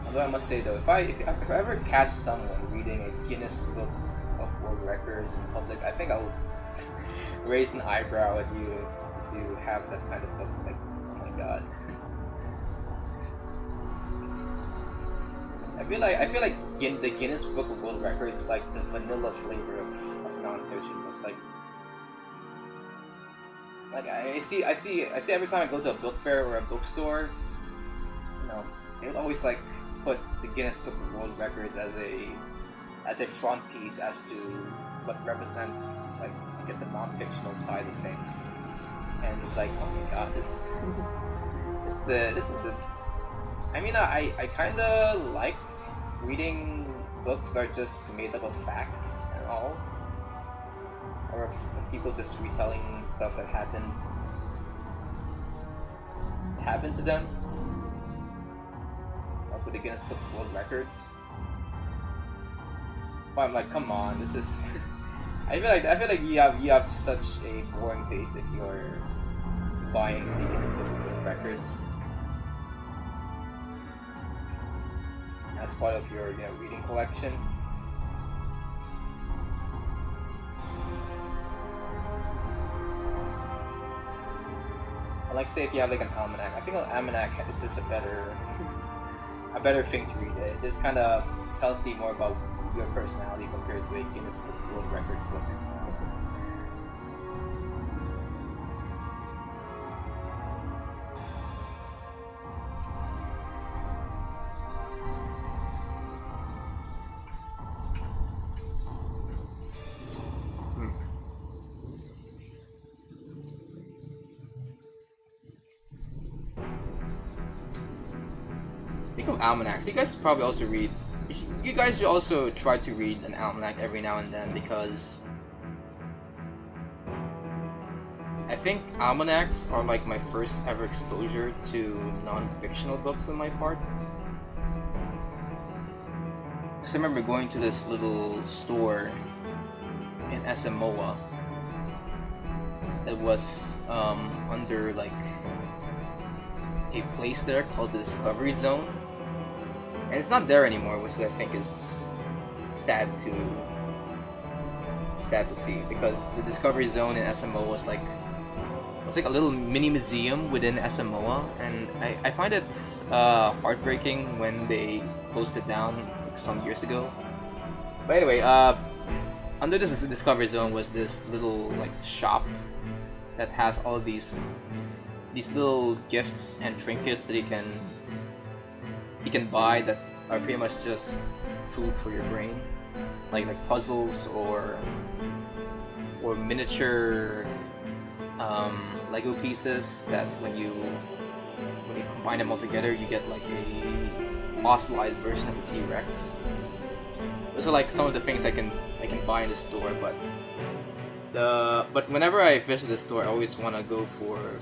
Although I must say though, if I ever catch someone reading a Guinness Book of World Records in public, I think I'll raise an eyebrow at you if you have that kind of book. Like, oh my god. I feel like the Guinness Book of World Records is like the vanilla flavor of non-fiction books. Like I see every time I go to a book fair or a bookstore, you know, they would always like put the Guinness Book of World Records as a front piece as to what represents, like, I guess, the non-fictional side of things. And it's like, oh my god, this is the. I mean, I kind of like reading books that are just made up of facts and all, or of people just retelling stuff that happened to them. Like with the Guinness Book of World Records. But I'm like, come on, this is. I feel like you have such a boring taste if you're buying the Guinness Book of World Records as part of your, you know, reading collection. Like, say if you have like an almanac, I think an almanac is just a better thing to read. It just kind of tells me more about your personality compared to a Guinness Book of World Records book. Speaking of almanacs, you guys should probably also read. You guys should also try to read an almanac every now and then, because I think almanacs are like my first ever exposure to non-fictional books on my part. Because I remember going to this little store in Samoa that was under like a place there called the Discovery Zone. And it's not there anymore, which I think is sad to see, because the Discovery Zone in Samoa was like a little mini museum within Samoa, and I find it heartbreaking when they closed it down like some years ago. But anyway, under this Discovery Zone was this little like shop that has all of these little gifts and trinkets that you can buy that are pretty much just food for your brain, like puzzles or miniature Lego pieces that when you combine them all together, you get like a fossilized version of a T-Rex. Those are like some of the things I can buy in the store, but whenever I visit the store, I always want to go for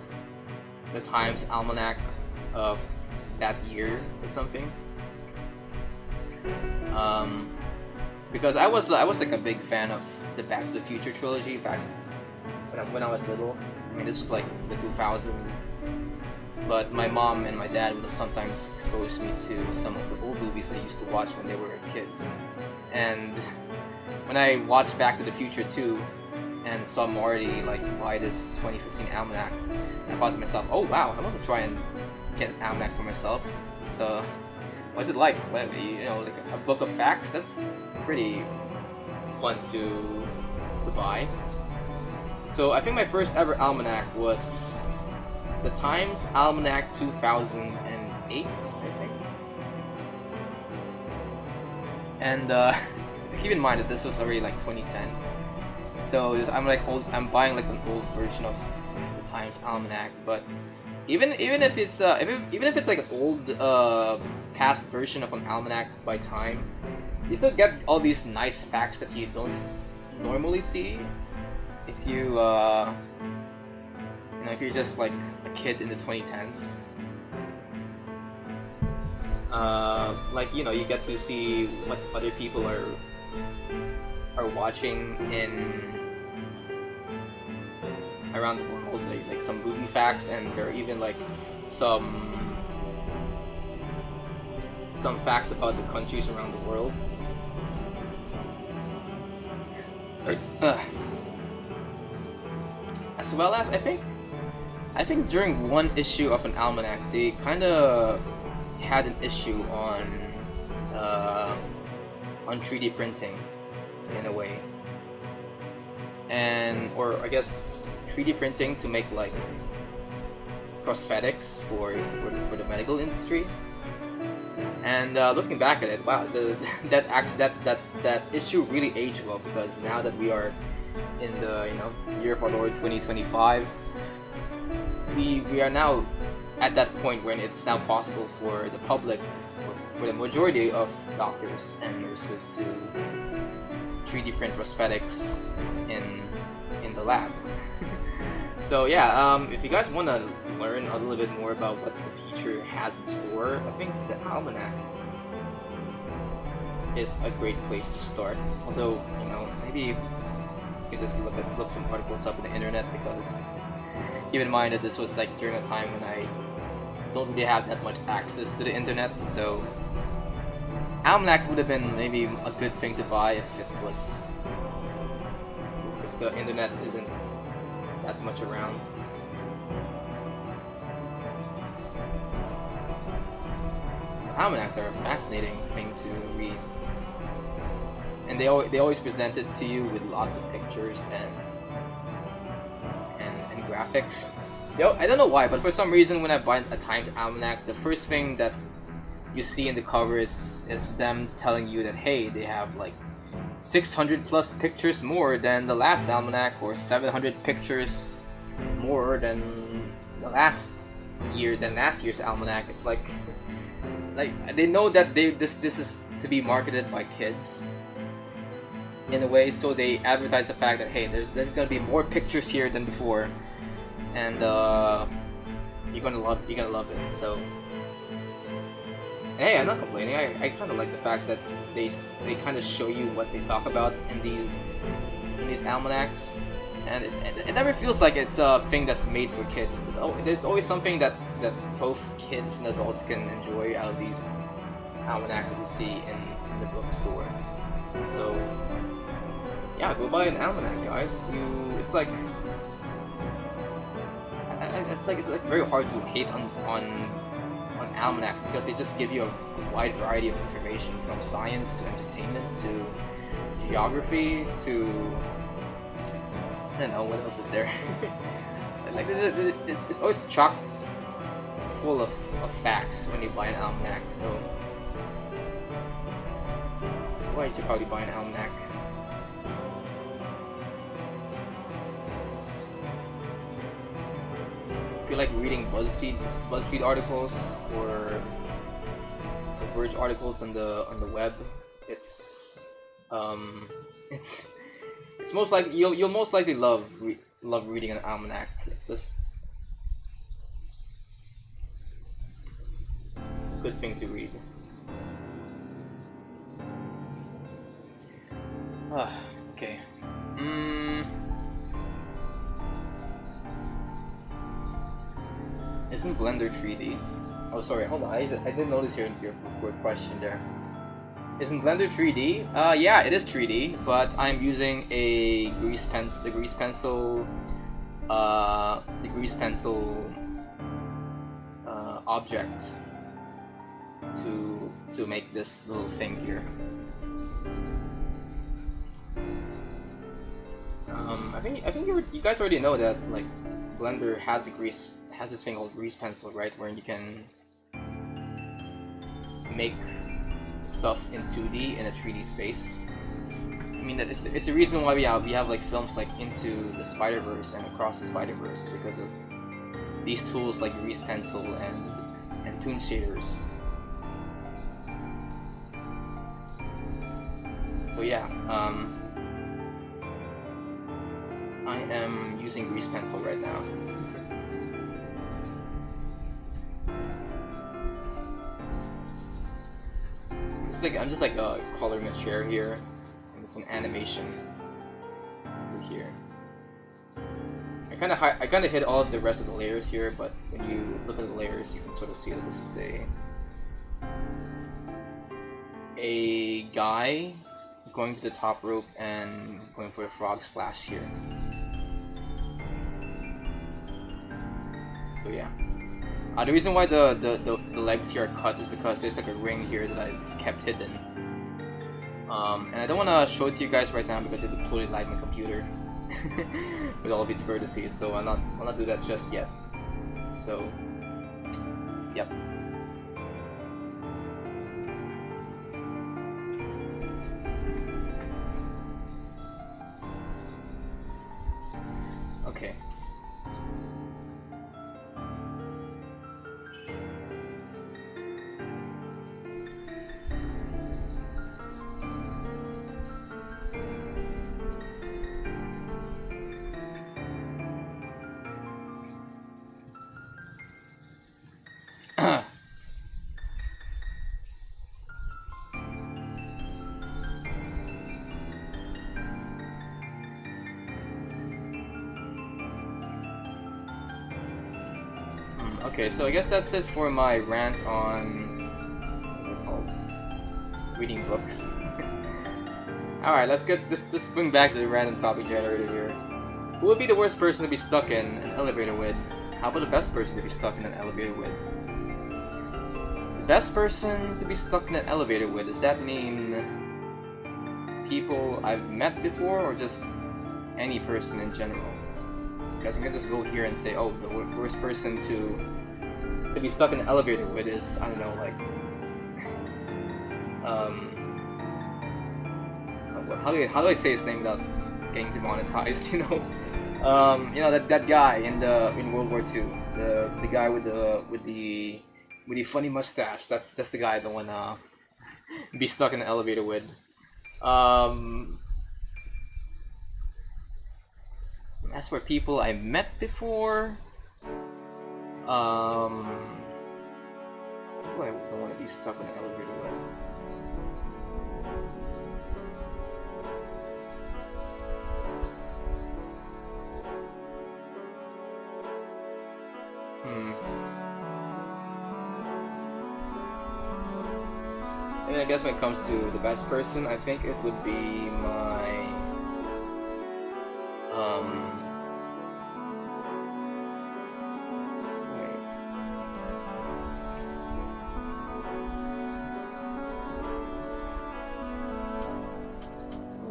the Times Almanac of that year or something. Because I was like a big fan of the Back to the Future trilogy back when I was little. I mean, this was like the 2000s. But my mom and my dad would sometimes expose me to some of the old movies they used to watch when they were kids. And when I watched Back to the Future 2 and saw Marty like buy this 2015 almanac, I thought to myself, oh wow, I'm gonna try and get an almanac for myself. So, what's it like? Well, you know, like a book of facts? That's pretty fun to buy. So I think my first ever almanac was the Times Almanac 2008, I think. And keep in mind that this was already like 2010. So I'm buying like an old version of the Times Almanac, but even if it's like an old past version of an almanac by Time, you still get all these nice facts that you don't normally see if you if you're just like a kid in the 2010s. Like, you know, you get to see what other people are watching in around the world, like some movie facts, and there are even like some facts about the countries around the world. As well as I think during one issue of an almanac, they kind of had an issue on 3D printing in a way, or I guess 3D printing to make like prosthetics for the medical industry. And looking back at it, wow, that issue really aged well, because now that we are in the year of our Lord 2025, we are now at that point when it's now possible for the public, for the majority of doctors and nurses, to 3D print prosthetics in the lab. So yeah, if you guys want to learn a little bit more about what the future has in store, I think the almanac is a great place to start. Although, maybe you can just look some articles up on the internet, because keep in mind that this was like during a time when I don't really have that much access to the internet, so almanacs would have been maybe a good thing to buy if the internet isn't that much around. Almanacs are a fascinating thing to read, and they always present it to you with lots of pictures and graphics. I don't know why, but for some reason when I buy a Times Almanac, the first thing that you see in the cover is them telling you that, hey, they have like 600 plus pictures more than the last almanac, or 700 pictures more than last year's almanac. It's like they know that this is to be marketed by kids in a way, so they advertise the fact that, hey, there's gonna be more pictures here than before, and you're gonna love it. So hey, I'm not complaining. I kind of like the fact that they kind of show you what they talk about in these almanacs, and it never feels like it's a thing that's made for kids. There's always something that both kids and adults can enjoy out of these almanacs that you see in the bookstore. So yeah, go buy an almanac, guys. It's like very hard to hate on almanacs, because they just give you a wide variety of information, from science to entertainment to geography to I don't know what else is there. Like it's always chock full of facts when you buy an almanac. So Why you should probably buy an almanac. If you like reading BuzzFeed articles or Verge articles on the web, it's most likely you'll most likely love reading an almanac. It's just a good thing to read. Okay. Isn't Blender 3D? Oh, sorry, hold on. I didn't notice your question there. Isn't Blender 3D? Yeah, it is 3D, but I'm using the grease pencil object to make this little thing here. I think you guys already know that like Blender has this thing called grease pencil, right, where you can make stuff in 2D in a 3D space. I mean, it's the reason why we have like films like Into the Spider-Verse and Across the Spider-Verse, because of these tools like grease pencil and toon shaders. So yeah, I am using grease pencil right now. I'm just coloring a chair here, and it's an animation over here. I kind of hid all of the rest of the layers here, but when you look at the layers, you can sort of see that this is a guy going to the top rope and going for a frog splash here. So yeah. The reason why the legs here are cut is because there's like a ring here that I've kept hidden. And I don't want to show it to you guys right now because it would totally lag my computer with all of its vertices, so I'll not do that just yet. So, yep. Okay. Okay, so I guess that's it for my rant on what they're called, reading books. Alright, let's bring back to the random topic generator here. Who would be the worst person to be stuck in an elevator with? How about the best person to be stuck in an elevator with? The best person to be stuck in an elevator with, does that mean people I've met before or just any person in general? Because I'm gonna just go here and say, oh, the worst person to be stuck in an elevator with is, I don't know, like, how do I say his name without getting demonetized? You know, that guy in World War II, the guy with the funny mustache. That's the guy I don't wanna be stuck in an elevator with. As for people I met before, who I don't want to be stuck in an elevator with? And I guess when it comes to the best person, I think it would be my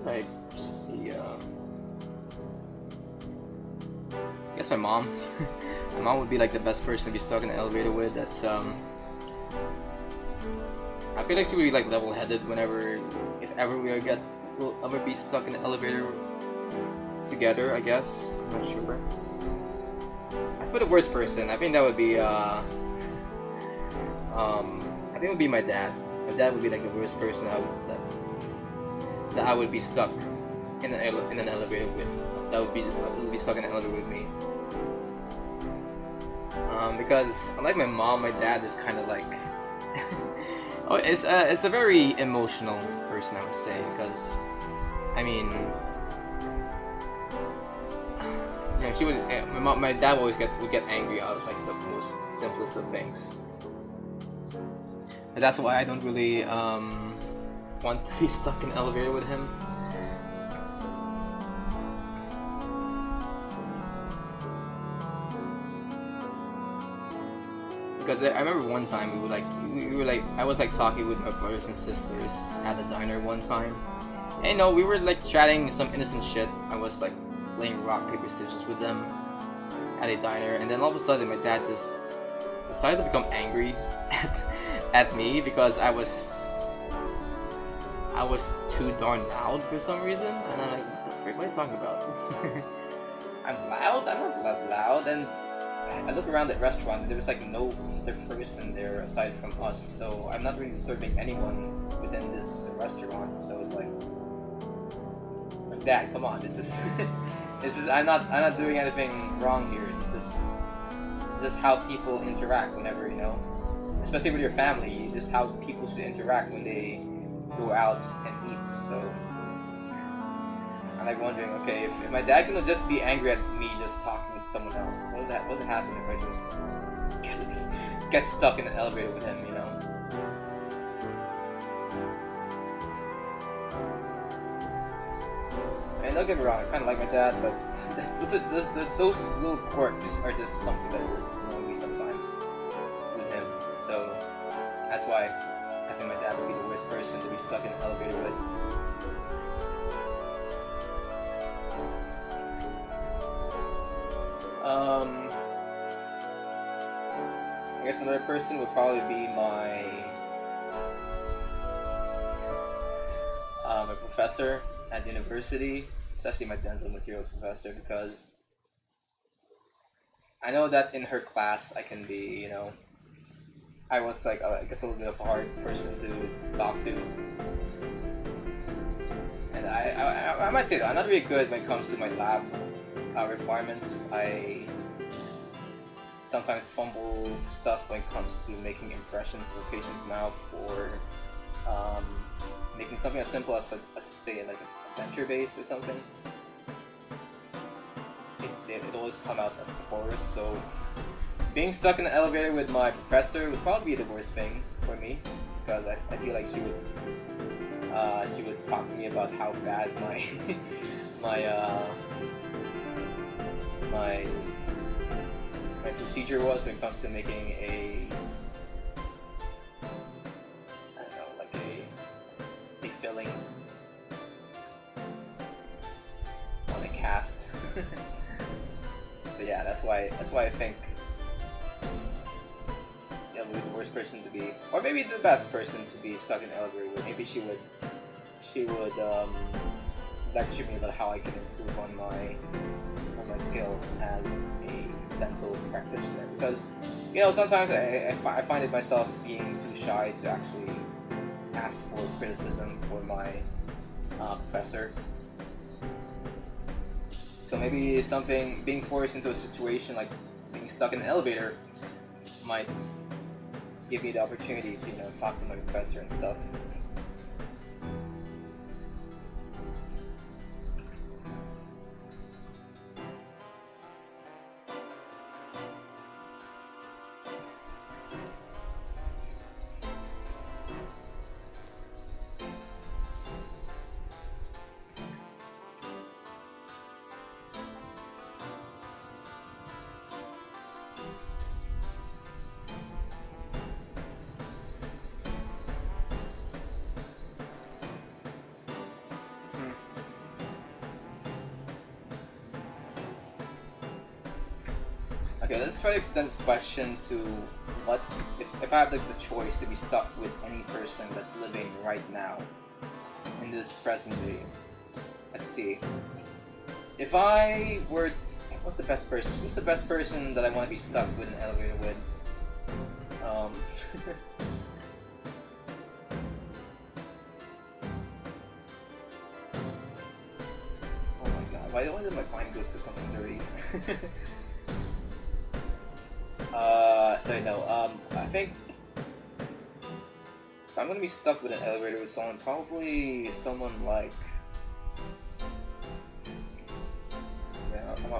I guess my mom. My mom would be like the best person to be stuck in an elevator with. That's I feel like she would be like level-headed whenever, if ever we'll ever be stuck in an elevator together, I guess. I'm not sure. I feel the worst person. I think that would be I think it would be my dad. My dad would be like the worst person that I would be stuck in an elevator with. That would be stuck in an elevator with me. Because unlike my mom, my dad is kind of like oh, it's a very emotional person, I would say, because I mean, you know, she would my dad would get angry out of like the most simplest of things. And that's why I don't really want to be stuck in an elevator with him. Because I remember one time we were like I was like talking with my brothers and sisters at the diner one time, and you know, we were like chatting some innocent shit. I was like playing rock paper scissors with them at a diner, and then all of a sudden my dad just decided to become angry at me because I was too darn loud for some reason, and I'm like, what are you talking about? I'm loud? I'm not that loud. And I look around the restaurant and there was like no other person there aside from us, so I'm not really disturbing anyone within this restaurant. So it's like, Dad, come on, this is this is I'm not doing anything wrong here. This is just how people interact whenever, you know, especially with your family. This is how people should interact when they go out and eat. So I'm like wondering, okay, if my dad can just be angry at me just talking with someone else, what would happen if I just get stuck in an elevator with him, you know? And don't get me wrong, I kind of like my dad, but those little quirks are just something that just annoy me sometimes with him. So that's why I think my dad would be the worst person to be stuck in an elevator with. I guess another person would probably be my professor at university, especially my dental materials professor, because I know that in her class I can be, you know, I was like, I guess a little bit of a hard person to talk to. And I might say that I'm not really good when it comes to my lab requirements. I sometimes fumble stuff when it comes to making impressions of a patient's mouth, or making something as simple as say like a denture base or something. It always come out as porous. So being stuck in an elevator with my professor would probably be the worst thing for me, because I feel like she would talk to me about how bad my procedure was when it comes to making a, I don't know, like a filling on a cast. So yeah, that's why I think that would be the worst person to be, or maybe the best person to be stuck in an elevator with. Maybe she would lecture me about how I can improve on my skill as a dental practitioner, because, you know, sometimes I find it myself being too shy to actually ask for criticism for my professor. So maybe being forced into a situation like being stuck in an elevator might give me the opportunity to, you know, talk to my professor and stuff. Okay, let's try to extend this question to what if I have like the choice to be stuck with any person that's living right now in this present day. Let's see. If I were, what's the best person? Who's the best person that I want to be stuck with an elevator with? Oh my god! Why did my mind go to something dirty? No. I think if I'm gonna be stuck with an elevator with someone, probably someone like.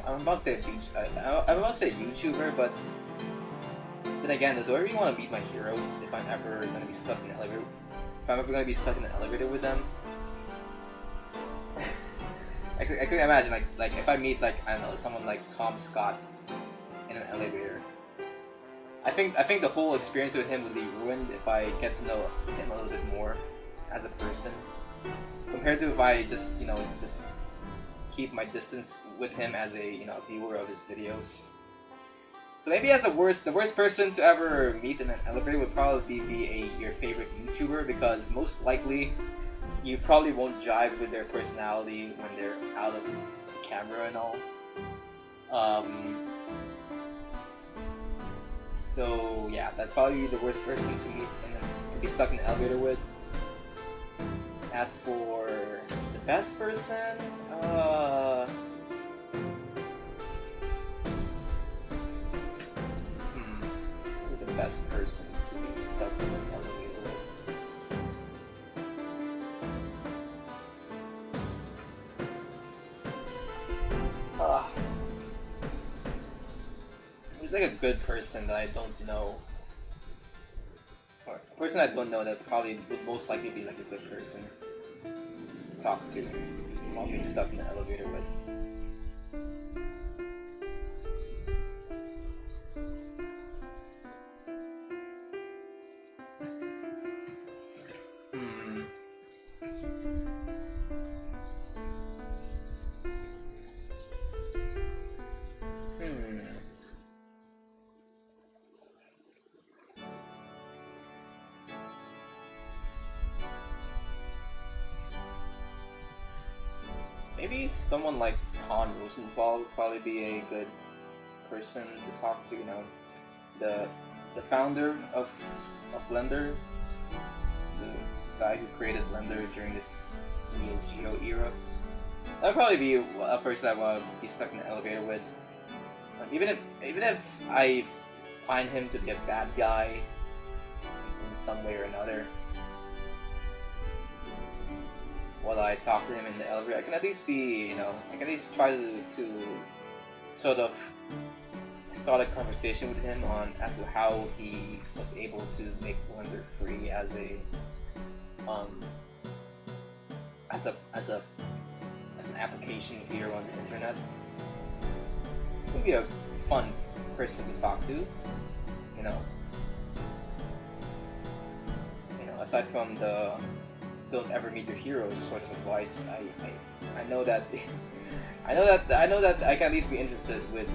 I'm about to say I'm about to say YouTuber, but then again, do I really want to meet my heroes if I'm ever gonna be stuck in an elevator? If I'm ever gonna be stuck in an elevator with them, I can imagine like if I meet like, I don't know, someone like Tom Scott in an elevator. I think the whole experience with him would be ruined if I get to know him a little bit more as a person, compared to if I just just keep my distance with him as a viewer of his videos. So maybe as the worst person to ever meet in an elevator would probably be your favorite YouTuber, because most likely you probably won't jive with their personality when they're out of the camera and all. So yeah, that's probably the worst person to meet and to be stuck in an elevator with. As for the best person, the best person to be stuck in an elevator with. It's like a good person that I don't know, or a person I don't know that probably would most likely be like a good person to talk to while being stuck in an elevator with. Maybe someone like Ton Rosenthal would probably be a good person to talk to. The founder of Blender, the guy who created Blender during its Neo Geo era. That would probably be a person I want to be stuck in an elevator with. Even if I find him to be a bad guy in some way or another, while I talk to him in the elevator, I can at least be, I can at least try to sort of start a conversation with him as to how he was able to make Blender free as an application here on the internet. It would be a fun person to talk to, aside from the don't ever meet your heroes sort of advice. I know that I know that I can at least be interested with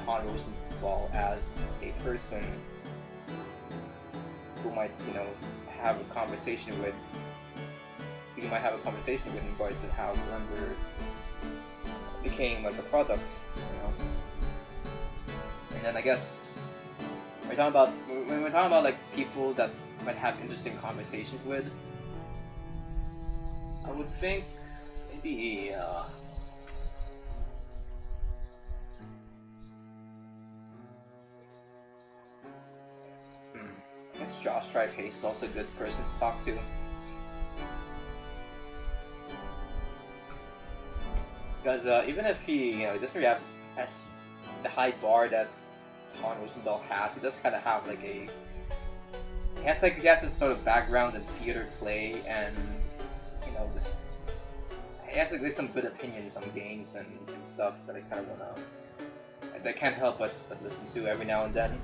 Ton Rosenthal as a person who might have a conversation with. You might have a conversation with in regards to how Blender became like a product, And then I guess when we're talking about like people that might have interesting conversations with, I would think maybe I guess Josh Drive-Hayes is also a good person to talk to. Because even if he doesn't really have the high bar that Ton Rosenthal has, he does kind of have like he has this sort of background in theater play, and just he has like some good opinions on games and stuff that I kind of wanna, I can't help but listen to every now and then.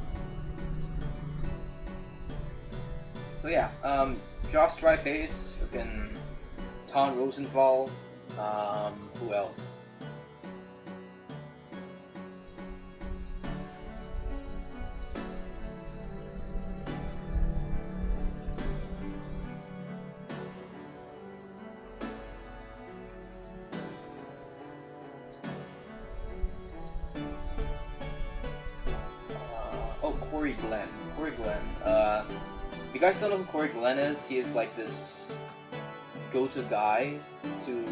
So yeah, Josh Drive-Hayes, freaking Ton Rosenthal, who else? Corey Glenn. Corey Glenn. If you guys don't know who Corey Glenn is, he is like this go-to guy to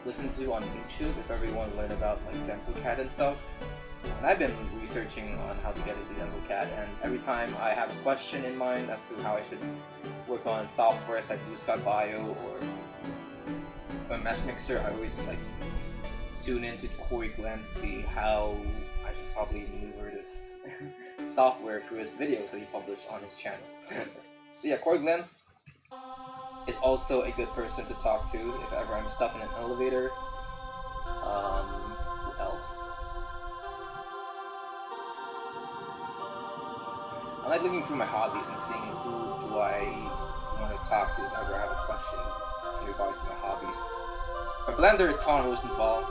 listen to on YouTube if ever you want to learn about like dental CAD and stuff. And I've been researching on how to get into dental CAD, and every time I have a question in mind as to how I should work on softwares like Blue Sky Bio or a Mesh Mixer, I always like tune into Corey Glenn to see how I should probably maneuver this software through his videos that he published on his channel. So yeah, Corey Glenn is also a good person to talk to if ever I'm stuck in an elevator. Who else? I like looking through my hobbies and seeing who do I want to talk to if ever I have a question in regards to my hobbies. For Blender, it's Tom Rosenthal.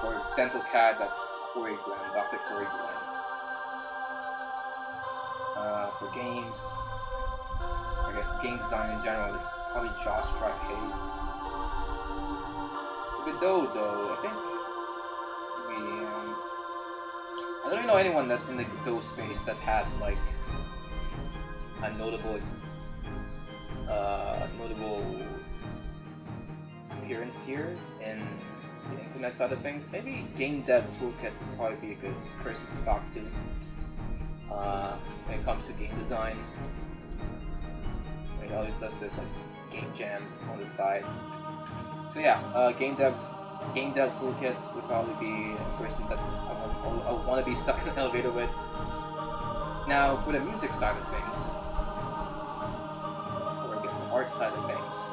For Dental CAD, that's Corey Glenn, Dr. Corey Glenn. For games, I guess game design in general is probably Josh Drive Hayes. For Godot, though, I think maybe, I don't really know anyone that in the Godot space that has like a notable appearance here in the internet side of things. Maybe Game Dev Toolkit would probably be a good person to talk to when it comes to game design. He always does this like game jams on the side. So yeah, Game Dev Toolkit would probably be a person that I want to be stuck in an elevator with. Now for the music side of things, or I guess the art side of things,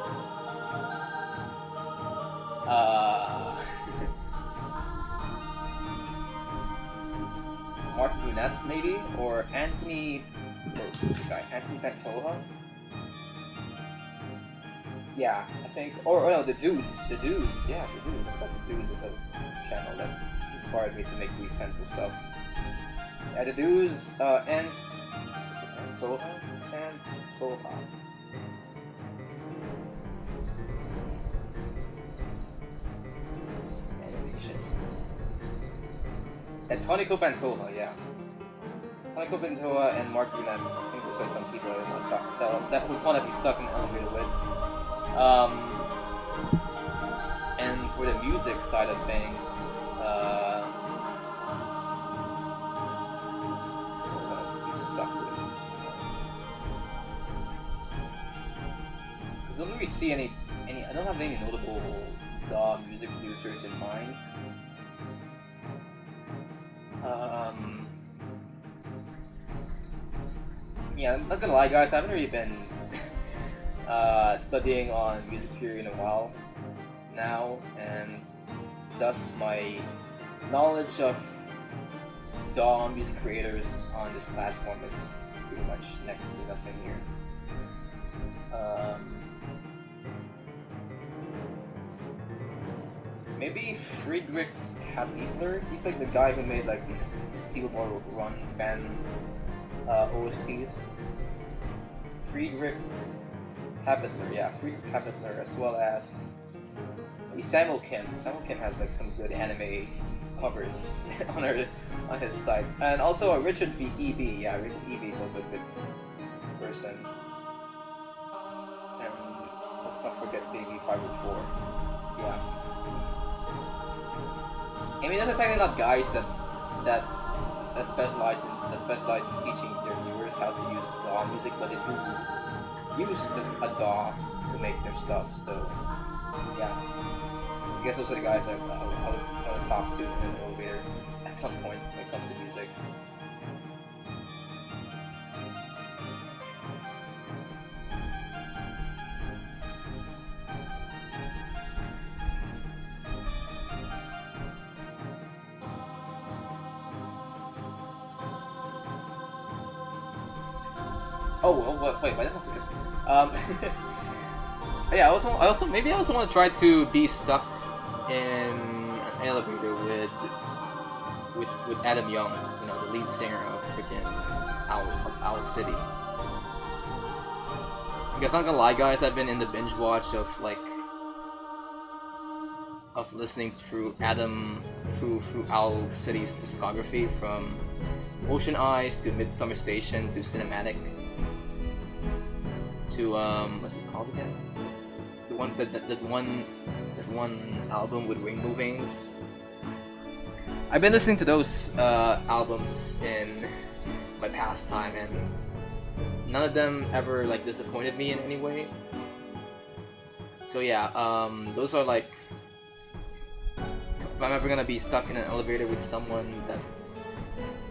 Mark Brunette maybe, or Anthony, who's the guy? Anthony Pentola? Yeah, I think, or no, the dudes, yeah, the dudes. I thought the dudes is a channel that inspired me to make Grease Pencil stuff. Yeah, the dudes, and Pentola? Animation. And Tonico Pentola, yeah. Tonico Pentola and Mark Brunette, I think those are some people that would want to be stuck in the elevator with. And for the music side of things, I don't really see any. I don't have any notable DAW music producers in mind. Yeah, I'm not gonna lie, guys. I haven't really been studying on music theory in a while now, and thus my knowledge of DAW music creators on this platform is pretty much next to nothing here. Maybe Friedrich Habitler. He's like the guy who made like these Steel Ball Run fan OSTs. Friedrich Habitler, yeah, Friedrich Habitler, as well as maybe Samuel Kim. Samuel Kim has like some good anime covers on his site, and also Richard E.B. Yeah, Richard E.B. is also a good person. And let's not forget Baby 504. Yeah. I mean, those are technically not guys that specialize in teaching their viewers how to use DAW music, but they do use a DAW to make their stuff. So yeah, I guess those are the guys that I would talk to in an elevator at some point when it comes to music. Wait, I didn't forget. Yeah, I also want to try to be stuck in an elevator with Adam Young, you know, the lead singer of freaking Owl City. Because I'm not gonna lie, guys, I've been in the binge watch of listening through Owl City's discography from Ocean Eyes to Midsummer Station to Cinematic to what's it called again? The one that one album with Rainbow Veins. I've been listening to those albums in my pastime, and none of them ever like disappointed me in any way. So yeah, those are like, if I'm ever gonna be stuck in an elevator with someone that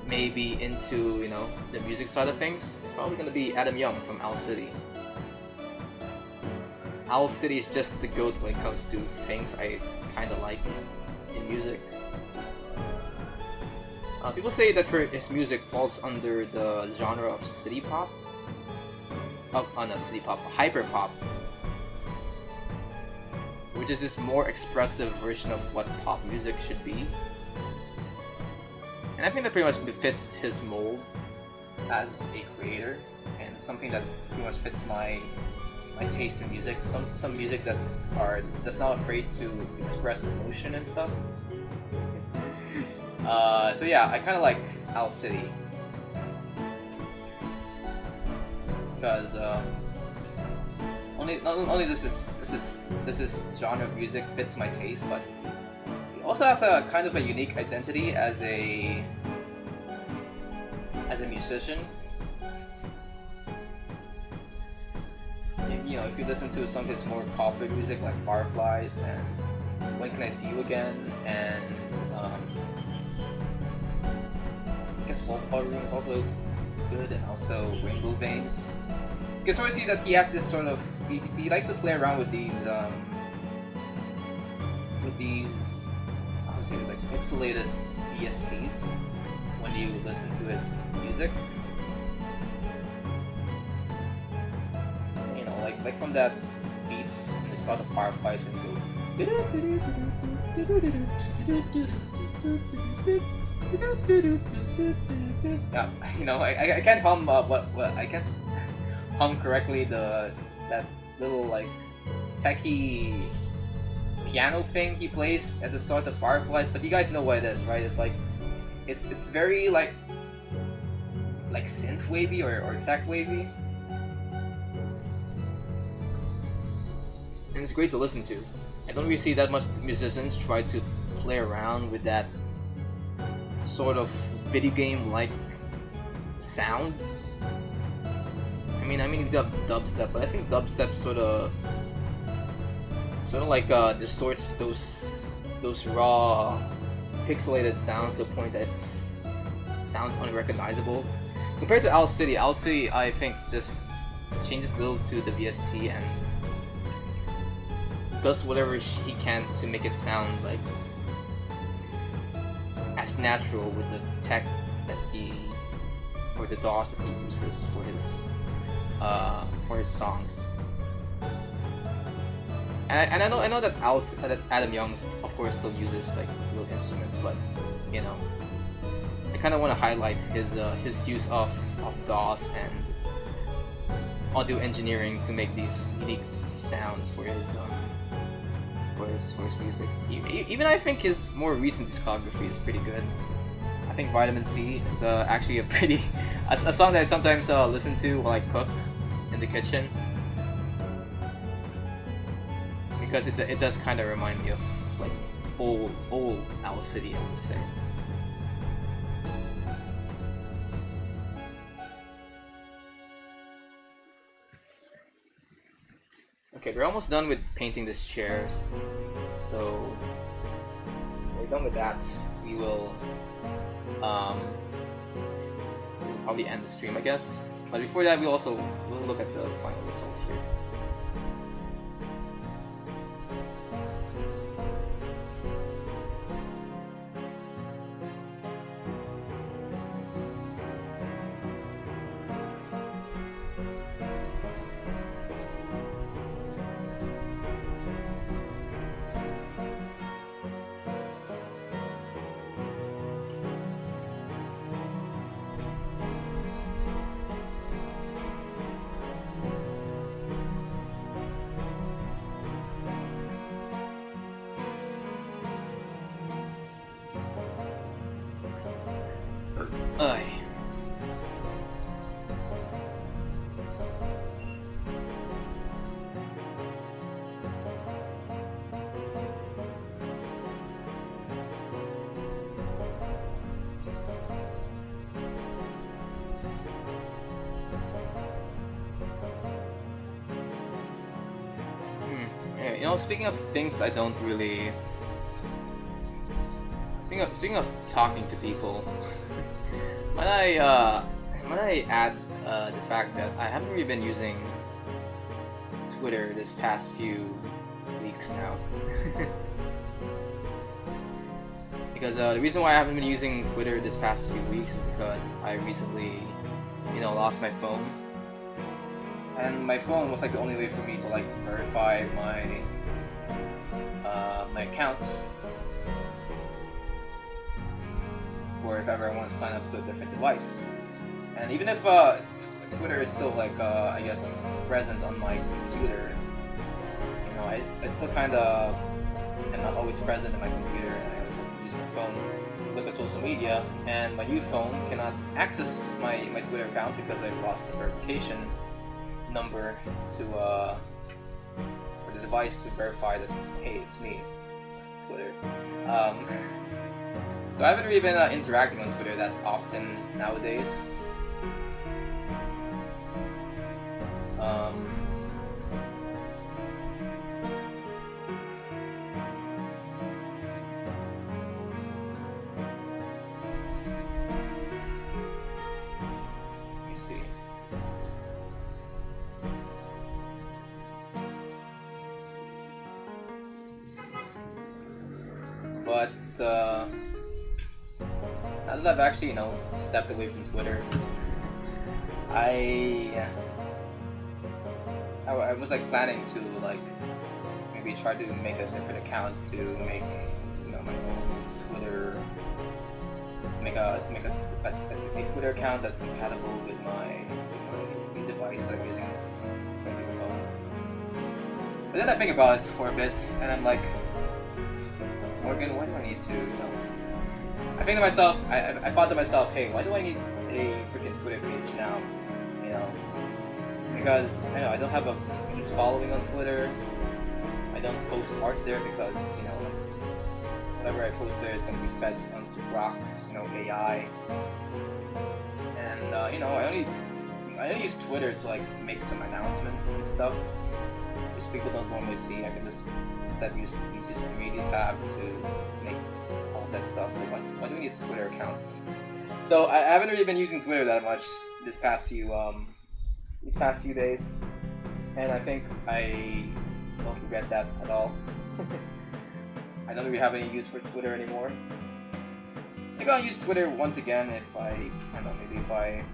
may be into, you know, the music side of things, it's probably gonna be Adam Young from Owl City. Owl City is just the GOAT when it comes to things I kinda like in music. People say that his music falls under the genre of city pop. Not city pop, hyper pop. Which is this more expressive version of what pop music should be. And I think that pretty much fits his mold as a creator, and something that pretty much fits my taste in music. Some music that's not afraid to express emotion and stuff. So yeah, I kind of like Owl City because not only this genre of music fits my taste, but it also has a kind of a unique identity as a musician. You know, if you listen to some of his more popular music like Fireflies and When Can I See You Again, and I guess Soul Power Room is also good, and also Rainbow Veins. You can sort of see that he has this sort of, he likes to play around with these I would say it's like pixelated VSTs when you listen to his music. You know, like from that beats in the start of Fireflies when you go. Yeah, you know, I can't hum I can't hum correctly that little like techie piano thing he plays at the start of Fireflies, but you guys know what it is, right? It's like it's very like synth wavy or tech wavy, and it's great to listen to. I don't really see that much musicians try to play around with that sort of video game like sounds. I mean dubstep, but I think dubstep sort of like distorts those raw pixelated sounds to a point that it sounds unrecognizable. Compared to Owl City, I think just changes a little to the VST and does whatever he can to make it sound like as natural with the tech that or the DAWs that he uses for his songs. And I know that Adam Young, of course, still uses like real instruments, but you know, I kind of want to highlight his use of DAWs and audio engineering to make these unique sounds for his music. Even I think his more recent discography is pretty good. I think Vitamin C is actually a pretty a song that I sometimes listen to while I cook in the kitchen, because it does kind of remind me of like old Owl City, I would say. Okay, we're almost done with painting these chairs, so when we're done with that, we will probably end the stream, I guess. But before that, we'll look at the final result here. you know, speaking of things I don't really. Speaking of talking to people, when I add the fact that I haven't really been using Twitter this past few weeks now. Because the reason why I haven't been using Twitter this past few weeks is because I recently, you know, lost my phone. And my phone was like the only way for me to like verify my my accounts for if ever I want to sign up to a different device. And even if Twitter is still like I guess present on my computer, you know, I still kind of am not always present in my computer, and I always have to use my phone to look at social media. And my new phone cannot access my Twitter account because I lost the verification number to for the device to verify that hey, it's me, Twitter. So I haven't really been interacting on Twitter that often nowadays. Let me see. But now that I've actually, you know, stepped away from Twitter, I was like planning to like maybe try to make a different account to make, you know, my own Twitter, to make a Twitter account that's compatible with my new device that I'm using, which is my new phone. But then I think about it for a bit, and I'm like, Morgan, why do I need to, you know? I think to myself, I thought to myself, hey, why do I need a freaking Twitter page now? You know, because I know I don't have a huge following on Twitter. I don't post art there because, you know, whatever I post there is going to be fed onto rocks, you know, AI. And you know, I only use Twitter to like make some announcements and stuff, which people don't normally see. I can just instead use the Communities tab to make all that stuff. So why do we need a Twitter account? So I haven't really been using Twitter that much these past few days, and I think I don't regret that at all. I don't really have any use for Twitter anymore. Maybe I'll use Twitter once again if I don't know, maybe if I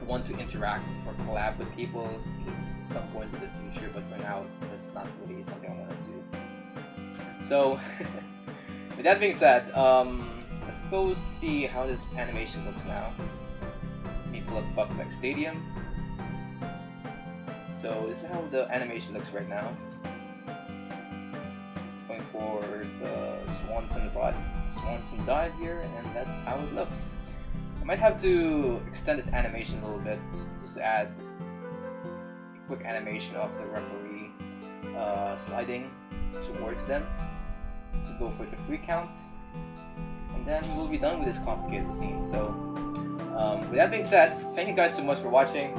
want to interact or collab with people at some point in the future, but for now, that's not really something I want to do. So, with that being said, let's go see how this animation looks now. Let me pull up Buckback Stadium. So, this is how the animation looks right now. It's going for the Swanton dive here, and that's how it looks. I might have to extend this animation a little bit just to add a quick animation of the referee sliding towards them to go for the free count, and then we'll be done with this complicated scene. So with that being said, thank you guys so much for watching.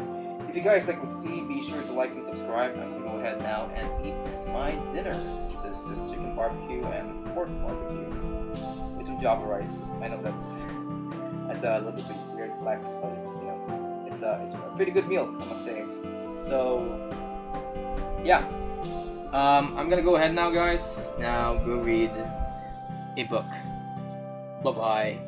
If you guys like what you see, be sure to like and subscribe. I'm gonna go ahead now and eat my dinner, which is just chicken barbecue and pork barbecue with some Java rice. I know that's a little bit weird flex, but it's, you know, it's a pretty good meal, I must say. So yeah, I'm gonna go ahead now, guys. Now go read a book. Bye bye.